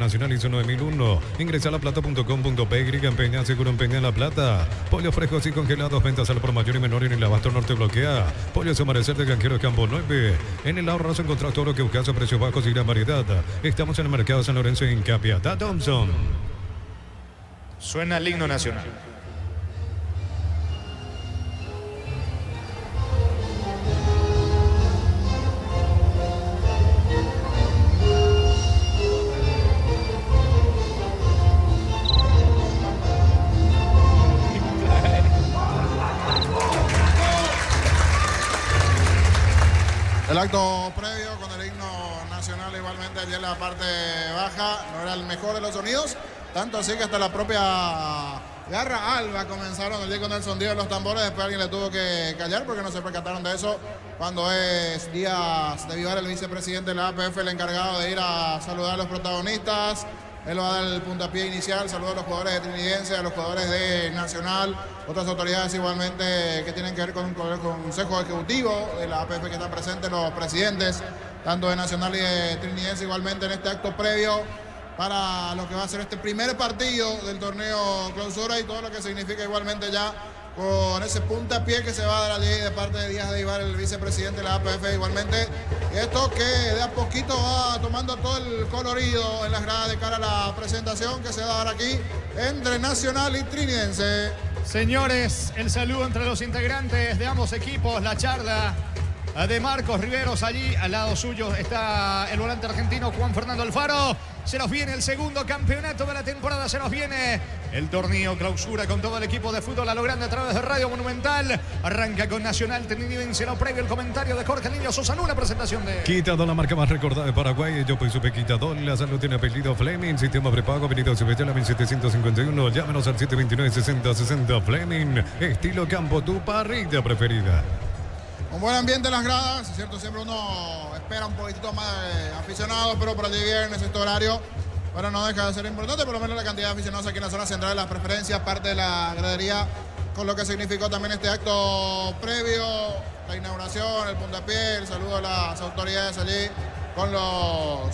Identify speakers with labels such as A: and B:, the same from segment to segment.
A: Nacional ISO 9001. Ingresa a laplata.com.py, empeña, seguro empeña en La Plata. Pollos frescos y congelados, ventas al por mayor y menor en el Abasto Norte bloquea. Pollos Amanecer de Granjeros Campo 9. En el ahorro encontrás todo lo que buscas a precios bajos y gran variedad. Estamos en el mercado San Lorenzo en Capiatá, Thompson.
B: Suena el himno nacional.
C: El acto previo con el himno nacional igualmente allí en la parte baja no era el mejor de los sonidos, tanto así que hasta la propia Garra Alba comenzaron allí con el sonido de los tambores, después alguien le tuvo que callar porque no se percataron de eso cuando es Díaz de Vivar, el vicepresidente de la APF, el encargado de ir a saludar a los protagonistas. Él va a dar el puntapié inicial, saludo a los jugadores de Trinidense, a los jugadores de Nacional, otras autoridades igualmente que tienen que ver con el Consejo Ejecutivo de la APF que están presentes, los presidentes, tanto de Nacional y de Trinidense igualmente en este acto previo para lo que va a ser este primer partido del torneo clausura y todo lo que significa igualmente ya con ese puntapié que se va a dar allí de parte de Díaz de Ibar, el vicepresidente de la APF igualmente. Esto que de a poquito va tomando todo el colorido en las gradas de cara a la presentación que se va a dar aquí entre Nacional y Trinidense.
D: Señores, el saludo entre los integrantes de ambos equipos, la charla de Marcos Riveros. Allí al lado suyo está el volante argentino Juan Fernando Alfaro. Se nos viene el segundo campeonato de la temporada, se nos viene el torneo clausura con todo el equipo de fútbol a lo grande a través de Radio Monumental. Arranca con Nacional Trinidense, lo previo el comentario de Jorge Niño Sosa, una presentación de
A: Quitador, la marca más recordada de Paraguay. Yo pues supe Quitador, la salud tiene apellido Fleming, sistema prepago, Benito Cibella, 1751. Llámenos al 729-6060 Fleming, estilo campo, tu parrilla preferida.
C: Un buen ambiente en las gradas, es cierto, siempre uno espera un poquitito más de aficionados, pero por allí viernes este horario, bueno, no deja de ser importante, por lo menos la cantidad de aficionados aquí en la zona central de las preferencias, parte de la gradería, con lo que significó también este acto previo, la inauguración, el puntapié, el saludo a las autoridades allí, con los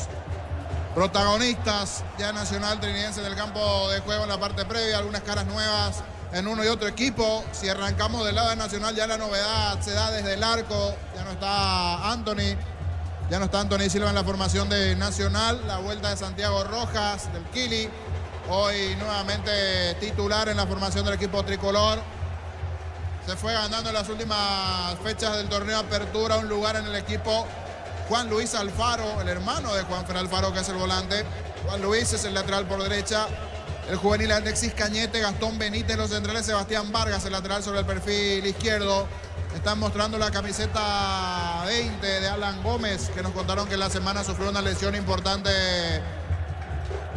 C: protagonistas ya Nacional Trinidense del campo de juego en la parte previa, algunas caras nuevas en uno y otro equipo. Si arrancamos del lado de Nacional, ya la novedad se da desde el arco. Ya no está Anthony Silva en la formación de Nacional. La vuelta de Santiago Rojas del Kili, hoy nuevamente titular en la formación del equipo tricolor. Se fue ganando en las últimas fechas del torneo Apertura un lugar en el equipo Juan Luis Alfaro, el hermano de Juan Fernando Alfaro, que es el volante. Juan Luis es el lateral por derecha. El juvenil Alexis Cañete, Gastón Benítez, los centrales Sebastián Vargas, el lateral sobre el perfil izquierdo. Están mostrando la camiseta 20 de Alan Gómez, que nos contaron que en la semana sufrió una lesión importante,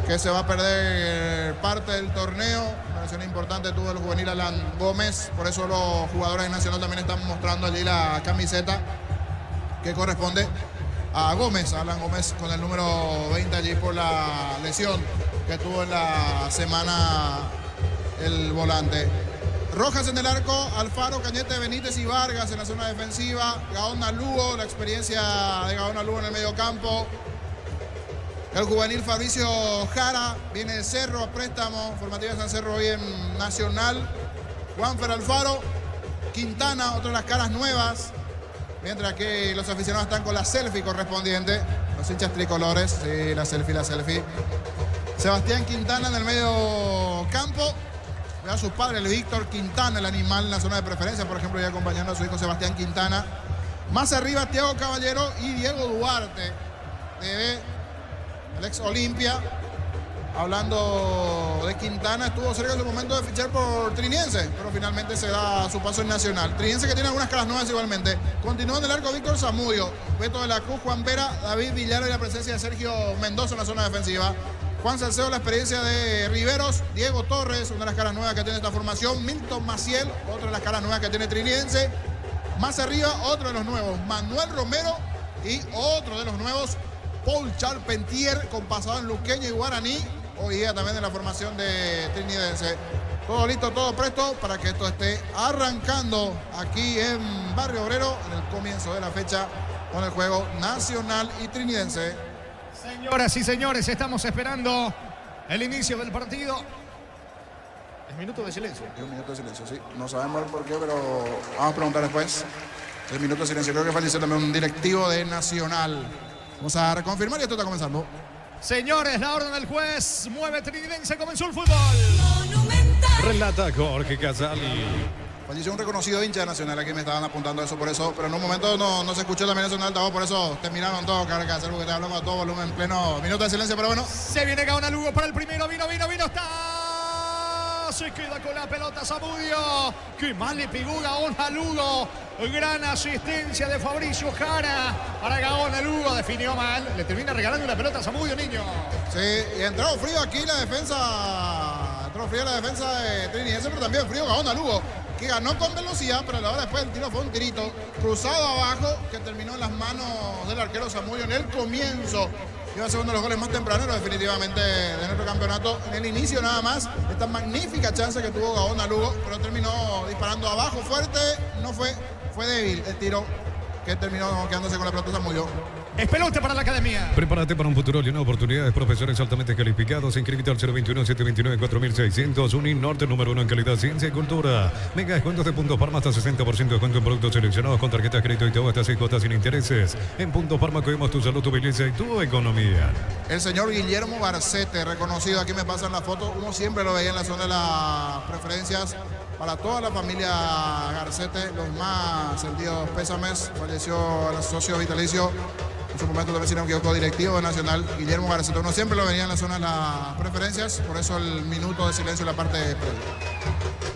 C: que se va a perder parte del torneo. Una lesión importante tuvo el juvenil Alan Gómez, por eso los jugadores de Nacional también están mostrando allí la camiseta que corresponde a Gómez, Alan Gómez, con el número 20 allí por la lesión que tuvo en la semana el volante. Rojas en el arco, Alfaro, Cañete, Benítez y Vargas en la zona defensiva. Gaona Lugo, la experiencia de Gaona Lugo en el medio campo. El juvenil Fabricio Jara viene de Cerro a préstamo, formativa de San Cerro hoy en Nacional. Juanfer Alfaro, Quintana, otra de las caras nuevas. Mientras que los aficionados están con la selfie correspondiente. Los hinchas tricolores, sí, la selfie. Sebastián Quintana en el medio campo. Ve a sus padres, el Víctor Quintana, el animal en la zona de preferencia, por ejemplo, ya acompañando a su hijo Sebastián Quintana. Más arriba, Thiago Caballero y Diego Duarte, de el ex Olimpia. Hablando de Quintana, estuvo cerca en su momento de fichar por Trinidense, pero finalmente se da su paso en Nacional. Trinidense que tiene algunas caras nuevas igualmente. Continúa en el arco Víctor Zamudio, Beto de la Cruz, Juan Vera, David Villaro y la presencia de Sergio Mendoza en la zona defensiva. Juan Salcedo, la experiencia de Riveros. Diego Torres, una de las caras nuevas que tiene esta formación. Milton Maciel, otra de las caras nuevas que tiene Trinidense. Más arriba, otro de los nuevos, Manuel Romero. Y otro de los nuevos, Paul Charpentier, con pasado en luqueño y guaraní. Hoy día también en la formación de Trinidense. Todo listo, todo presto para que esto esté arrancando aquí en Barrio Obrero en el comienzo de la fecha con el juego Nacional y Trinidense.
D: Señoras y señores, estamos esperando el inicio del partido. Es minuto de silencio.
C: Es un minuto de silencio, sí. No sabemos el por qué, pero vamos a preguntar después. El minuto de silencio. Creo que falleció también un directivo de Nacional. Vamos a reconfirmar y esto está comenzando.
D: Señores, la orden del juez mueve Trinidense, comenzó el fútbol.
A: Relata Jorge Casal.
C: Falleció un reconocido hincha de Nacional, aquí me estaban apuntando eso, por eso, pero en un momento no se escuchó también eso en altavoz, por eso terminaron todos, que hacer porque te hablamos a todo volumen en pleno minuto de silencio, pero bueno.
D: Se viene Gaona Lugo para el primero, vino, está. Se queda con la pelota Zamudio. Qué mal le pegó Gaona Lugo. Gran asistencia de Fabricio Jara para Gaona Lugo, definió mal. Le termina regalando la pelota a Zamudio, niño.
C: Sí, y entró frío aquí la defensa. Entró frío la defensa de Trinidense, pero también frío Gaona Lugo, que ganó con velocidad, pero a la hora después el tiro fue un tirito cruzado abajo que terminó en las manos del arquero Zamudio en el comienzo. Iba a ser uno de los goles más tempraneros definitivamente de nuestro campeonato. En el inicio nada más, esta magnífica chance que tuvo Gaona Lugo, pero terminó disparando abajo fuerte, no fue débil el tiro que terminó quedándose con la pelota Zamudio.
D: Es pelota para la academia.
A: Prepárate para un futuro lleno de oportunidades. Profesores altamente calificados. Inscríbete al 021-729-4600. Uninorte, número 1 en calidad, ciencia y cultura. Mega descuentos de Punto Parma hasta 60% de descuento en productos seleccionados con tarjetas de crédito y todo hasta 6 cuotas sin intereses. En Punto Parma cuidamos tu salud, tu belleza y tu economía.
C: El señor Guillermo Garcete, reconocido. Aquí me pasan la foto. Uno siempre lo veía en la zona de las preferencias. Para toda la familia Garcete, los más sentidos pésames. Falleció el socio vitalicio. En su momento también, si no me equivoco, directivo de Nacional, Guillermo Garcete. Uno siempre lo venía en la zona de las preferencias, por eso el minuto de silencio en la parte de previa.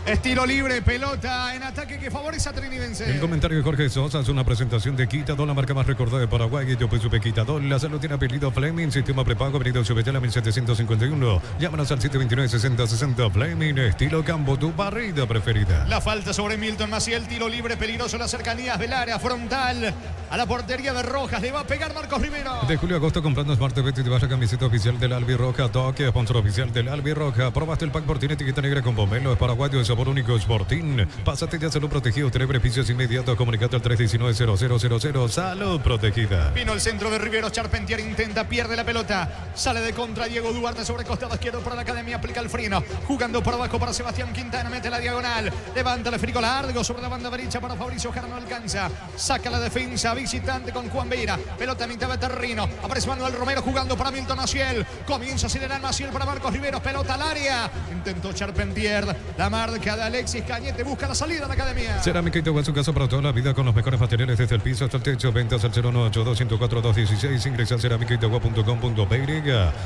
D: Estilo libre, pelota en ataque que favorece a Trinidense.
A: El comentario de Jorge Sosa es una presentación de Quitadol, la marca más recordada de Paraguay. Yo pues supe Quitadol. La salud tiene apellido Fleming, sistema prepago, avenida Subetela 1751. Llámanos al 729-6060. Fleming, estilo campo, tu barrida preferida.
D: La falta sobre Milton Maciel, tiro libre, peligroso, las cercanías del área frontal. A la portería de Rojas, le va a pegar Marcos Rivero.
A: De julio a agosto comprando Smart TV te vas a camiseta oficial del Albirroja. Toque, sponsor oficial del Albirroja. Probaste el pack por tiene etiqueta negra con pomelo. Es paraguayo de sabor único Sporting. Pásate ya salud protegido. Tener beneficios inmediatos. Comunicate al 319-0000. Salud protegida.
D: Vino el centro de Rivero. Charpentier intenta, pierde la pelota. Sale de contra Diego Duarte sobre costado izquierdo para la academia. Aplica el freno. Jugando por abajo para Sebastián Quintana. Mete la diagonal. Levanta el esférico largo sobre la banda derecha para Fabricio Jara. No alcanza. Saca la defensa visitante con Juan Beira. Pelota a mitad de terreno. Aparece Manuel Romero jugando para Milton Maciel. Comienza a acelerar Maciel para Marcos Rivero. Pelota al área. Intentó Charpentier. La marca de Alexis Cañete busca la salida de la academia.
A: Cerámica Itagua, su casa para toda la vida con los mejores materiales desde el piso hasta el techo. Ventas al 018-204-216. Ingresa a cerámicaitagua.com.py.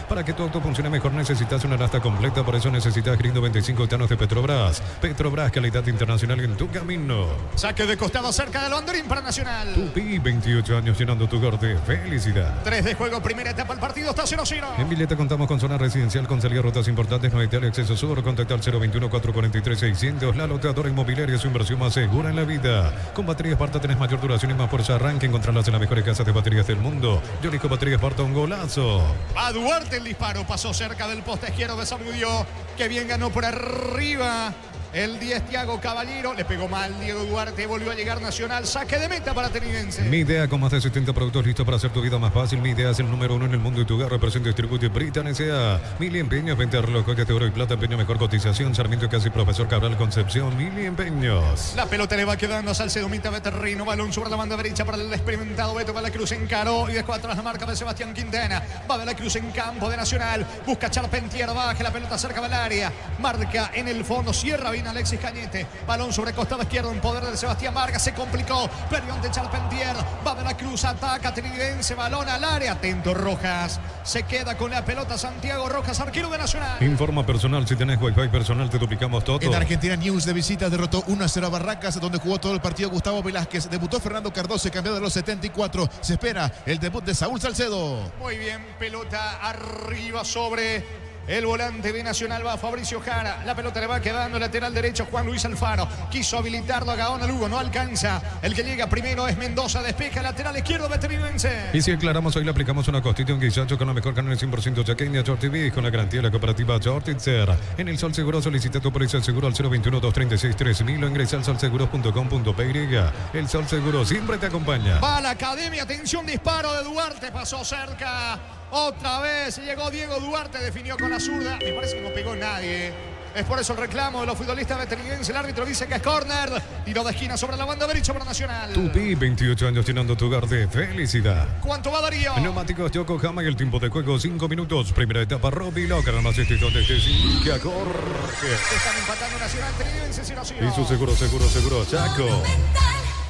A: Para que tu auto funcione mejor necesitas una lasta completa. Por eso necesitas Green 95 octanos de Petrobras. Petrobras, calidad internacional en tu camino.
D: Saque de costado cerca del banderín para Nacional.
A: Tupi, 28 años llenando tu corte. Felicidad.
D: 3 de juego, primera etapa, el partido está 0-0.
A: En Villeta contamos con zona residencial con salida a rutas importantes, no hay acceso sur. Contacta al 021-443-600. La loteadora inmobiliaria es su inversión más segura en la vida. Con baterías Esparta tenés mayor duración y más fuerza. Arranque, encontrarlas en las mejores casas de baterías del mundo. Yo elijo baterías Esparta, un golazo.
D: A Duarte el disparo, pasó cerca del poste izquierdo de Zamudio, que bien ganó por arriba. El 10 Thiago Caballero, le pegó mal Diego Duarte, volvió a llegar Nacional, saque de meta para Trinidense.
A: Mi idea, con más de 70 productos listos para hacer tu vida más fácil. Mi idea es el número 1 en el mundo y tu hogar. Representa y distribuye Britan S.A. Mili Empeños, venta de reloj, joyas de oro y plata, empeño mejor cotización. Sarmiento Casi, Profesor Cabral Concepción, Mili Empeños.
D: La pelota le va quedando a Salcedo, mitad de terreno, balón sobre la banda derecha para el experimentado Beto de la Cruz, encaró y dejó atrás la marca de Sebastián Quintana. Va de la Cruz en campo de Nacional, busca Charpentier, baja la pelota cerca del área, marca en el fondo, cierra bien Alexis Cañete. Balón sobre costado izquierdo en poder de Sebastián Vargas. Se complicó. Perdió ante Charpentier. Va de la Cruz. Ataca Trinidense. Balón al área. Atento Rojas. Se queda con la pelota Santiago Rojas, arquero de Nacional.
A: Informa personal. Si tenés Wi-Fi personal, te duplicamos todo.
B: En Argentina News de visita derrotó 1-0 a Barracas, donde jugó todo el partido Gustavo Velázquez. Debutó Fernando Cardoso, cambiado de los 74. Se espera el debut de Saúl Salcedo.
D: Muy bien. Pelota arriba sobre el volante de Nacional, va Fabricio Jara. La pelota le va quedando lateral derecho Juan Luis Alfaro. Quiso habilitarlo a Gaona Lugo, no alcanza. El que llega primero es Mendoza, despeja lateral izquierdo de Trinidense.
A: Y si aclaramos, hoy le aplicamos una costilla y un guisacho con la mejor carne 100% chaqueña, Shorty con la garantía de la cooperativa Shortitzer. En el Sol Seguro solicita tu póliza de seguro al 021-236-3000 o ingresa al solseguros.com.py. El Sol Seguro siempre te acompaña.
D: Va a la academia, atención, disparo de Duarte, pasó cerca Otra vez llegó Diego Duarte, definió con la zurda. Me parece que no pegó nadie. Es por eso el reclamo de los futbolistas veterinenses. El árbitro dice que es córner. Tiro de esquina sobre la banda derecha para Nacional.
A: Tupi, 28 años llenando tu hogar de felicidad.
D: ¿Cuánto va Darío?
A: Neumáticos Yokohama y el tiempo de juego 5 minutos. Primera etapa, Robbie Locker, más donde este que Jorge.
D: Están empatando Nacional Trinidense 0-0.
A: Y su seguro, Chaco.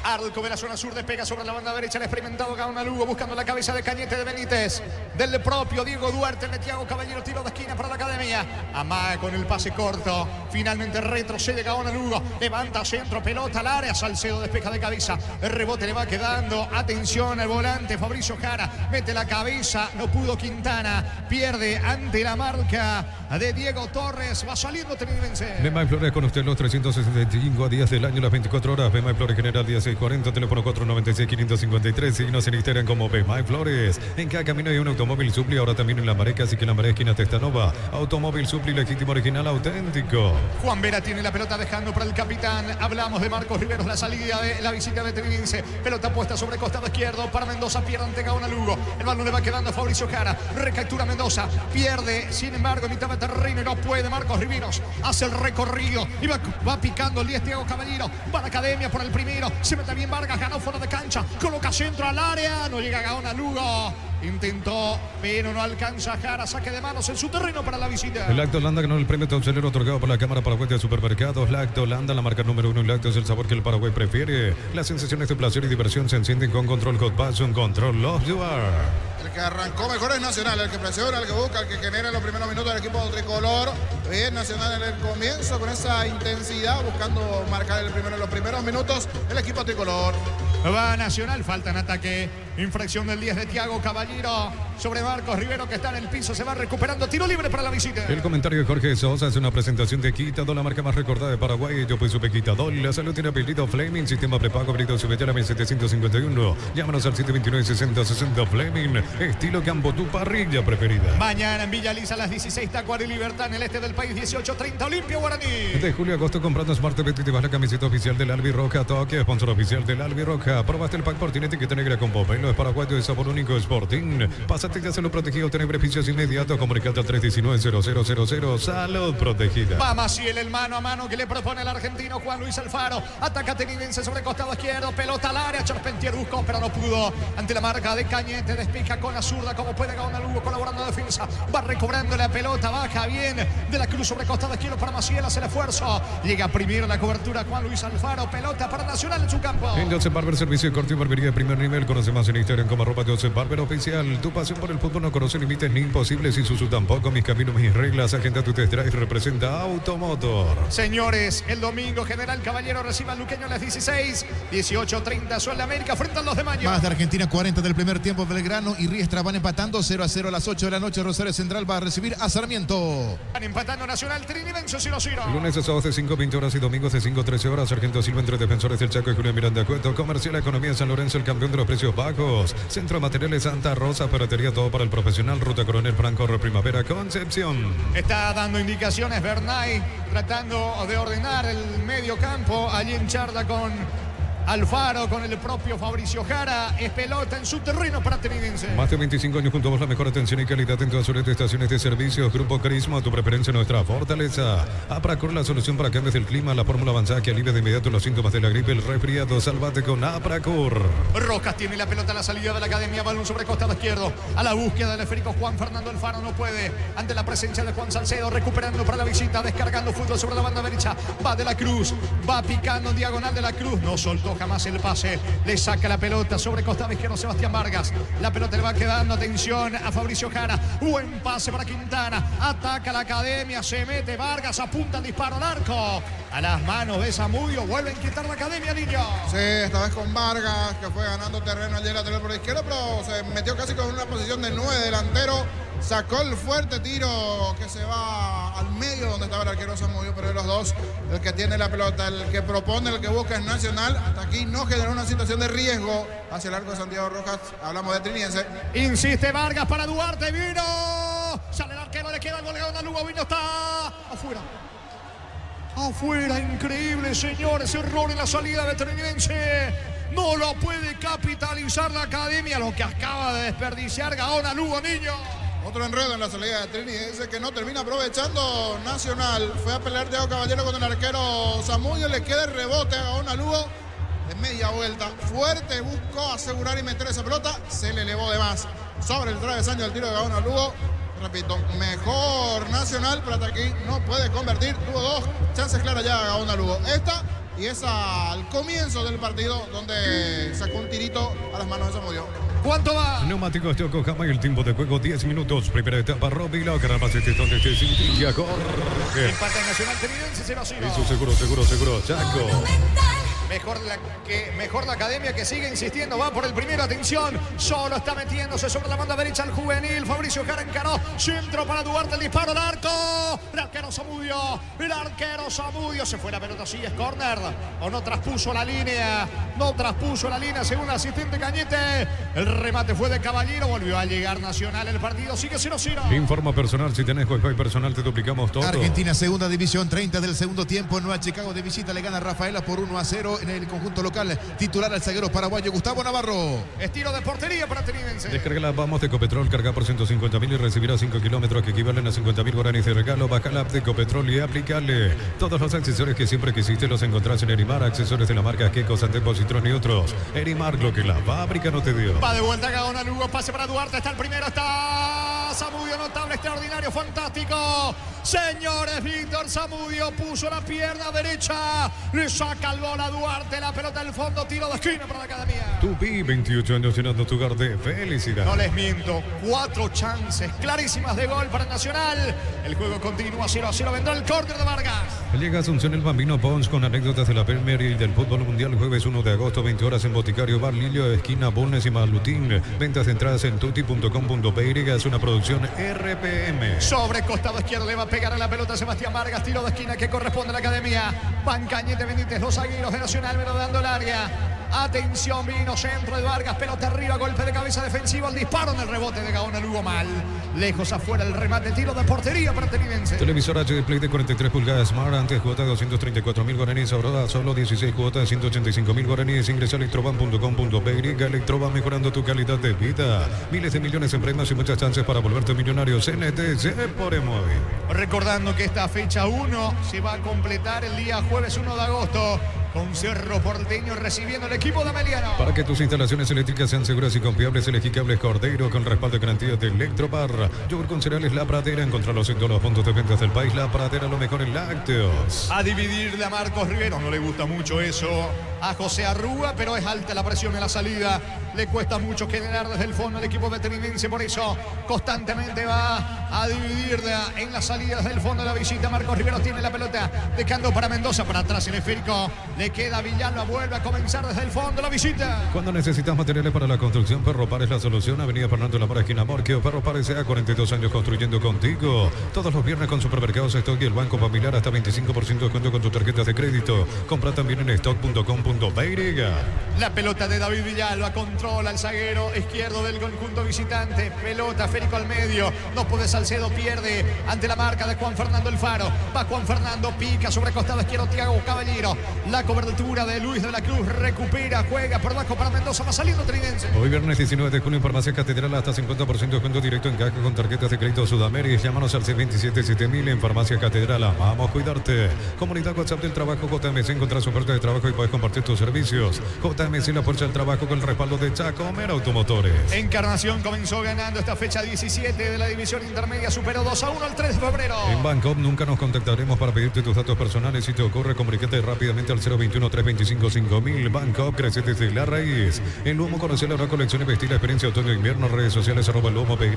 D: Arco de la zona sur despega sobre la banda derecha. El experimentado Gaona Lugo buscando la cabeza de Cañete de Benítez. Del propio Diego Duarte, el de Thiago Caballero. Tiro de esquina para la academia. Amaga con el pase corto. Finalmente retrocede Gaona Lugo. Levanta centro, pelota al área. Salcedo despeja de cabeza. El rebote le va quedando. Atención al volante Fabricio Jara. Mete la cabeza. No pudo Quintana. Pierde ante la marca de Diego Torres. Va saliendo Trinidense.
A: Bema y Flores con usted los 365 días del año, las 24 horas. Bema y Flores General 1640, teléfono 496-553. Síguenos en Instagram como Bema y Flores. En cada camino hay un automóvil Supli, ahora también en La Mareca, así que en La Mareca, esquina Testanova. Automóvil Supli, legítimo, original, auténtico.
D: Juan Vera tiene la pelota dejando para el capitán. Hablamos de Marcos Riveros, la salida de la visita de Trinidense. Pelota puesta sobre costado izquierdo para Mendoza, pierde ante Gaona Lugo. El balón le va quedando a Fabricio Jara. Recaptura Mendoza, pierde, sin embargo, mitad de terreno y no puede Marcos Riveros. Hace el recorrido y va picando el 10 Thiago Caballero. Va a la academia por el primero. Se mete bien Vargas, ganó fuera de cancha. Coloca centro al área. No llega Gaona Lugo. Intentó, pero no alcanza Jara. Saque de manos en su terreno para la visita.
A: El Lacto Holanda ganó el premio toncelero otorgado por la Cámara Paraguaya de Supermercados. Lacto Holanda, la marca número 1 en Lacto, es el sabor que el Paraguay prefiere. Las sensaciones de placer y diversión se encienden con Control Hot Passion, Control Love You Are.
C: El que arrancó mejor es Nacional, el que presiona, el que busca, el que genera en los primeros minutos del equipo tricolor. Bien Nacional en el comienzo con esa intensidad, buscando marcar en los primeros minutos el equipo tricolor.
D: Va Nacional, falta en ataque. Infracción del 10 de Thiago Caballero sobre Marcos Rivero, que está en el piso. Se va recuperando. Tiro libre para la visita.
A: El comentario de Jorge Sosa es una presentación de Quitadol, la marca más recordada de Paraguay. Yo pues supe Quitadol. La salud tiene apellido Fleming. Sistema prepago, Brito Subetela 1751. Llámanos al 729-6060 Fleming. Estilo Campo, tu parrilla preferida.
D: Mañana en Villa Lisa a las 16, Tacuara y Libertad en el este del país, 18:30, Olimpia Guaraní.
A: De julio a agosto comprando Smart TV y te vas la camiseta oficial del Albirroja. Toque, sponsor oficial del Albirroja. Probaste el pack por tiene etiqueta negra con papel. Es paraguayo de sabor único Sporting. Pásate ya se lo protegido, tener beneficios inmediatos. Comunicate al 319-0000. Salud protegida.
D: Va Maciel, el mano a mano que le propone el argentino Juan Luis Alfaro. Ataca Trinidense sobre costado izquierdo. Pelota al área. Charpentier buscó, pero no pudo. Ante la marca de Cañete, despeja con la zurda como puede Gaona Lugo, colaborando en defensa. Va recobrando la pelota. Baja bien de la cruz sobre costado izquierdo para Maciel. Hace el esfuerzo. Llega primero la cobertura Juan Luis Alfaro. Pelota para Nacional en su campo.
A: En Joseph Barber, servicio de corte y barbería de primer nivel. Conoce más en Instagram como @Joseph Barber Oficial. Tu pasión por el fútbol no conoce límites ni imposibles. Y Susu tampoco. Mis caminos, mis reglas. Agenda tu test drive. Representa Automotor.
D: Señores, el domingo General Caballero recibe al Luqueño a las 16. 18:30 Sol de América frente a los de Mayo.
B: Más de Argentina, 40 del primer tiempo. Belgrano y Riestra van empatando 0-0 a las 8 de la noche. Rosario Central va a recibir a Sarmiento.
D: Van empatando Nacional Trinidense 0-0.
A: Lunes a sábados de 5:20 horas y domingos de 5:13 horas. Sargento Silva entre Defensores del Chaco y Julio Miranda Cueto. Comercial Economía San Lorenzo, el campeón de los precios bajos. Centro de Materiales Santa Rosa, ferretería todo para el profesional. Ruta Coronel Franco, Primavera, Concepción.
D: Está dando indicaciones Bernay, tratando de ordenar el medio campo. Allí en charla con Alfaro, con el propio Fabricio Jara. Es pelota en su terreno para Trinidense.
A: Más de 25 años junto a vos, la mejor atención y calidad en todas sus estaciones de servicios. Grupo Carisma, tu preferencia, nuestra fortaleza. Apracur, la solución para cambios del clima. La fórmula avanzada que alivia de inmediato los síntomas de la gripe, el resfriado. Sálvate con Apracur.
D: Rojas tiene la pelota a la salida de la academia. Balón sobre costado izquierdo. A la búsqueda del esférico Juan Fernando Alfaro. No puede. Ante la presencia de Juan Salcedo. Recuperando para la visita. Descargando fútbol sobre la banda derecha. Va de la Cruz. Va picando en diagonal de la Cruz. No soltó jamás el pase. Le saca la pelota sobre costado izquierdo Sebastián Vargas. La pelota le va quedando. Atención a Fabricio Jara. Buen pase para Quintana. Ataca la academia. Se mete Vargas. Apunta el disparo al arco. A las manos de Zamudio. Vuelven a quitar la academia, niño.
C: Sí, esta vez con Vargas, que fue ganando terreno allí lateral por la izquierda, pero se metió casi con una posición de 9 delantero. Sacó el fuerte tiro que se va al medio donde estaba el arquero Zamudio, pero de los dos, el que tiene la pelota, el que propone, el que busca es Nacional. Hasta aquí no generó una situación de riesgo hacia el arco de Santiago Rojas. Hablamos de Trinidense.
D: Insiste Vargas para Duarte. Vino. Sale el arquero, le queda el gol de Lugo. Vino, está afuera. Afuera, increíble, señores. Error en la salida de Trinidense. No lo puede capitalizar la academia, lo que acaba de desperdiciar Gaona Lugo, niño.
C: Otro enredo en la salida de Trini, ese que no termina aprovechando Nacional. Fue a pelear Diego Caballero con el arquero Zamudio, le queda el rebote a Gaona Lugo de media vuelta. Fuerte, buscó asegurar y meter esa pelota, se le elevó de más. Sobre el travesaño del tiro de Gaona Lugo. Repito, mejor Nacional, pero hasta aquí no puede convertir. Tuvo dos chances claras ya Gaona Lugo. Esta y esa al comienzo del partido donde sacó un tirito a las manos de Zamudio.
D: ¿Cuánto va?
A: Neumáticos de Yokohama y el tiempo de juego 10 minutos. Primera etapa, Robbie Locker, donde te Cintia corre.
D: Empate Nacional Trinense 0-0.
A: Eso seguro, Chaco.
D: Mejor la academia que sigue insistiendo, va por el primero, atención, solo está metiéndose sobre la banda derecha el juvenil, Fabricio Jara encaró, centro para Duarte, el disparo al arco, el arquero Zamudio, se fue la pelota, sí, es córner, o no traspuso la línea según el asistente Cañete, el remate fue de Caballero, volvió a llegar Nacional, el partido sigue 0-0.
A: Informa personal, si tenés Wi-Fi personal te duplicamos todo.
B: Argentina, segunda división, 30 del segundo tiempo, Nueva Chicago de visita, le gana Rafaela por 1-0 en el conjunto local. Titular al zaguero paraguayo Gustavo Navarro.
D: Estilo de portería para Trinense.
A: Descarga la Vamos de Ecopetrol, carga por 150.000 y recibirá 5 kilómetros que equivalen a 50.000 guaraníes de regalo. Baja la app de Ecopetrol y aplicale. Todos los accesorios que siempre quisiste los encontrás en Erimar. Accesorios de la marca Keko, Santepo, Citrón y otros. Erimar, lo que la fábrica no te dio.
D: Va de vuelta Gaona Lugo, pase para Duarte, está el primero, está Zamudio, notable, extraordinario, fantástico. Señores, Víctor Zamudio puso la pierna derecha, le saca el bola a Duarte, la pelota del fondo, tiro de esquina para la academia.
A: Tupi, 28 años llenando tu hogar de felicidad.
D: No les miento, 4 chances clarísimas de gol para Nacional. El juego continúa 0-0, vendrá el córner de Vargas.
A: Llega Asunción el Bambino Pons con anécdotas de la Premier y del fútbol mundial. Jueves 1 de agosto, 20 horas en Boticario Bar Lilio, esquina Bulnes y Malutín. Ventas de entradas en tuti.com.py. Es una producción RPM.
D: Sobre costado izquierdo le va a pegar a la pelota Sebastián Vargas, tiro de esquina que corresponde a la academia. Van Cañete Benítez, los zagueros de Nacional merodeando el área. Atención, vino centro de Vargas, pelota arriba, golpe de cabeza defensivo, el disparo en el rebote de Gaona Lugo mal. Lejos afuera el remate, tiro de portería para Trinense.
A: Televisor HD Play de 43 pulgadas Smart, antes cuota de 234.000 guaraníes, ahora solo 16 cuotas de 185.000 guaraníes. Ingresa a electroban.com.py. Electroban, mejorando tu calidad de vida. Miles de millones en premios y muchas chances para volverte millonario. CNTC por Emovi.
D: Recordando que esta fecha 1 se va a completar el día jueves 1 de agosto. Con Cerro Porteño recibiendo el equipo de Ameliano.
A: Para que tus instalaciones eléctricas sean seguras y confiables, elegí Cables Cordero con respaldo de garantía de Electropar. Yogur con cereales La Pradera, encontrarlos en todos los puntos de ventas del país. La Pradera, lo mejor en lácteos.
D: A dividirle a Marcos Rivero, no le gusta mucho eso a José Arrúa, pero es alta la presión en la salida. Le cuesta mucho generar desde el fondo al equipo veterinarense, por eso constantemente va a dividirle en las salidas del fondo de la visita. Marcos Rivero tiene la pelota, dejando para Mendoza, para atrás el esférico. Le queda Villalba, vuelve a comenzar desde el fondo la visita.
A: Cuando necesitas materiales para la construcción, Ferropar es la solución. Avenida Fernando Lamar, esquina Morquio. Ferropar S.A., 42 años construyendo contigo. Todos los viernes con Supermercados Stock y el Banco Familiar, hasta 25% de descuento con tus tarjetas de crédito. Compra también en stock.com.py.
D: La pelota de David Villalba, controla el zaguero izquierdo del conjunto visitante. Pelota, esférico al medio. No puede Salcedo, pierde ante la marca de Juan Fernando El Faro. Va Juan Fernando, pica sobre costado izquierdo Thiago Caballero. La cobertura de Luis de la Cruz, recupera, juega por abajo para Mendoza, va saliendo Trinense.
A: Hoy viernes 19 de junio en Farmacia Catedral, hasta 50% de descuento directo en caja con tarjetas de crédito Sudamérica. Llámanos al C277000 en Farmacia Catedral. Vamos a cuidarte. Comunidad WhatsApp del Trabajo JMC, encontrás oferta de trabajo y puedes compartir tus servicios. JMC, la fuerza del trabajo con el respaldo de Chacomer Automotores.
D: Encarnación comenzó ganando esta fecha 17 de la división intermedia, superó 2-1 el 3 de febrero.
A: En Bancop nunca nos contactaremos para pedirte tus datos personales. Si te ocurre, comunícate rápidamente al 021-325-5000. Bancop, crece desde la raíz. En Luomo, conocer la nueva colección y vestir la experiencia otoño e invierno. Redes sociales @Luomo PY.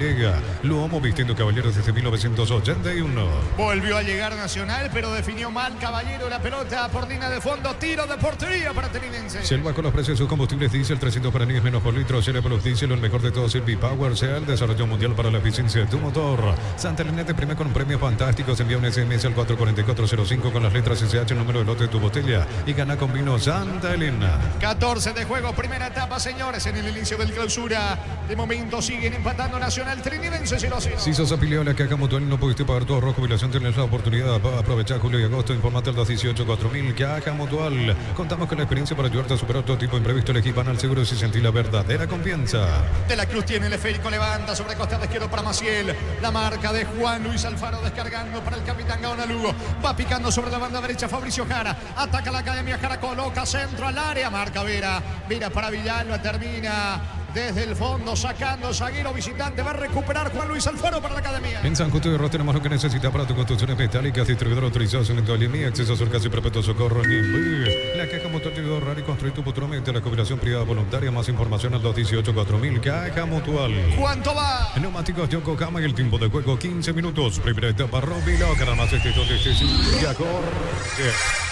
A: Luomo, vistiendo caballeros desde 1981.
D: Volvió a llegar Nacional, pero definió mal Caballero la pelota por línea de fondo. Tiro de portería para Trinense.
A: Selva con los precios de sus combustibles diésel, 300 guaraníes menos por litro. Shell Plus Diesel, el mejor de todos, el B-Power, sea el desarrollo mundial para la eficiencia de tu motor. Santa Elena te premia con premios fantásticos. Envía un SMS al 44405 con las letras SH, el número de lote de tu botella y gana con vino Santa Elena.
D: 14 de juego, primera etapa, señores, en el inicio del clausura. De momento siguen empatando Nacional Trinidense 0-0.
A: Si sos afiliado a la Caja Mutual y no pudiste pagar tu ahorro jubilación, tenés la oportunidad para aprovechar julio y agosto. Informate al 218-4000. Caja Mutual. Contamos con la experiencia para ayudarte a superar todo tipo de imprevisto. Elegí Banal Seguro si sentí la verdadera confianza.
D: De la Cruz tiene el esférico, levanta sobre costado izquierdo para Maciel. La marca de Juan Luis Alfaro descargando para el capitán Gaona Lugo. Va picando sobre la banda derecha Fabricio Jara. Ataca la Academia Jara, coloca centro al área. Marca Vera. Vera para Villalba, termina desde el fondo, sacando zaguero visitante. Va a recuperar Juan Luis Alfaro para la Academia.
A: En San Justo de Ros tenemos lo que necesitas para tu construcciones metálicas. Distribuidor autorizado en Toalimi. Acceso a Surcas y Perpetuo Socorro. La Caja Mutual te ayuda a ahorrar y construir tu futuro mediante la cooperación privada voluntaria. Más información al 218-4000. Caja Mutual.
D: ¿Cuánto va?
A: Neumáticos Yokohama y el tiempo de juego 15 minutos. Primera etapa, Robilo. Canal este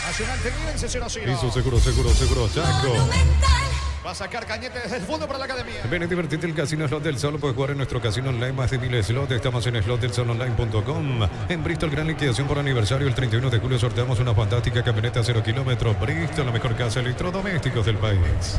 D: Nacional Trinidense 0-0.
A: Piso seguro, Chaco.
D: Va a sacar Cañete desde el fondo para la Academia.
A: Ven y divertirte el Casino Slot del Sol. Puedes jugar en nuestro casino online, más de 1000 slots. Estamos en slotdelsononline.com. En Bristol, gran liquidación por aniversario. El 31 de julio sorteamos una fantástica camioneta 0 kilómetros. Bristol, la mejor casa de electrodomésticos del país.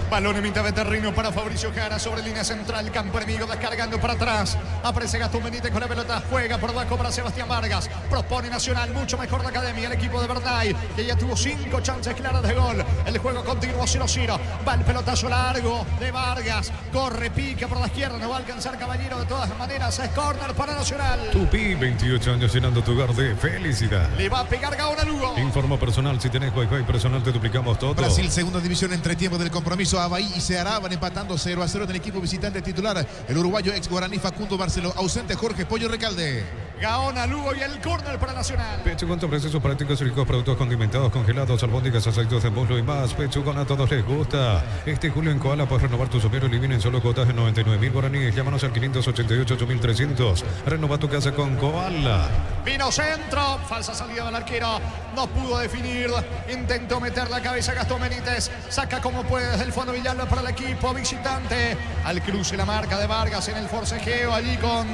D: Balón en mitad de terreno para Fabricio Jara sobre línea central. Campo enemigo descargando para atrás. Aparece Gastón Benítez con la pelota. Juega por abajo para Sebastián Vargas. Propone Nacional, mucho mejor la Academia. El equipo de Bernay, que ya tuvo 5 chances claras de gol. El juego continúa 0-0. Va el pelotazo largo de Vargas. Corre, pica por la izquierda. No va a alcanzar Caballero de todas maneras. Es córner para Nacional.
A: Tupi, 28 años llenando tu hogar de felicidad.
D: Le va a pegar Gaona Lugo.
A: Informo personal. Si tenés Wi-Fi personal, te duplicamos todo.
B: Brasil, segunda división, entretiempo del compromiso. Abahí y Ceará van empatando 0-0 en el equipo visitante titular. El uruguayo ex Guaraní Facundo Barceló. Ausente Jorge Pollo Recalde.
D: Gaona Lugo y el córner para Nacional.
A: Pechugon con procesos prácticos ricos, productos condimentados, congelados, albóndigas, aceitos de muslo y más. Pechugon a todos les gusta. Este julio en Koala puedes renovar tu sombrero y living en solo cuotas de 99.000 guaraníes. Llámanos al 588-8300. Renova tu casa con Koala.
D: Vino centro, falsa salida del arquero, no pudo definir, intentó meter la cabeza Gastón Benítez, saca como puede desde el fondo Villalba para el equipo visitante. Al cruce la marca de Vargas en el forcejeo allí con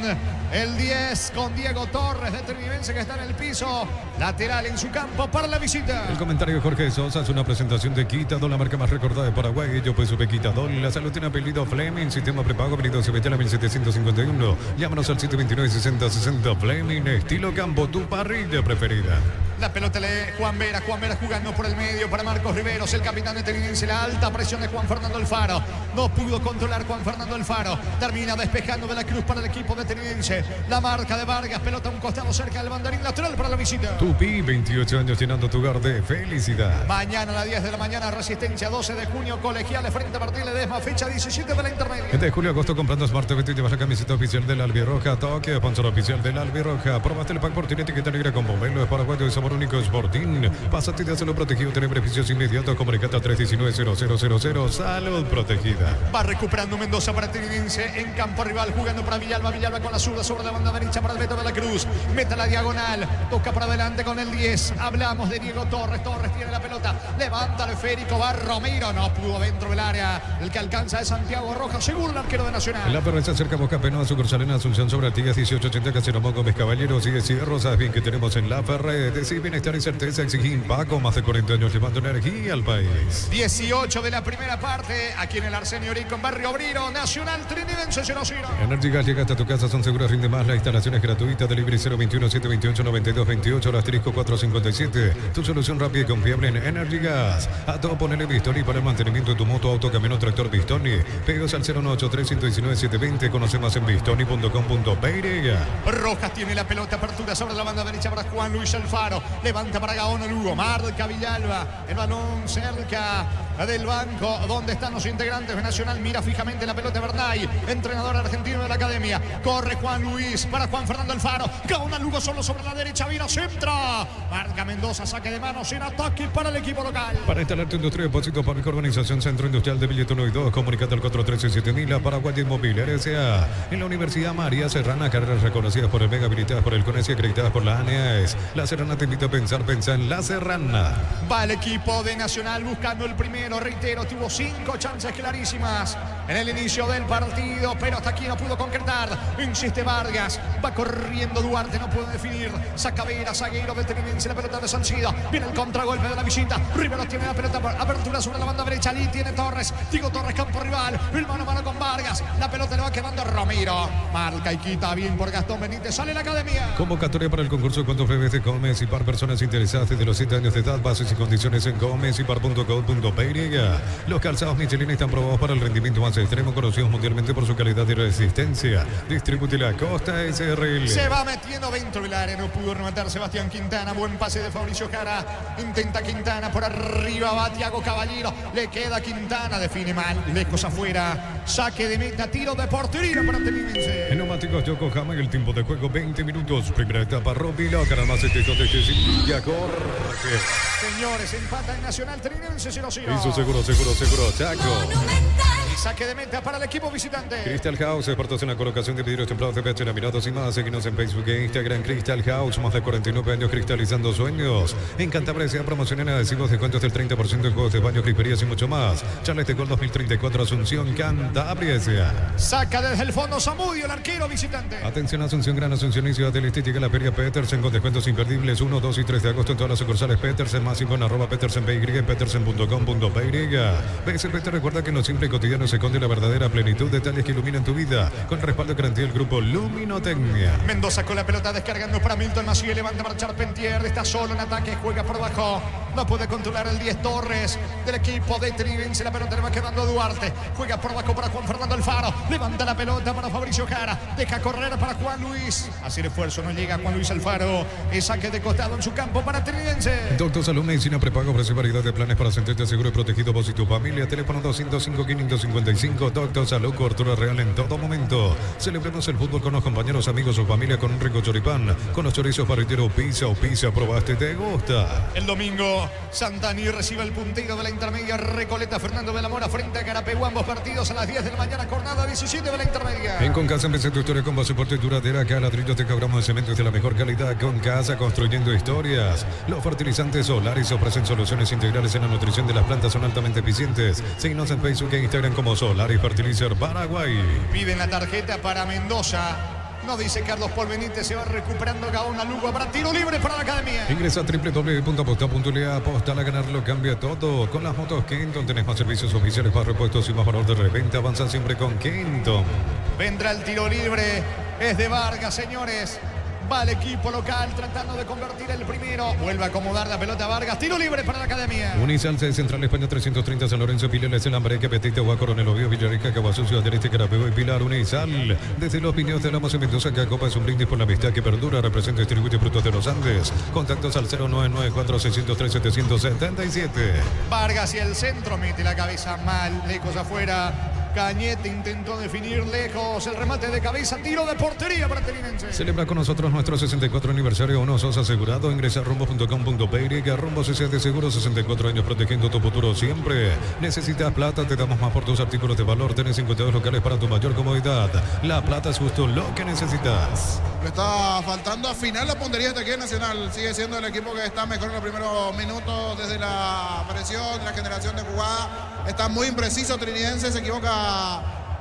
D: el 10, con Diego Torres de Trinidense que está en el piso, lateral en su campo para la visita.
A: El comentario de Jorge Sosa es una presentación de Quitadol, la marca más recordada de Paraguay. Yo pues supe Quitadol, la salud tiene apellido Fleming, sistema prepago, venido Cebetela 1751. Llámanos al 729-6060 Fleming, estilo campo, tu parrilla preferida.
D: La pelota lee Juan Vera jugando por el medio para Marcos Riveros, el capitán de Trinidense. La alta presión de Juan Fernando Alfaro. No pudo controlar Juan Fernando Alfaro. Termina despejando de la Cruz para el equipo de Trinidense. La marca de Vargas, pelota a un costado cerca del banderín lateral para la visita.
A: Tupi, 28 años llenando tu hogar de felicidad.
D: Mañana a las 10 de la mañana, Resistencia 12 de junio, Colegiales frente a Martín Ledesma, fecha 17 de la intermedia.
A: De julio a agosto comprando Smart TV y llevas la camiseta oficial del Albirroja. Toque, sponsor oficial del Albirroja. Probaste el pack por tiene etiqueta negra con bombelo. Es paraguayo de sabor único Sporting. Pásate de hacerlo protegido, tener beneficios inmediatos. Comunicate al 319-0000. Salud protegida.
D: Va recuperando Mendoza para Trinidense en campo rival, jugando para Villalba. Villalba con la zurda sobre la banda derecha para el Beto de la Cruz. Meta la diagonal, toca para adelante con el 10. Hablamos de Diego Torres. Torres tiene la pelota, levanta el esférico, va Romero. No pudo dentro del área. El que alcanza es Santiago Rojas, seguro el arquero de Nacional.
A: La perrenza cerca Boca Penoa, sucursal en Asunción sobre Artigas 1880, Caseromón Gómez Caballeros. Sigue Cierro, sabes bien que tenemos en la Ferret. Decir bienestar y certeza, exigir impacto. Más de 40 años llevando energía al país.
D: 18 de la primera parte, aquí en el Arsenio Orico, en Barrio Obrero. Nacional Trinidense 0-0.
A: Energy Gas llega hasta tu casa, son seguras, rinde más. La instalación es gratuita. Delivery 021-728-9228, el asterisco 457. Tu solución rápida y confiable en Energy Gas. A todo ponerle Bistoni para el mantenimiento de tu moto, auto, camión o tractor Bistoni. Pegos al 093-119-720. Conoce más en bistoni.com.py.
D: Rojas tiene la pelota, apertura sobre la banda derecha para Juan Luis Alfaro. Levanta para Gaona Lugo, marca Villalba. El balón cerca del banco donde están los integrantes de Nacional. Mira fijamente la pelota Bernay, entrenador argentino de la Academia. Corre Juan Luis para Juan Fernando Alfaro. Gaona Lugo solo sobre la derecha, vino centra. Marca Mendoza, saque de manos en ataque para el equipo local.
A: Para instalar tu industria de depósito para la Organización Centro Industrial de Billete 1 y 2, comunicate al 413-7000 a Paraguay Inmobiliaria S.A. En la Universidad María Serrana, carreras reconocidas por el MEGA, habilitadas por el CONES y acreditadas por la ANEAES. La Serrana te invita a pensar en La Serrana.
D: Va el equipo de Nacional buscando el primero, reitero, tuvo 5 chances clarísimas. en el inicio del partido, pero hasta aquí no pudo concretar. Insiste Vargas, va corriendo Duarte, no puede definir. Saca Vera, zagueiro del Trinense, la pelota de Salcido. Viene el contragolpe de la visita. Rivero tiene la pelota, apertura sobre la banda derecha. Allí tiene Torres, Diego Torres, campo rival. El mano a mano con Vargas. La pelota le va quedando a Romero. Marca y quita bien por Gastón Benítez. Sale la academia.
A: Convocatoria para el concurso Cuántos bebés de Gómez y par personas interesadas desde los 7 años de edad. Bases y condiciones en gomezipar.co.py. Los calzados Michelin están probados para el rendimiento más extremo, conocidos mundialmente por su calidad y resistencia. Distribuye la Costa SRL.
D: Se va metiendo dentro del área, no pudo rematar Sebastián Quintana. Buen pase de Fabricio Jara. Intenta Quintana por arriba, va Thiago Caballero. Le queda Quintana, define mal. Lejos afuera. Saque de meta, tiro de portería para Trinense.
A: En neumáticos Yokohama, el tiempo de juego 20 minutos. Primera etapa, Robilo, cara más este de Sevilla, corre.
D: Señores, empata en Nacional Trinense 0-0.
A: Hizo seguro, Chaco.
D: Y saque de meta para el equipo visitante.
A: Crystal House, expertos en la colocación de vidrios templados de pecho, laminados y más. Seguinos en Facebook e Instagram. Crystal House, más de 49 años cristalizando sueños. En Cantabria se promocionan adhesivos de cuentos del 30% en juegos de baños, crisperías y mucho más. Charles de Gol 2034, Asunción, Cantabria.
D: Saca desde el fondo Zamudio, el arquero visitante.
A: Atención Asunción, Gran Asunción y Ciudad del Este. Llega la Feria Petersen con descuentos imperdibles 1, 2 y 3 de agosto en todas las sucursales Petersen. Más info en @petersenpy en petersen.com.py. BSP te recuerda que en lo simple y cotidiano se esconde la verdadera plenitud. Detalles que iluminan tu vida. Con respaldo y garantía del grupo Luminotecnia.
D: Mendoza con la pelota descargando para Milton Maciel. Levanta para Charpentier. Está solo en ataque. Juega por abajo. No puede controlar el 10 Torres del equipo de Trinense. La pelota le va quedando a Duarte. Juega por abajo para Juan Fernando Alfaro. Levanta la pelota para Fabricio Jara. Deja correr para Juan Luis. Así el esfuerzo no llega Juan Luis Alfaro. El saque de costado en su campo para Trinense.
A: Doctor Salud Medicina Prepago ofrece variedad de planes para sentirte seguro y protegido vos y tu familia. Teléfono 205-555. Doctor Salud, cobertura real en todo momento. Celebremos el fútbol con los compañeros, amigos o familia con un rico choripán. Con los chorizos parrillero pizza. Probaste, te gusta.
D: El domingo, Santani recibe el puntero de la intermedia. Recoleta Fernando de la Mora frente a Carapeguá. Ambos partidos a las 10 de la mañana. Jornada 17 de la intermedia.
A: En Concasa empecé tu historia con pasaporte duradera. Acá ladrillos de gramos de cemento de la mejor calidad. Concasa, construyendo historias. Los fertilizantes Solaris ofrecen soluciones integrales en la nutrición de las plantas. Son altamente eficientes. Síguenos en Facebook e Instagram como Solaris Fertilizer Paraguay.
D: Piden la tarjeta para Mendoza. No dice Carlos Paul Benítez, se va recuperando Gaona Lugo para tiro libre para la academia.
A: Ingresa a www.aposta.le. Apostar a ganar lo cambia todo. Con las motos Kenton tenés más servicios oficiales, más repuestos y más valor de reventa. Avanza siempre con Kenton.
D: Vendrá el tiro libre. Es de Vargas, señores. Va el equipo local tratando de convertir el primero. Vuelve a acomodar la pelota a Vargas. Tiro libre para la academia.
A: Unisal de Central España 330 San Lorenzo, Pileles, El Ambareque, Petita, Agua, Coronel Oviedo, Villarrica, Caguazú, Ciudad del Este, Carapeo y Pilar. Unisal. Desde los Pineos de Lamos en Mendoza, Cacopa es un brindis por la amistad que perdura. Representa y distribuye frutos de los Andes. Contactos al 0994-603-777.
D: Vargas y el centro mete la cabeza mal, lejos afuera. Cañete intentó definir lejos el remate de cabeza, tiro de portería para Trinense.
A: Celebra con nosotros nuestro 64 aniversario. Uno sos asegurado. Ingresa a rumbo.com.py. Rumbo CC de Seguro, 64 años protegiendo tu futuro siempre. Necesitas plata, te damos más por tus artículos de valor. Tenés 52 locales para tu mayor comodidad. La plata es justo lo que necesitas.
C: Le está faltando afinar la puntería de aquí en Nacional. Sigue siendo el equipo que está mejor en los primeros minutos desde la presión, la generación de jugada. Está muy impreciso Trinense, se equivoca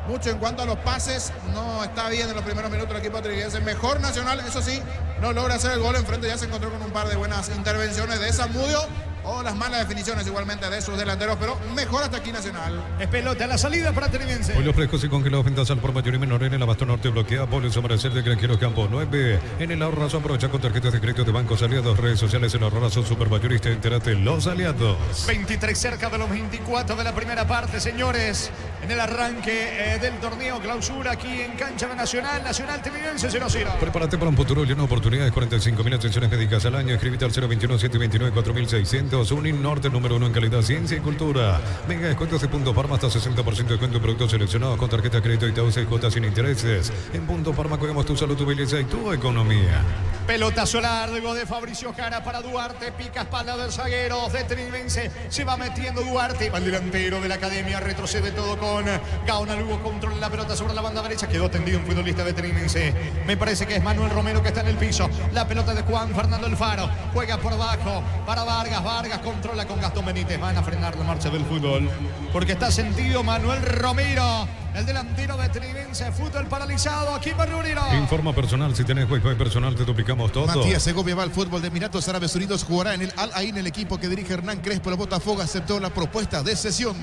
C: mucho en cuanto a los pases. No está bien en los primeros minutos el equipo trinense. Mejor Nacional, eso sí, no logra hacer el gol enfrente. Ya se encontró con un par de buenas intervenciones de Zamudio o las malas definiciones igualmente de sus delanteros, pero mejor hasta aquí Nacional.
D: Es pelota a la salida para Trinense.
A: Pollos frescos y congelados, ventas al por mayor y menor en el abasto norte bloquea. Pollos Amanecer de Granjero Campo 9. En el Ahorrazo aprovecha con tarjetas de crédito de bancos aliados, redes sociales. El Ahorrazo Supermayorista, entérate los aliados.
D: 23 cerca de los 24 de la primera parte, señores. En el arranque del torneo clausura aquí en cancha de Nacional Trinense 0-0.
A: Prepárate para un futuro lleno de oportunidades. 45.000 atenciones médicas al año. Escribite al 021-729-4600. Unin Norte, número 1 en calidad, ciencia y cultura. Mega descuentos de Punto Farma, hasta 60% de descuento en productos seleccionados con tarjeta de crédito y cuotas sin intereses. En Punto Farma cuidamos tu salud, tu belleza y tu economía.
D: Pelotazo largo de Fabricio Jara para Duarte. Pica espalda del zaguero de Trinense. Se va metiendo Duarte. Va el delantero de la academia. Retrocede todo con Gaona Lugo. Controla la pelota sobre la banda derecha. Quedó tendido un futbolista de Trinense. Me parece que es Manuel Romero que está en el piso. La pelota de Juan Fernando Alfaro. Juega por abajo para Vargas. Vargas controla con Gastón Benítez. Van a frenar la marcha del fútbol. Porque está sentido Manuel Romero, el delantero de Tridense. Fútbol paralizado aquí en Barrio Obrero.
A: Informa personal, si tenés Wi-Fi personal te duplicamos todo.
B: Matías Segovia va al fútbol de Emiratos Árabes Unidos. Jugará en el Al Ain, el equipo que dirige Hernán Crespo. El Botafogo aceptó la propuesta de cesión.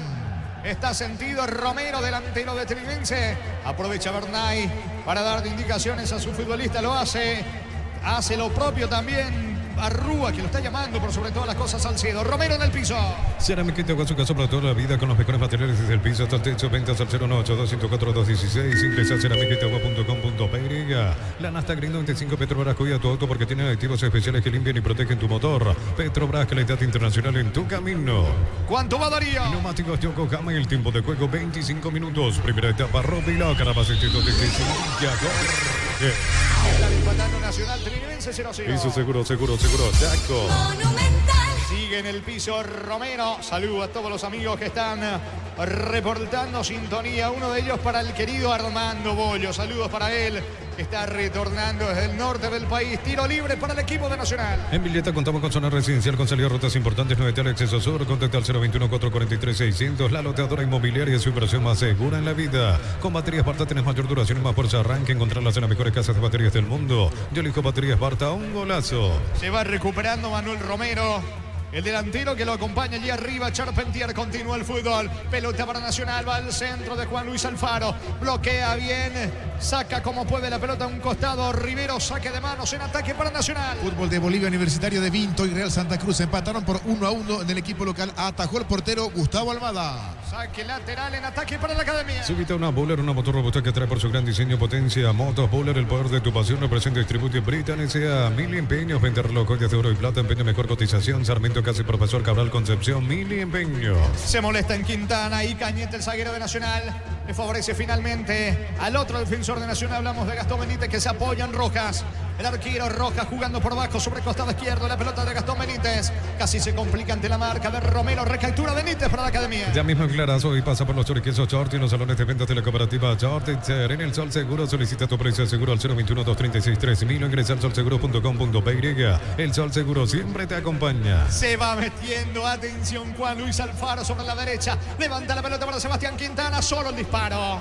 D: Está sentido Romero, delantero de Tridense. Aprovecha Bernay para dar indicaciones a su futbolista. Lo hace lo propio también Arrúa, que lo está llamando por sobre todas las cosas Salcedo. Romero en el piso.
A: Cerámica Itaguazú, para toda la vida con los mejores materiales desde el piso hasta el techo. Ventas al 098-204-216. Ingresa a cerámicaitagua.com.py. La Nasta Green 25 Petrobras, cuida tu auto porque tiene aditivos especiales que limpian y protegen tu motor. Petrobras, calidad internacional en tu camino.
D: ¿Cuánto va Darío?
A: Neumáticos Yokohama y el tiempo de juego 25 minutos. Primera etapa, Robilo, Carabacetito de Sevilla.
D: Está empatando Nacional Tridense 0-0.
A: Hizo seguro, Chaco.
D: Sigue en el piso Romero. Saludo a todos los amigos que están reportando sintonía. Uno de ellos para el querido Armando Bollo. Saludos para él. Está retornando desde el norte del país. Tiro libre para el equipo de Nacional.
A: En Villeta contamos con zona residencial con salida a rutas importantes. 9 al acceso sur. Contacta al 021-443-600. La loteadora inmobiliaria es su inversión más segura en la vida. Con baterías Barta tenés mayor duración y más fuerza. Arranque. Encontrarlas en las mejores casas de baterías del mundo. Yo elijo baterías Barta. Un golazo.
D: Se va recuperando Manuel Romero. El delantero que lo acompaña allí arriba, Charpentier, continúa el fútbol. Pelota para Nacional, va al centro de Juan Luis Alfaro. Bloquea bien, saca como puede la pelota a un costado. Rivero, saque de manos en ataque para Nacional.
B: Fútbol de Bolivia, Universitario de Vinto y Real Santa Cruz empataron por 1-1 en el equipo local. Atajó el portero Gustavo Almada.
D: Saque lateral en ataque para la academia.
A: Súbite a una Bowler, una motor robusta que trae por su gran diseño, potencia. Motos Bowler, el poder de tu pasión. Representa y distribuye Britannia S.A. 1000 empeños, 20 relojes de oro y plata, empeño mejor cotización. Sarmiento Casi Profesor Cabral Concepción, 1000 empeños.
D: Se molesta en Quintana y Cañete, el zaguero de Nacional. Le favorece finalmente al otro defensor de Nacional. Hablamos de Gastón Benítez, que se apoya en Rojas. El arquero Rojas jugando por abajo sobre costado izquierdo. La pelota de Gastón Benítez. Casi se complica ante la marca de Romero. Recaptura Benítez para la academia.
A: Ya mismo en Clarazo y pasa por los choriquesos Short y los salones de ventas de la cooperativa Short. En el Sol Seguro solicita tu precio de seguro al 021-236-3000 o ingresa al solseguro.com.py. El Sol Seguro siempre te acompaña.
D: Se va metiendo, atención, Juan Luis Alfaro sobre la derecha. Levanta la pelota para Sebastián Quintana. Solo el disparo.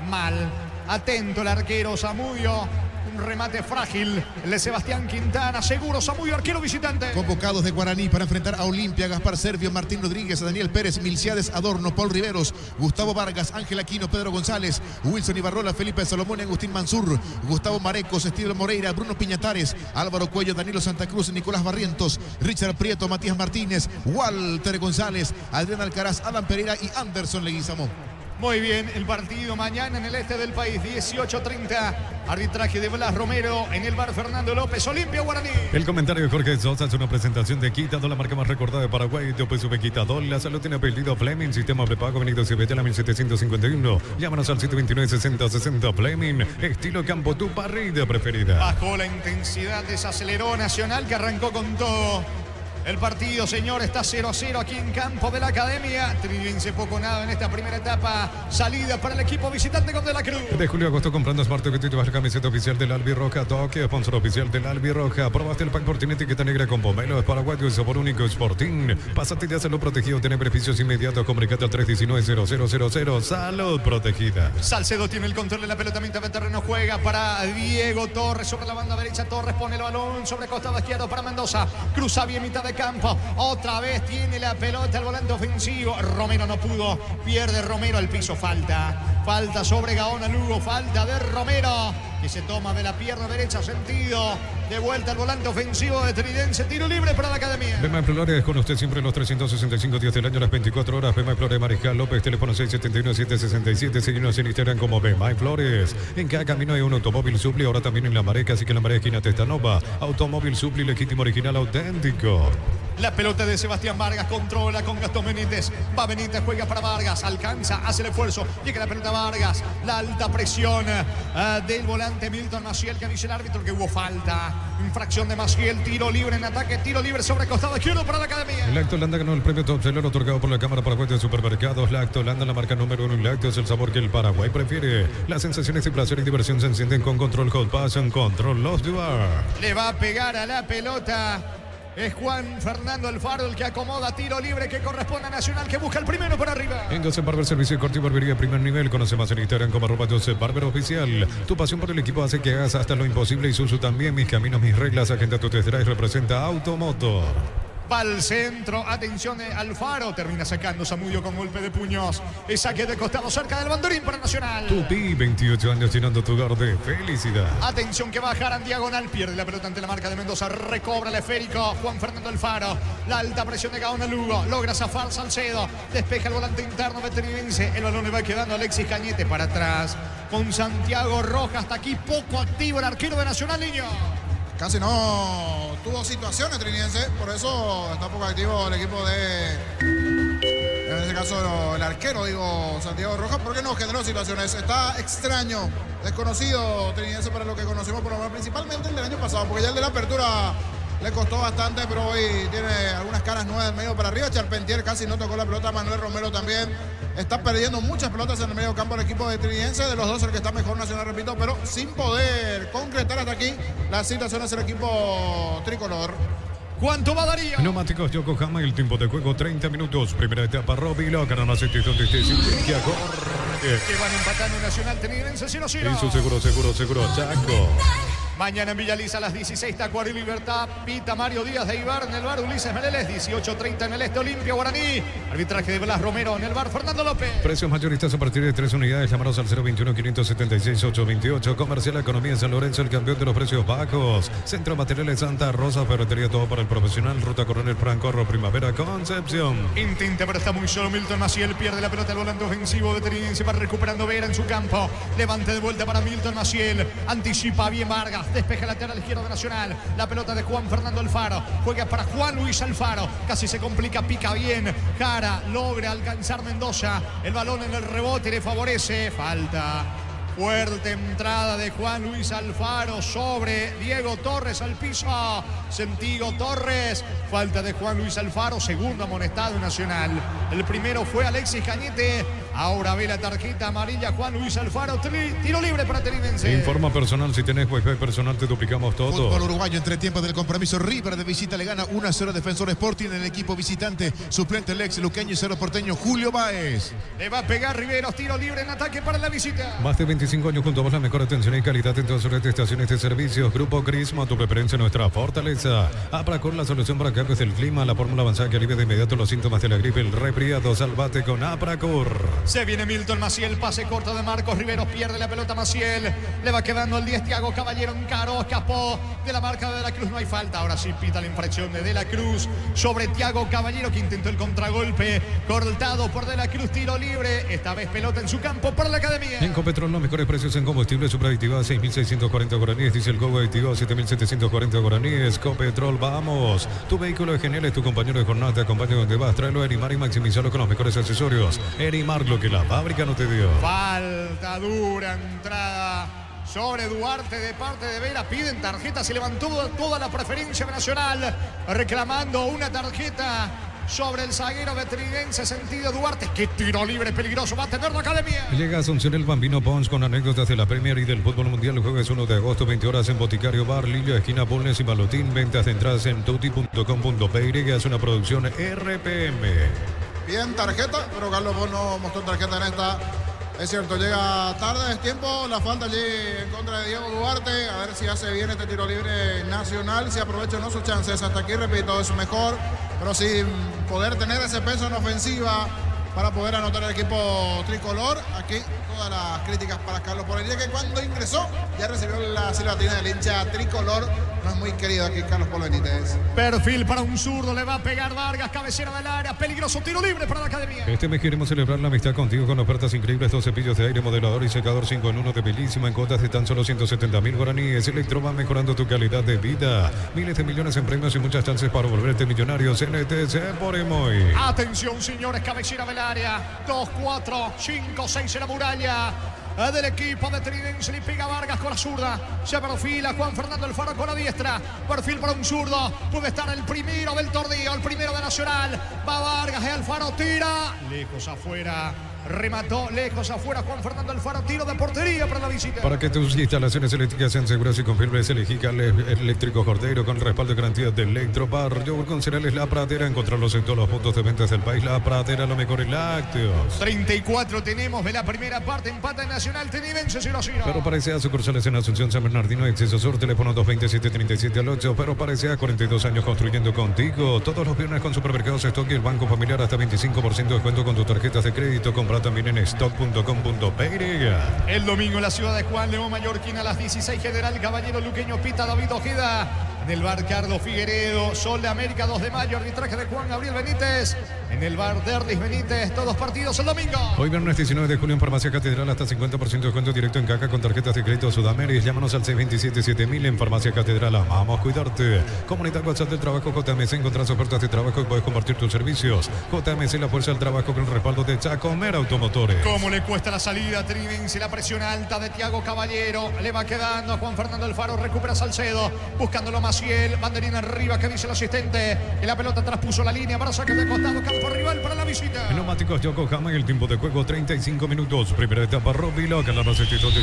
D: Mal. Atento el arquero Zamudio. Un remate frágil, el de Sebastián Quintana. Seguro Zamudio, arquero visitante.
B: Convocados de Guaraní para enfrentar a Olimpia: Gaspar Servio, Martín Rodríguez, Daniel Pérez, Milciades Adorno, Paul Riveros, Gustavo Vargas, Ángel Aquino, Pedro González, Wilson Ibarrola, Felipe Salomón y Agustín Mansur, Gustavo Marecos, Estíbal Moreira, Bruno Piñatares, Álvaro Cuello, Danilo Santa Cruz, Nicolás Barrientos, Richard Prieto, Matías Martínez, Walter González, Adrián Alcaraz, Adam Pereira y Anderson Leguizamo.
D: Muy bien, el partido mañana en el este del país, 18:30. Arbitraje de Blas Romero en el bar Fernando López, Olimpia Guaraní.
A: El comentario de Jorge Sosa es una presentación de Quitador, la marca más recordada de Paraguay. Tope sube Quitador. La salud tiene apellido Fleming. Sistema prepago, Benito Cibetela 1751. Llámanos al 729-6060 Fleming. Estilo campo, tu parrilla preferida.
D: Bajó la intensidad, desaceleró Nacional, que arrancó con todo. El partido, señor, está 0-0 aquí en campo de la academia. Tridense poco nada en esta primera etapa. Salida para el equipo visitante con De la Cruz.
A: De julio a agosto comprando Smart TV, tu camiseta oficial del Albirroja. Toque, sponsor oficial del Albirroja. Probaste el pan Fortín, etiqueta negra con pomelo. Es paraguayo y sabor único, Sporting. Pásate de hacerlo protegido, tener beneficios inmediatos. Comunicate al 319-0000. Salud protegida.
D: Salcedo tiene el control de la pelota mientras el terreno juega para Diego Torres sobre la banda derecha. Torres pone el balón sobre costado izquierdo para Mendoza. Cruza bien mitad de campo. Otra vez tiene la pelota el volante ofensivo. Romero no pudo. Pierde Romero al piso. Falta sobre Gaona Lugo. Falta de Romero, que se toma de la pierna derecha. Sentido. De vuelta al volante ofensivo de Tridense. Tiro libre para la academia.
A: Bema Flores con usted siempre los 365 días del año, las 24 horas. Bema Flores Mariscal López, teléfono 671-767. Seguimos en Instagram como Bema Flores. En cada camino hay un automóvil Supli, ahora también en La Mareca, así que en La Mareca, esquina Testanova. Automóvil Supli, legítimo, original, auténtico.
D: La pelota de Sebastián Vargas, controla con Gastón Benítez. Va Benítez, juega para Vargas, alcanza, hace el esfuerzo. Llega la pelota a Vargas. La alta presión del volante Milton Maciel, que dice el árbitro que hubo falta. Infracción de Maciel, tiro libre en ataque, tiro libre sobre costado izquierdo para la academia.
A: Lacto Holanda ganó el premio Top Seller otorgado por la Cámara Paraguaya de Supermercados. Lacto Holanda, la marca número 1 en lácteos, el sabor que el Paraguay prefiere. Las sensaciones de placer y diversión se encienden con Control Hot Passion, Control Los Duar.
D: Le va a pegar a la pelota Es Juan Fernando Alfaro el que acomoda tiro libre que corresponde a Nacional, que busca el primero por arriba.
A: En Joseph Barber, servicio corte y barbería primer nivel. Conoce más en Instagram como @Joseph Barber Oficial. Tu pasión por el equipo hace que hagas hasta lo imposible. Isuzu también. Mis caminos, mis reglas. Agenda tu test drive. Representa Automotor.
D: Va al centro, atención de Alfaro, termina sacando Zamudio con golpe de puños. El saque de costado cerca del banderín para Nacional.
A: Tupi, 28 años llenando tu hogar de felicidad.
D: Atención que va a bajar en diagonal, pierde la pelota ante la marca de Mendoza, recobra el esférico Juan Fernando Alfaro. La alta presión de Gaona Lugo, logra zafar Salcedo, despeja el volante interno veterinarense. El balón le va quedando a Alexis Cañete para atrás con Santiago Rojas. Hasta aquí poco activo el arquero de Nacional, niño.
C: Casi no tuvo situaciones Trinidense, por eso está poco activo el equipo en este caso el arquero, digo, Santiago Rojas, porque no generó situaciones. Está extraño, desconocido Trinidense para lo que conocimos, por lo menos principalmente el del año pasado, porque ya el de la apertura le costó bastante, pero hoy tiene algunas caras nuevas del medio para arriba. Charpentier casi no tocó la pelota, Manuel Romero también. Está perdiendo muchas pelotas en el medio campo el equipo de Trinidense. De los dos el que está mejor Nacional, repito, pero sin poder concretar hasta aquí las situaciones del equipo tricolor.
D: ¿Cuánto va Darío?
A: Neumáticos Yokohama, el tiempo de juego 30 minutos. Primera etapa, Robilo, ganan la sección de este que corre.
D: Que van empatando Nacional Trinidense 0-0.
A: Eso seguro, Chaco.
D: Mañana en Villaliza a las 16, Tacuarí Libertad, pita Mario Díaz de Ibar, en el bar Ulises Meneles, 18:30 en el Este Olimpia Guaraní, arbitraje de Blas Romero, en el bar Fernando López.
A: Precios mayoristas a partir de 3 unidades, llamaros al 021-576-828, Comercial Economía en San Lorenzo, el campeón de los precios bajos, Centro Materiales Santa Rosa, ferretería todo para el profesional, Ruta Coronel Francorro, Primavera, Concepción.
D: Intenta, pero está muy solo Milton Maciel, pierde la pelota, el volante ofensivo de Trinidense, va recuperando Vera en su campo, levante de vuelta para Milton Maciel, anticipa bien Vargas, despeja lateral izquierdo de Nacional, la pelota de Juan Fernando Alfaro, juega para Juan Luis Alfaro, casi se complica, pica bien, Jara logra alcanzar Mendoza, el balón en el rebote le favorece, falta. Fuerte entrada de Juan Luis Alfaro sobre Diego Torres al piso. Sentigo Torres. Falta de Juan Luis Alfaro. Segundo amonestado Nacional. El primero fue Alexis Cañete. Ahora ve la tarjeta amarilla Juan Luis Alfaro. Tiro libre para Trinidense.
A: Informa personal. Si tenés wifi personal te duplicamos todo.
B: Fútbol uruguayo entre tiempos del compromiso. River de visita le gana 1-0 Defensor Sporting en el equipo visitante. Suplente Lex Luqueño y 0 porteño Julio Báez.
D: Le va a pegar Riveros. Tiro libre en ataque para la visita.
A: Más de 25 años junto a vos, la mejor atención y calidad en todas las estaciones de servicios. Grupo Crisma, tu preferencia, nuestra fortaleza. Apracor, la solución para cambios del clima, la fórmula avanzada que alivia de inmediato los síntomas de la gripe, el resfriado. Salvate con Apracor.
D: Se viene Milton Maciel, pase corto de Marcos Riveros, pierde la pelota Maciel. Le va quedando el 10 Thiago Caballero, encaró, escapó de la marca de De la Cruz, no hay falta. Ahora sí pita la infracción de la Cruz sobre Thiago Caballero, que intentó el contragolpe, cortado por De la Cruz, tiro libre. Esta vez pelota en su campo para la academia.
A: En Copetrol, los mejores precios en combustible, superaditivada 6.640 guaraníes, diésel Go aditivado 7.740 guaraníes. Copetrol, vamos. Tu vehículo es genial, es tu compañero de jornada, te acompaña donde vas. Tráelo a Erimar y maximizarlo con los mejores accesorios. Erimar, lo que la fábrica no te dio.
D: Falta, dura entrada sobre Duarte de parte de Vera. Piden tarjeta, se levantó toda la preferencia nacional reclamando una tarjeta sobre el zaguero veterinarense sentido Duarte. Qué tiro libre peligroso va a tener la academia.
A: Llega a Asunción el Bambino Pons con anécdotas de la Premier y del fútbol mundial. El jueves 1 de agosto, 20 horas en Boticario Bar, Lillo, esquina Bulnes y Balotín. Ventas de entradas en tuti.com.py. Es una producción RPM.
C: Bien tarjeta, pero Carlos Pons no mostró tarjeta en esta. Es cierto, llega tarde, es tiempo. La falta allí en contra de Diego Duarte. A ver si hace bien este tiro libre nacional. Si aprovecha o no sus chances. Hasta aquí, repito, es mejor. Pero sin poder tener ese peso en ofensiva para poder anotar el equipo tricolor. Aquí todas las críticas para Carlos Polenite, que cuando ingresó ya recibió la silbatina del hincha tricolor. No es muy querido aquí Carlos Polenite.
D: Perfil para un zurdo, le va a pegar Vargas, cabecera del área, peligroso tiro libre para la academia.
A: Este mes queremos celebrar la amistad contigo con ofertas increíbles. 2 cepillos de aire, modelador y secador 5 en 1 de Belísima en cuotas de tan solo 170.000 guaraníes. Electro va mejorando tu calidad de vida. Miles de millones en premios y muchas chances para volverte millonario. CNTC por Emoy.
D: Atención, señores, cabecera del área. 2, 4, 5, 6 en la muralla del equipo de Trinidense. Le pega Vargas con la zurda. Se perfila Juan Fernando Alfaro con la diestra. Perfil para un zurdo. Puede estar el primero del torneo, el primero de Nacional. Va Vargas y Alfaro tira. Lejos afuera. remató lejos afuera Juan Fernando Alfaro, tiro de portería para la visita.
A: Para que tus instalaciones eléctricas sean seguras y confiables, elegí Cable Eléctrico Cordero con respaldo y garantía de Electropar. Yogur con cereales La Pradera, encontrarlos en todos los puntos de ventas del país. La Pradera, lo mejor en lácteos.
D: 34 tenemos de la primera parte, empata en Nacional Tenidense 0-0.
A: Pero parecía sucursales en Asunción, San Bernardino, Exceso Sur, teléfono 227-37 al 8. Pero parecía 42 años construyendo contigo. Todos los viernes con Supermercados Stock y el Banco Familiar hasta 25% de descuento con tus tarjetas de crédito. Compra también en stock.com.py.
D: El domingo en la ciudad de Juan León Mallorquín a las 16, General Caballero Luqueño Pita David Ojeda. En el bar Carlos Figueredo, Sol de América 2 de mayo, arbitraje de Juan Gabriel Benítez. En el bar Derdis Benítez, todos partidos el domingo.
A: Hoy viernes 19 de julio en Farmacia Catedral hasta 50% de descuento directo en caja con tarjetas de crédito Sudamérica. Llámanos al 627-7000 en Farmacia Catedral. Amamos cuidarte. Comunidad WhatsApp del Trabajo JMC. Encontrás ofertas de trabajo y puedes compartir tus servicios. JMC, la fuerza del trabajo con el respaldo de Chacomer Automotores.
D: ¿Cómo le cuesta la salida a Trinense? La presión alta de Thiago Caballero. Le va quedando a Juan Fernando Alfaro. Recupera Salcedo. Buscándolo Maciel. Banderina arriba. ¿Qué dice el asistente? Que la pelota traspuso la línea. Para saque de costado. Campo rival para la visita.
A: En Neumáticos Yokohama en el tiempo de juego 35 minutos. Primera etapa Robilo. Que la necesito de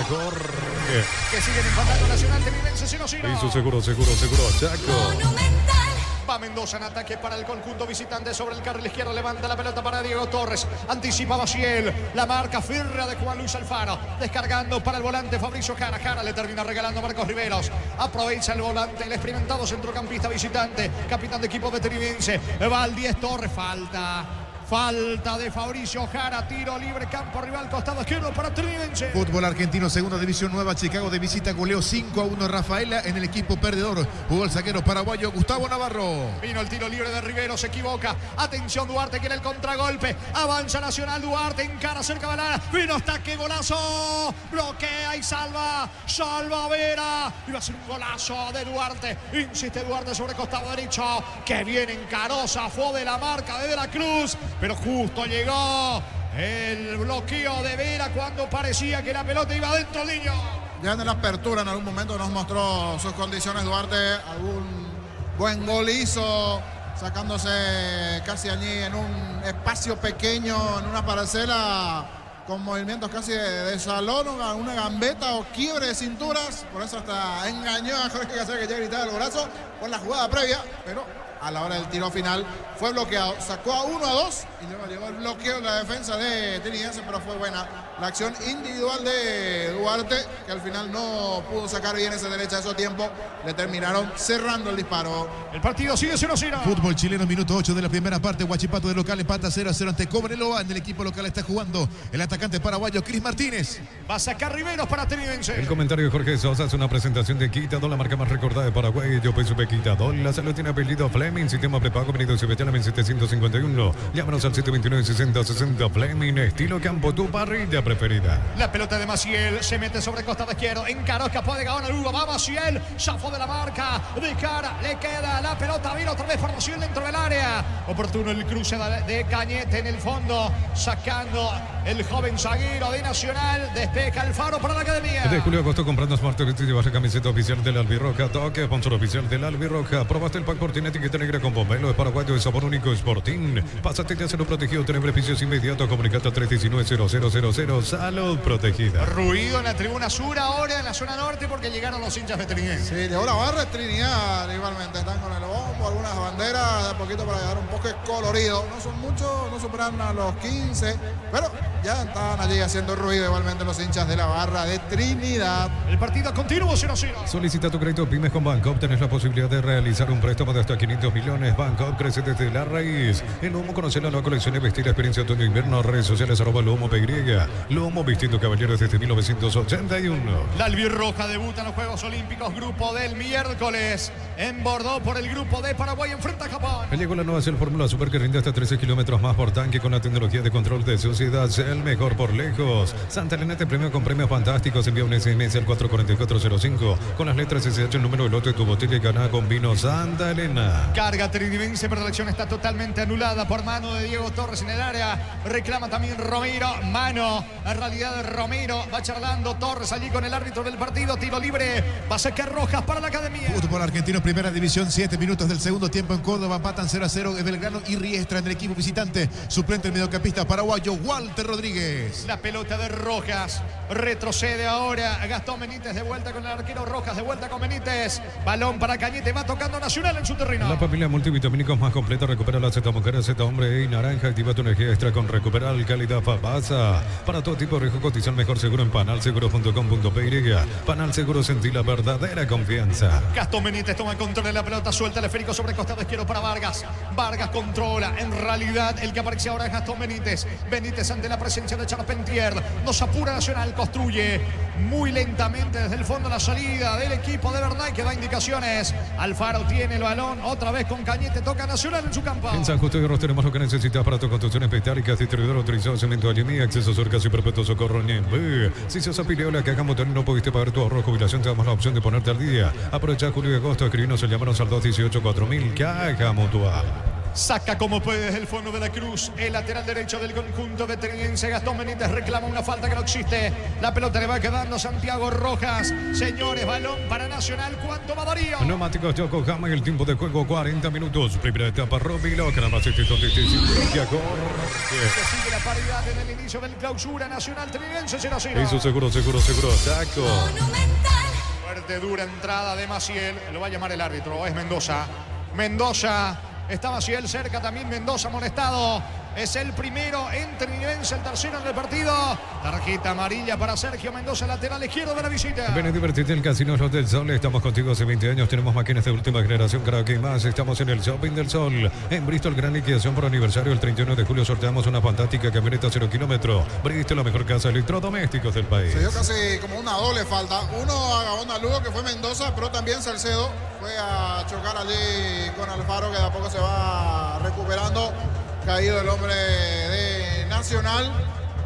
A: corre.
D: Que siguen empatando Nacional Tenidense 0-0.
A: Hizo seguro, Chaco.
D: Va Mendoza en ataque para el conjunto visitante sobre el carril izquierdo. Levanta la pelota para Diego Torres. Anticipa Maciel. La marca férrea de Juan Luis Alfaro. Descargando para el volante Fabricio Jara. Jara le termina regalando a Marcos Riveros. Aprovecha el volante. El experimentado centrocampista visitante. Capitán de equipo de Trinense. Va al 10 Torres. Falta de Fabricio Jara, tiro libre, campo rival, costado izquierdo para Trinense.
B: Fútbol argentino, segunda división, Nueva Chicago de visita, goleó 5-1 Rafaela en el equipo perdedor. Jugó el zaguero paraguayo Gustavo Navarro.
D: Vino el tiro libre de Rivero, se equivoca. Atención, Duarte quiere el contragolpe. Avanza Nacional, Duarte encara cerca de la. Vino hasta que golazo. Bloquea y salva. Salva Vera. Iba a ser un golazo de Duarte. Insiste Duarte sobre costado derecho. Que viene en Carosa. Fue de la marca de la Cruz. Pero justo llegó el bloqueo de Vera cuando parecía que la pelota iba dentro del niño.
C: Ya en la apertura en algún momento nos mostró sus condiciones Duarte. Algún buen gol hizo, sacándose casi allí en un espacio pequeño, en una parcela con movimientos casi de salón, una gambeta o quiebre de cinturas. Por eso hasta engañó a Jorge Cáceres, que ya gritaba el brazo con la jugada previa, pero a la hora del tiro final fue bloqueado. Sacó a 1-2 y luego llegó el bloqueo en la defensa de Trinense, pero fue buena la acción individual de Duarte, que al final no pudo sacar bien ese derecha de su tiempo. Le terminaron cerrando el disparo.
D: El partido sigue 0-0.
B: Fútbol chileno, minuto 8 de la primera parte. Huachipato de local empata 0-0 ante Cobreloa. En el equipo local está jugando el atacante paraguayo Cris Martínez.
D: Va a sacar Riveros para Trinense.
A: El comentario de Jorge Sosa es una presentación de Quitadol, la marca más recordada de Paraguay. Yo peso Quitadol. La salud tiene apellido Fleming. Sistema prepago venido Cibetela en 751. Llámanos al 729-6060. Fleming, estilo campo, tu parrilla preferida.
D: La pelota de Maciel se mete sobre costado izquierdo. Encaró, escapó de Gaona Lugo. Va Maciel. Zafó de la marca. De cara. Le queda la pelota. Vino otra vez para Maciel dentro del área. Oportuno el cruce de Cañete en el fondo. Sacando el joven zaguero de Nacional. Despeja Alfaro para la academia.
A: De Julio Agosto comprando Smart TV, llevas la camiseta oficial del Albirroja. Toque, sponsor oficial del Albirroja. Probaste el pack Portín etiqueta negra con pomelo de paraguayo de sabor único Sportín. Pásate ya se lo protegido. Tener beneficios inmediatos. Comunicate al 319-0000. Salud protegida.
D: Ruido en la tribuna sur ahora en la zona norte porque llegaron los hinchas de Trinense.
C: Sí, llegó la barra de Trinidad igualmente. Están con el bombo, algunas banderas, de a poquito para llegar un poco colorido. No son muchos, no superan a los 15, pero ya están allí haciendo ruido igualmente los hinchas de la barra de Trinidad.
D: El partido continuo 0-0.
A: Solicita tu crédito Pymes con Bancoop. Tenés la posibilidad de realizar un préstamo de hasta 500 millones. Bancoop crece desde la raíz. El Lomo, conocer la nueva colección de vestir, experiencia otoño-invierno. Redes sociales @LomoPY. Lomo vistiendo caballeros desde 1981.
D: La albirroja debuta en los Juegos Olímpicos. Grupo del miércoles en Bordeaux por el grupo de Paraguay. Enfrenta a Japón.
A: Llegó la nueva Cell Fórmula Super que rinde hasta 13 kilómetros más por tanque con la tecnología de control de suciedad. El mejor por lejos. Santa Elena te premia con premios fantásticos. Envía un SMS al 44405 con las letras SH, el número de lote de tu botella y ganá con vino Santa Elena.
D: Carga Trinense, pero la acción está totalmente anulada por mano de Diego Torres en el área. Reclama también Romero. Mano, en realidad de Romero. Va charlando Torres allí con el árbitro del partido. Tiro libre. Va a sacar Rojas para la academia.
B: Fútbol argentino, primera división, 7 minutos del segundo tiempo en Córdoba. empatan 0-0 de Belgrano y Riestra en el equipo visitante. Suplente el mediocampista paraguayo Walter Rodríguez.
D: La pelota de Rojas. Retrocede ahora Gastón Benítez de vuelta con el arquero Rojas, de vuelta con Benítez. Balón para Cañete, va tocando Nacional en su terreno.
A: La familia multivitamínicos más completa recupera la Z Mujer, Z Hombre y Naranja. Activa tu energía extra con Recuperar Calidad Fabasa. Para todo tipo de riesgo, cotiza el mejor seguro en panalseguro.com.py. Panal Seguro, sentí la verdadera confianza.
D: Gastón Benítez toma el control de la pelota, suelta el esférico sobre el costado izquierdo para Vargas. Vargas controla. En realidad, el que aparece ahora es Gastón Benítez. Benítez ante la presencia de Charpentier. Nos apura Nacional, construye muy lentamente desde el fondo la salida del equipo de verdad que da indicaciones. Alfaro tiene el balón, otra vez con Cañete, toca Nacional en su campo.
A: En San Justo de Ros tenemos lo que necesitas para tu construcción metálicas, distribuidor autorizado, cemento Allemí, acceso Surcas y Perpetuo Socorro Ñembe. Si sos afiliado a la Caja Motor y no pudiste pagar tu ahorro de jubilación, te damos la opción de ponerte al día. Aprovecha julio y agosto, escribinos o llamanos al 218-4000 Caja Mutual.
D: Saca como puede desde el fondo de la cruz. El lateral derecho del conjunto veteriniense Gastón Benítez reclama una falta que no existe. La pelota le va quedando a Santiago Rojas. Señores, balón para Nacional. ¿Cuánto va Darío?
A: Neumáticos Yokohama y el tiempo de juego 40 minutos. Primera etapa Robilo, que nada más sigue
D: la paridad en el inicio del clausura Nacional Trinense 0-0.
A: Eso seguro. Saco.
D: Fuerte, dura entrada de Maciel. Lo va a llamar el árbitro. Es Mendoza. Está Maciel cerca también. Mendoza amonestado. Es el primero en Trinense, el tercero en el partido. Tarjeta amarilla para Sergio Mendoza, lateral izquierdo de la visita.
A: Ven a divertirte en Casino Los del Sol. Estamos contigo hace 20 años. Tenemos máquinas de última generación, cada que más. Estamos en el Shopping del Sol. En Bristol, gran liquidación por aniversario. El 31 de julio sorteamos una fantástica camioneta 0 kilómetros. Bristol, la mejor casa de electrodomésticos del país.
C: Se dio casi como una doble falta. Uno a Gaona Lugo, que fue Mendoza, pero también Salcedo fue a chocar allí con Alfaro, que de a poco se va recuperando. Caído el hombre de Nacional.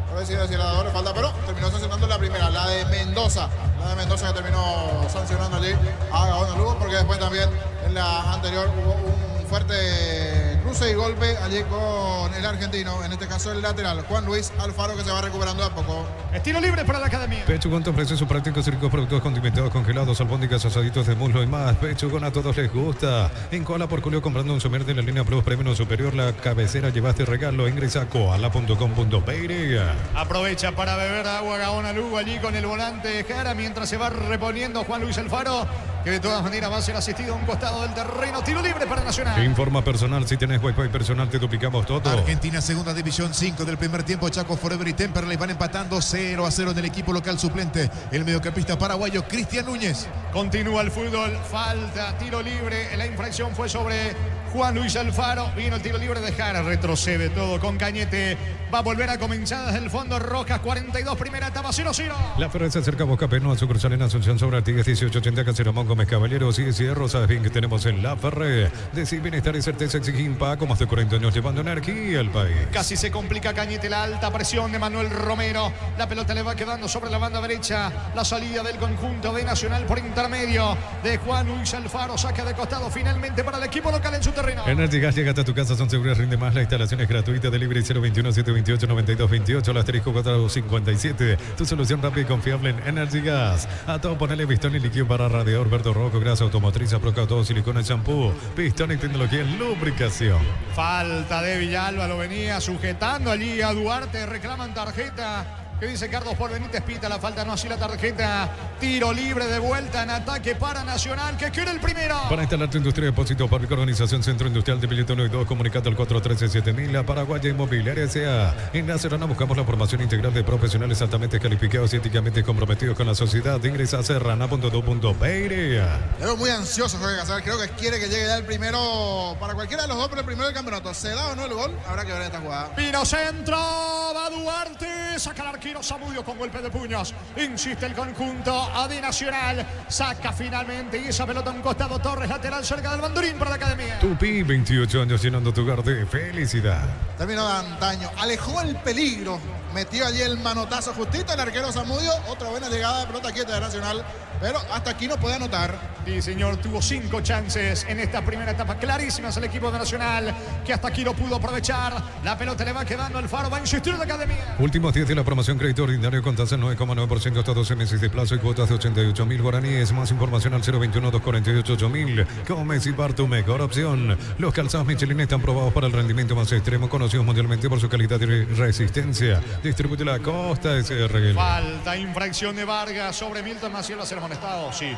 C: A ver si era la doble falta, pero terminó sancionando la primera, la de Mendoza. La de Mendoza que terminó sancionando allí a Gaona Lugo, porque después también en la anterior hubo un fuerte cruce y golpe allí con el argentino, en este caso el lateral, Juan Luis Alfaro, que se va recuperando de a poco.
D: Estilo libre para la academia.
A: Pechugón te ofrece sus prácticos y ricos productos condimentados, congelados, albóndigas, asaditos de muslo y más. Pechugón a todos les gusta. En Koala por Julio, comprando un somer de la línea Plus Premium Superior, la cabecera llevaste regalo. Ingresa a koala.com.py.
D: Aprovecha para beber agua Gaona Lugo allí con el volante Jara, mientras se va reponiendo Juan Luis Alfaro, que de todas maneras va a ser asistido a un costado del terreno. Tiro libre para Nacional.
A: Informa personal, si tenés Wi-Fi personal te duplicamos todo.
B: Argentina, segunda división 5 del primer tiempo. Chaco Forever y Temperley van empatando 0-0 en el equipo local suplente. El mediocampista paraguayo Cristian Núñez.
D: Continúa el fútbol, falta, tiro libre. La infracción fue sobre Juan Luis Alfaro. Vino el tiro libre de Jara, retrocede todo con Cañete. Va a volver a comenzar desde el fondo Rojas, 42, primera etapa, 0-0.
A: La Ferrer se acerca a Boca Peno, a sucursal en Asunción sobre Artigas 1880, Caceramón, Gómez Caballeros y Cierro. Sabes bien que tenemos en La Ferrer. Decir bienestar y certeza exige Impaco, más de 40 años llevando energía al país.
D: Casi se complica Cañete, la alta presión de Manuel Romero. La pelota le va quedando sobre la banda derecha. La salida del conjunto de Nacional por intermedio de Juan Luis Alfaro. Saca de costado finalmente para el equipo local en su terreno.
A: Energy Gas llega hasta tu casa, son seguras, rinde más. La instalación es gratuita. Delivery 021-728-9228, al asterisco 457. Tu solución rápida y confiable en Energy Gas. A todo ponerle pistón y líquido para radiador, verde rojo, grasa automotriz, aproca todo, silicona, shampoo, pistón y tecnología en lubricación.
D: Falta de Villalba, lo venía sujetando allí a Duarte. Reclaman tarjeta. ¿Qué dice Carlos por Benítez? Pita la falta, no así la tarjeta. Tiro libre de vuelta en ataque para Nacional, que quiere el primero.
A: Para instalar tu industria de depósito público, organización Centro Industrial de Billetón 1 y 2, comunicando al 413-7000, la Paraguaya Inmobiliaria S.A. En La Serrana buscamos la formación integral de profesionales altamente calificados y éticamente comprometidos con la sociedad. Ingresa a serrana.do.py.
C: Pero muy ansioso Jorge Casal, creo que quiere que llegue ya el primero para cualquiera de los dos, pero el primero del campeonato. ¿Se da o no el gol? Habrá que ver esta jugada.
D: Vino centro, va Duarte, saca el arquero Zamudio con golpe de puños. Insiste el conjunto de Nacional, saca finalmente y esa pelota a un costado. Torres, lateral cerca del banderín para la academia.
A: Tupi, 28 años llenando tu hogar de felicidad.
C: Terminó de antaño, alejó el peligro, metió allí el manotazo justito el arquero Zamudio. Otra buena llegada de pelota quieta de Nacional, pero hasta aquí no puede anotar.
D: Sí, señor, tuvo 5 chances en esta primera etapa, clarísimas el equipo de Nacional, que hasta aquí lo pudo aprovechar. La pelota le va quedando al Faro, va a insistir la academia.
A: Últimos 10 de la promoción crédito ordinario con tasa 9,9% hasta 12 meses de plazo y cuotas de 88.000 guaraníes. Más información al 021-248-8000. Gómez y Bar, tu mejor opción. Los calzados Michelin están probados para el rendimiento más extremo, conocidos mundialmente por su calidad y resistencia. Distribuye la Costa SRL.
D: Falta, infracción de Vargas sobre Milton Maciel, va a ser amonestado, sí.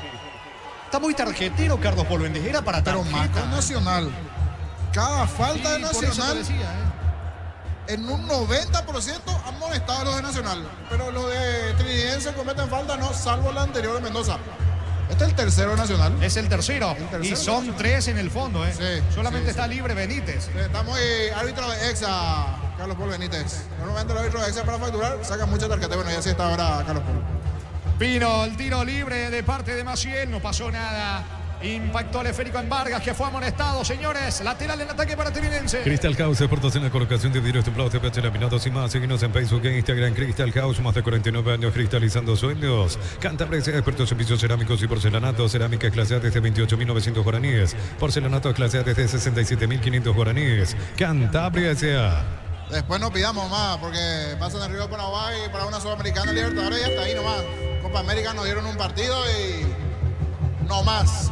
D: Está muy tarjetero Carlos Polvéndez, era para
C: Pero
D: tarjeta.
C: marca Nacional. Cada falta de
D: Sí, por eso te
C: Nacional,
D: decía,
C: en un 90% han molestado a los de Nacional. Pero los de Trinidense cometen falta, no, salvo la anterior de Mendoza. Este es el tercero de Nacional.
D: Es el tercero.
C: tercero
D: Y
C: de
D: son
C: Nacional.
D: 3 en el fondo, ¿eh?
C: Sí,
D: Solamente
C: sí,
D: está
C: sí.
D: libre Benítez.
C: Estamos árbitro de EXA, Carlos Paul Benítez. Normalmente el árbitro de EXA para facturar saca mucha tarjeta. Bueno, y así está ahora Carlos Paul.
D: Vino el tiro libre de parte de Maciel, no pasó nada. Impactó el esférico en Vargas, que fue amonestado, señores. Lateral en ataque para Trinidense.
A: Crystal House, expertos en la colocación de vidrios templados, TPH laminados y más. Síguenos en Facebook e Instagram. Crystal House, más de 49 años cristalizando sueños. Cantabria, expertos en pisos cerámicos y porcelanatos. Cerámicas clase A desde 28.900 guaraníes. Porcelanatos clase A desde 67.500 guaraníes. Cantabria S.A.
C: Después no pidamos más, porque pasan el Río Paraguay para una Sudamericana Libertadores y hasta ahí nomás. Copa América nos dieron un partido y no más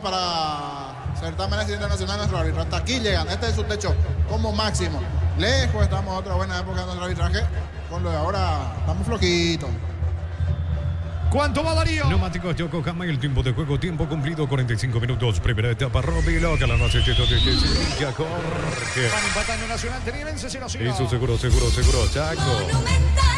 C: para certámenes internacionales nuestro árbitro. Hasta aquí llegan, este es su techo como máximo. Lejos estamos de otra buena época de nuestro arbitraje, con lo de ahora estamos flojitos.
D: ¿Cuánto va Darío?
A: Neumáticos Yokohama y el tiempo de juego, tiempo cumplido 45 minutos. Primera etapa, Roby Loca, la noche de Jorge.
D: Van empatando Nacional Trinidense 0-0.
A: Eso seguro, Chaco.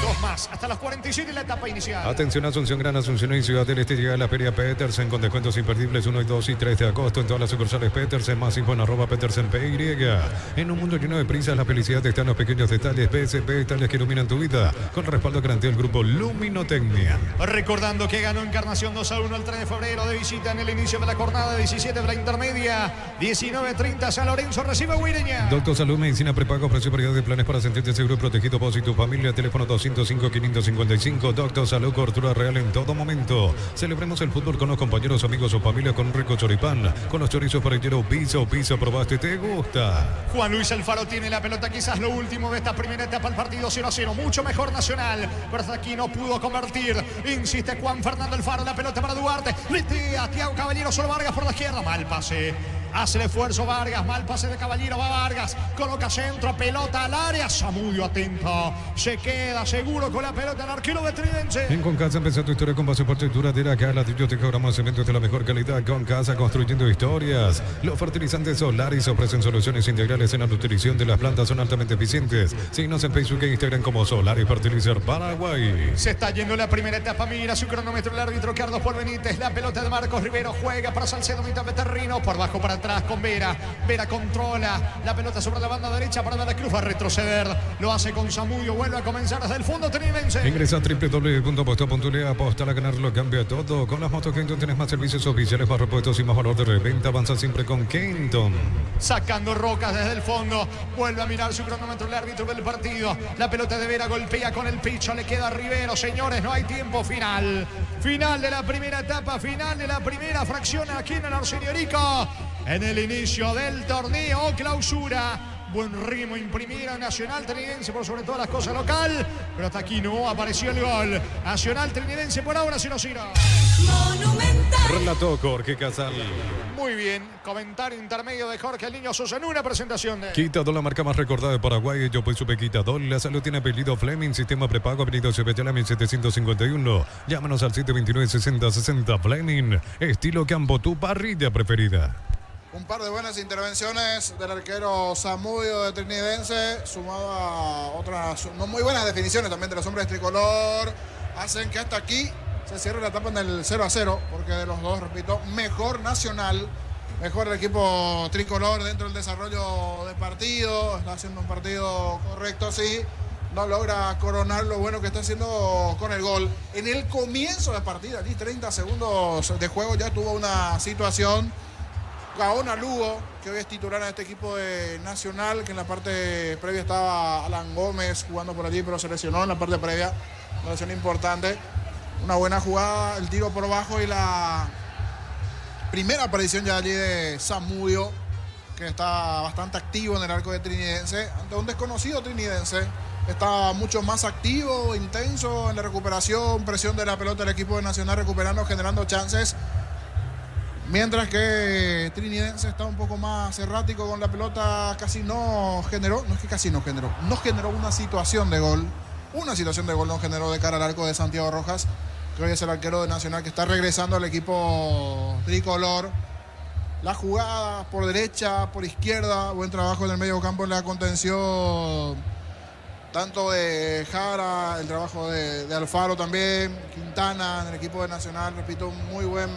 D: 2 más, hasta las 47 en la etapa inicial.
A: Atención, Asunción, Gran Asunción y Ciudad del Este llega la Feria Petersen con descuentos imperdibles 1, 2 y 3 de agosto en todas las sucursales Petersen. Más info en @PetersenPY. En un mundo lleno de prisas, la felicidad está en los pequeños detalles. PSP, detalles que iluminan tu vida. Con respaldo garantía del grupo Luminotecnia.
D: Recordando que ganó Encarnación 2-1 el 3 de febrero de visita en el inicio de la jornada 17 de la intermedia. 19:30 San Lorenzo recibe a Huireña.
A: Doctor Salud, Medicina Prepago, precio variedad de planes para sentirte seguro y protegido vos y tu familia. Teléfono 205-555. Doctor Salud, cobertura real en todo momento. Celebremos el fútbol con los compañeros, amigos o familia con un rico choripán. Con los chorizos parrilleros piso, probaste, ¿te gusta?
D: Juan Luis Alfaro tiene la pelota, quizás lo último de esta primera etapa, el partido 0-0. Mucho mejor Nacional, pero hasta aquí no pudo convertir. Insiste Juan Fernando Alfaro, la pelota para Duarte. Litea, Thiago Caballero, solo Vargas por la izquierda. Mal pase. Hace el esfuerzo Vargas, mal pase de Caballero, va Vargas, coloca centro, pelota al área, Zamudio atento, se queda seguro con la pelota el arquero de Trinidense.
A: En Concasa empezó tu historia con pasaporte duradera, acá ladrillo te cobramos cementos de la mejor calidad. Concasa, construyendo historias. Los fertilizantes Solaris ofrecen soluciones integrales en la nutrición de las plantas, son altamente eficientes. Síguenos en Facebook e Instagram como Solaris Fertilizer Paraguay.
D: Se está yendo la primera etapa, mira su cronómetro el árbitro Carlos Paul Benítez, la pelota de Marcos Rivero, juega para Salcedo, mitad de terreno, por bajo para atrás con Vera. Vera controla la pelota sobre la banda derecha para la Cruz, va a retroceder. Lo hace con Zamudio, vuelve a comenzar desde el fondo Trinidense.
A: Ingresa a www.aposta.le, apostar a ganar lo cambia todo. Con las motos Kenton tienes más servicios oficiales, más repuestos y más valor de reventa. Avanza siempre con Kenton.
D: Sacando rocas desde el fondo, vuelve a mirar su cronómetro el árbitro del partido. La pelota de Vera golpea con el picho, le queda a Rivero. Señores, no hay tiempo final. Final de la primera etapa, final de la primera fracción aquí en el Arsenio Rico. En el inicio del torneo clausura. Buen ritmo imprimir a Nacional Trinidense por sobre todas las cosas local, pero hasta aquí no apareció el gol. Nacional Trinidense por ahora 0-0.
A: Relató Jorge Casal.
D: Muy bien, comentario intermedio de Jorge el Niño Sosa en una presentación de...
A: Quitadol, la marca más recordada de Paraguay. Yo pues supe Quitadol. La salud tiene apellido Fleming. Sistema prepago, apellido Cepetela 1751. Llámanos al 729-6060 Fleming. Estilo Campo, tu parrilla preferida.
C: Un par de buenas intervenciones del arquero Zamudio de Trinidense, sumado a otras no muy buenas definiciones también de los hombres tricolor, hacen que hasta aquí se cierre la etapa en el 0-0, porque de los dos, repito, mejor Nacional, mejor el equipo tricolor dentro del desarrollo de partido, está haciendo un partido correcto, sí, no logra coronar lo bueno que está haciendo con el gol. En el comienzo de partida, allí 30 segundos de juego, ya tuvo una situación. Gaona Lugo, que hoy es titular en este equipo de Nacional, que en la parte previa estaba Alan Gómez jugando por allí, pero se lesionó en la parte previa, una lesión importante. Una buena jugada, el tiro por abajo y la Primera aparición ya allí de Zamudio, que está bastante activo en el arco de Trinidense, ante un desconocido Trinidense. Está mucho más activo, intenso en la recuperación, presión de la pelota del equipo de Nacional, recuperando, generando chances. Mientras que Trinidense está un poco más errático con la pelota, casi no generó, no es que casi no generó una situación de gol. Una situación de gol no generó de cara al arco de Santiago Rojas, que hoy es el arquero de Nacional que está regresando al equipo tricolor. La jugada por derecha, por izquierda, buen trabajo en el medio campo en la contención, tanto de Jara, el trabajo de Alfaro también, Quintana en el equipo de Nacional, repito, un muy buen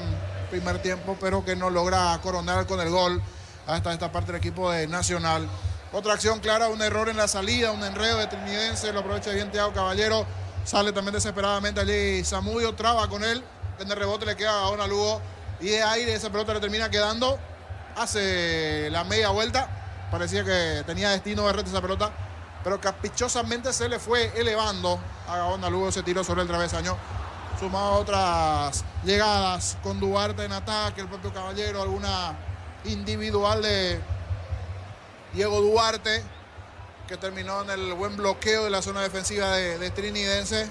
C: primer tiempo, pero que no logra coronar con el gol hasta esta parte del equipo de Nacional. Otra acción clara, un error en la salida, un enredo de Trinidense, lo aprovecha bien Thiago Caballero, sale también desesperadamente allí Zamudio, traba con él, en el rebote le queda a Gaona Lugo, y de aire esa pelota le termina quedando, hace la media vuelta, parecía que tenía destino de red esa pelota, pero caprichosamente se le fue elevando a Gaona Lugo ese tiro sobre el travesaño, sumado a otras llegadas con Duarte en ataque, el propio Caballero, alguna individual de Diego Duarte, que terminó en el buen bloqueo de la zona defensiva de Trinidense,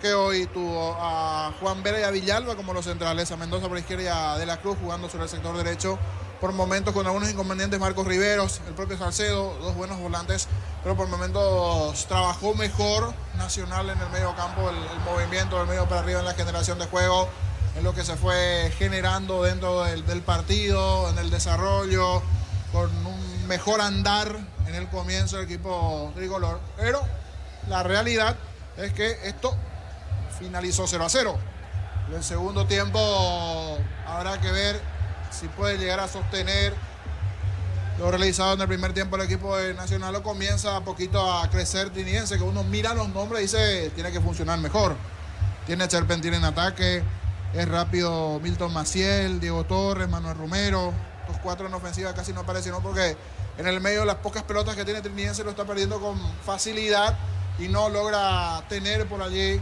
C: que hoy tuvo a Juan Vera y a Villalba como los centrales, a Mendoza por izquierda y a De la Cruz jugando sobre el sector derecho, por momentos con algunos inconvenientes Marcos Riveros, el propio Salcedo, dos buenos volantes, pero por momentos trabajó mejor Nacional en el medio campo, el movimiento del medio para arriba en la generación de juego, en lo que se fue generando dentro del partido, en el desarrollo, con un mejor andar en el comienzo del equipo tricolor, pero la realidad es que esto finalizó 0-0. En el segundo tiempo habrá que ver si puede llegar a sostener lo realizado en el primer tiempo el equipo de Nacional, o comienza a poquito a crecer Trinidense, que uno mira los nombres y dice tiene que funcionar mejor. Tiene a Charpentier en ataque, es rápido Milton Maciel, Diego Torres, Manuel Romero. Los cuatro en ofensiva casi no aparecen, porque en el medio las pocas pelotas que tiene Trinidense lo está perdiendo con facilidad y no logra tener por allí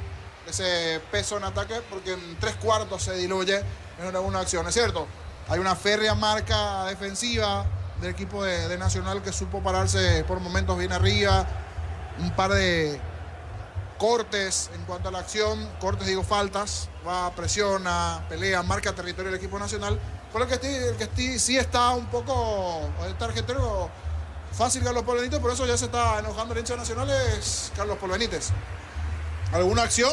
C: ese peso en ataque, porque en 3/4 se diluye en una acción, es cierto. Hay una férrea marca defensiva del equipo de Nacional, que supo pararse por momentos bien arriba, un par de cortes en cuanto a la acción, faltas, va, presiona, pelea, marca territorio del equipo Nacional, por el que sí está un poco el tarjetero fácil Carlos Paul Benítez, por eso ya se está enojando el hincha Nacional, es Carlos Paul Benítez. Alguna acción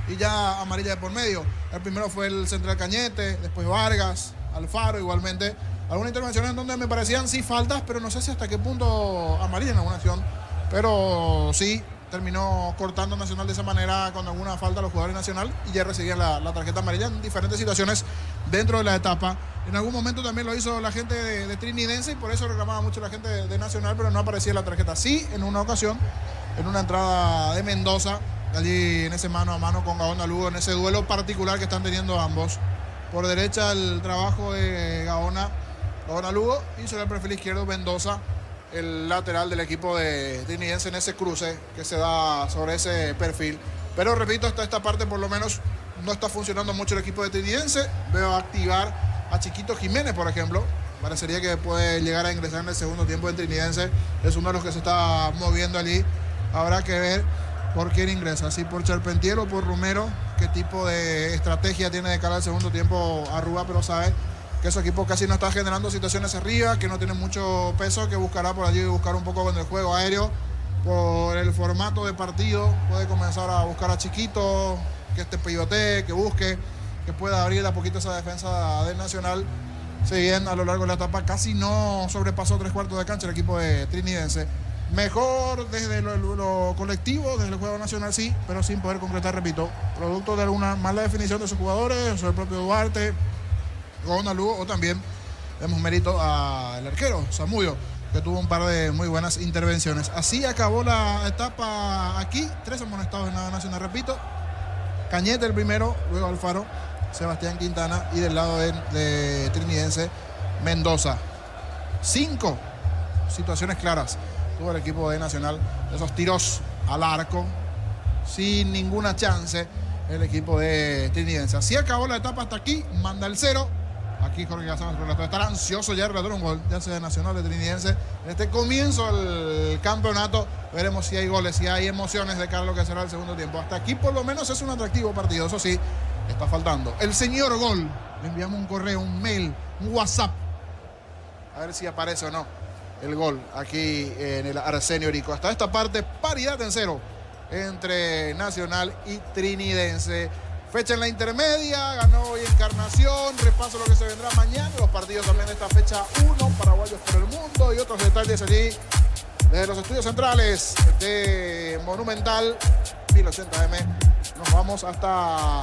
C: y ya amarilla de por medio. El primero fue el central Cañete, después Vargas, Alfaro igualmente. Algunas intervenciones en donde me parecían sí faltas, pero no sé si hasta qué punto amarilla en alguna acción. Pero sí, terminó cortando Nacional de esa manera con alguna falta a los jugadores Nacional y ya recibían la tarjeta amarilla en diferentes situaciones dentro de la etapa. En algún momento también lo hizo la gente de Trinidense y por eso reclamaba mucho la gente de Nacional, pero no aparecía la tarjeta. Sí, en una ocasión, en una entrada de Mendoza, allí en ese mano a mano con Gaona Lugo, en ese duelo particular que están teniendo ambos. Por derecha el trabajo de Gaona Lugo, y sobre el perfil izquierdo Mendoza, el lateral del equipo de Trinidense, en ese cruce que se da sobre ese perfil. Pero repito, hasta esta parte por lo menos no está funcionando mucho el equipo de Trinidense. Veo activar a Chiquito Jiménez, por ejemplo. Parecería que puede llegar a ingresar en el segundo tiempo de Trinidense. Es uno de los que se está moviendo allí. Habrá que ver por quién ingresa, si por Charpentier o por Romero, qué tipo de estrategia tiene de cara al segundo tiempo Arruga, pero sabe que su equipo casi no está generando situaciones arriba, que no tiene mucho peso, que buscará por allí buscar un poco con el juego aéreo. Por el formato de partido puede comenzar a buscar a Chiquito, que pivotee, que busque, que pueda abrir a poquito esa defensa del Nacional. Si bien a lo largo de la etapa casi no sobrepasó 3/4 de cancha el equipo de Trinidense. Mejor desde lo colectivo, desde el juego nacional sí, pero sin poder concretar, repito, producto de alguna mala definición de sus jugadores, o el propio Duarte, Gaona Lugo, o también demos mérito al arquero, Zamudio, que tuvo un par de muy buenas intervenciones. Así acabó la etapa aquí, 3 amonestados en la Nacional, repito, Cañete el primero, luego Alfaro, Sebastián Quintana, y del lado de Trinidense, Mendoza. 5 situaciones claras tuvo el equipo de Nacional, esos tiros al arco, sin ninguna chance el equipo de Trinidense. Así acabó la etapa hasta aquí, manda el 0. Aquí Jorge Garzón relató estar ansioso ya de relatar un gol, ya sea de Nacional de Trinidense. En este comienzo del campeonato veremos si hay goles, si hay emociones de cara a lo que será el segundo tiempo. Hasta aquí por lo menos es un atractivo partido, eso sí, está faltando el señor gol. Le enviamos un correo, un mail, un WhatsApp, a ver si aparece o no el gol aquí en el Arsenio Orico. Hasta esta parte, paridad en 0 entre Nacional y Trinidense. Fecha en la intermedia, ganó hoy Encarnación, repaso lo que se vendrá mañana, los partidos también de esta fecha 1, paraguayos por el mundo y otros detalles allí desde los estudios centrales de Monumental 1080M. Nos vamos hasta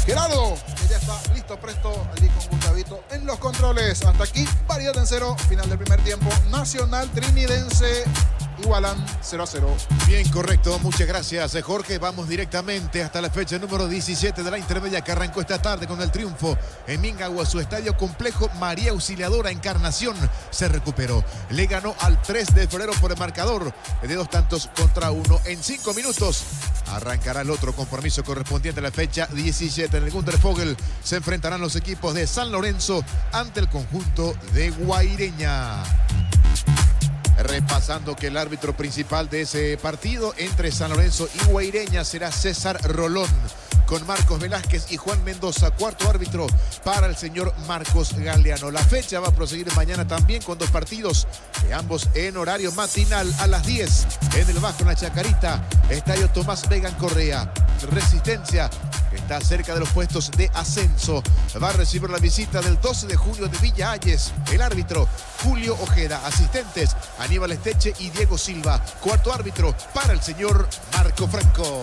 C: Gerardo, que ya está listo, presto, allí con Gustavito en los controles. Hasta aquí, paridad en 0, final del primer tiempo, Nacional Trinidense igualan 0-0.
B: Bien, correcto. Muchas gracias, Jorge. Vamos directamente hasta la fecha número 17 de la intermedia que arrancó esta tarde con el triunfo en Mingagua. Su estadio complejo María Auxiliadora Encarnación se recuperó. Le ganó al 3 de febrero por el marcador de 2-1. En 5 minutos arrancará el otro compromiso correspondiente a la fecha 17. En el Gundervogel se enfrentarán los equipos de San Lorenzo ante el conjunto de Guaireña. Repasando que el árbitro principal de ese partido entre San Lorenzo y Guaireña será César Rolón, con Marcos Velázquez y Juan Mendoza, cuarto árbitro para el señor Marcos Galeano. La fecha va a proseguir mañana también con 2 partidos, ambos en horario matinal a las 10 en el Bajo La Chacarita, Estadio Tomás Vegan Correa. Resistencia, que está cerca de los puestos de ascenso, va a recibir la visita del 12 de julio de Villa Ayes. El árbitro Julio Ojeda, asistentes Aníbal Esteche y Diego Silva, cuarto árbitro para el señor Marco Franco.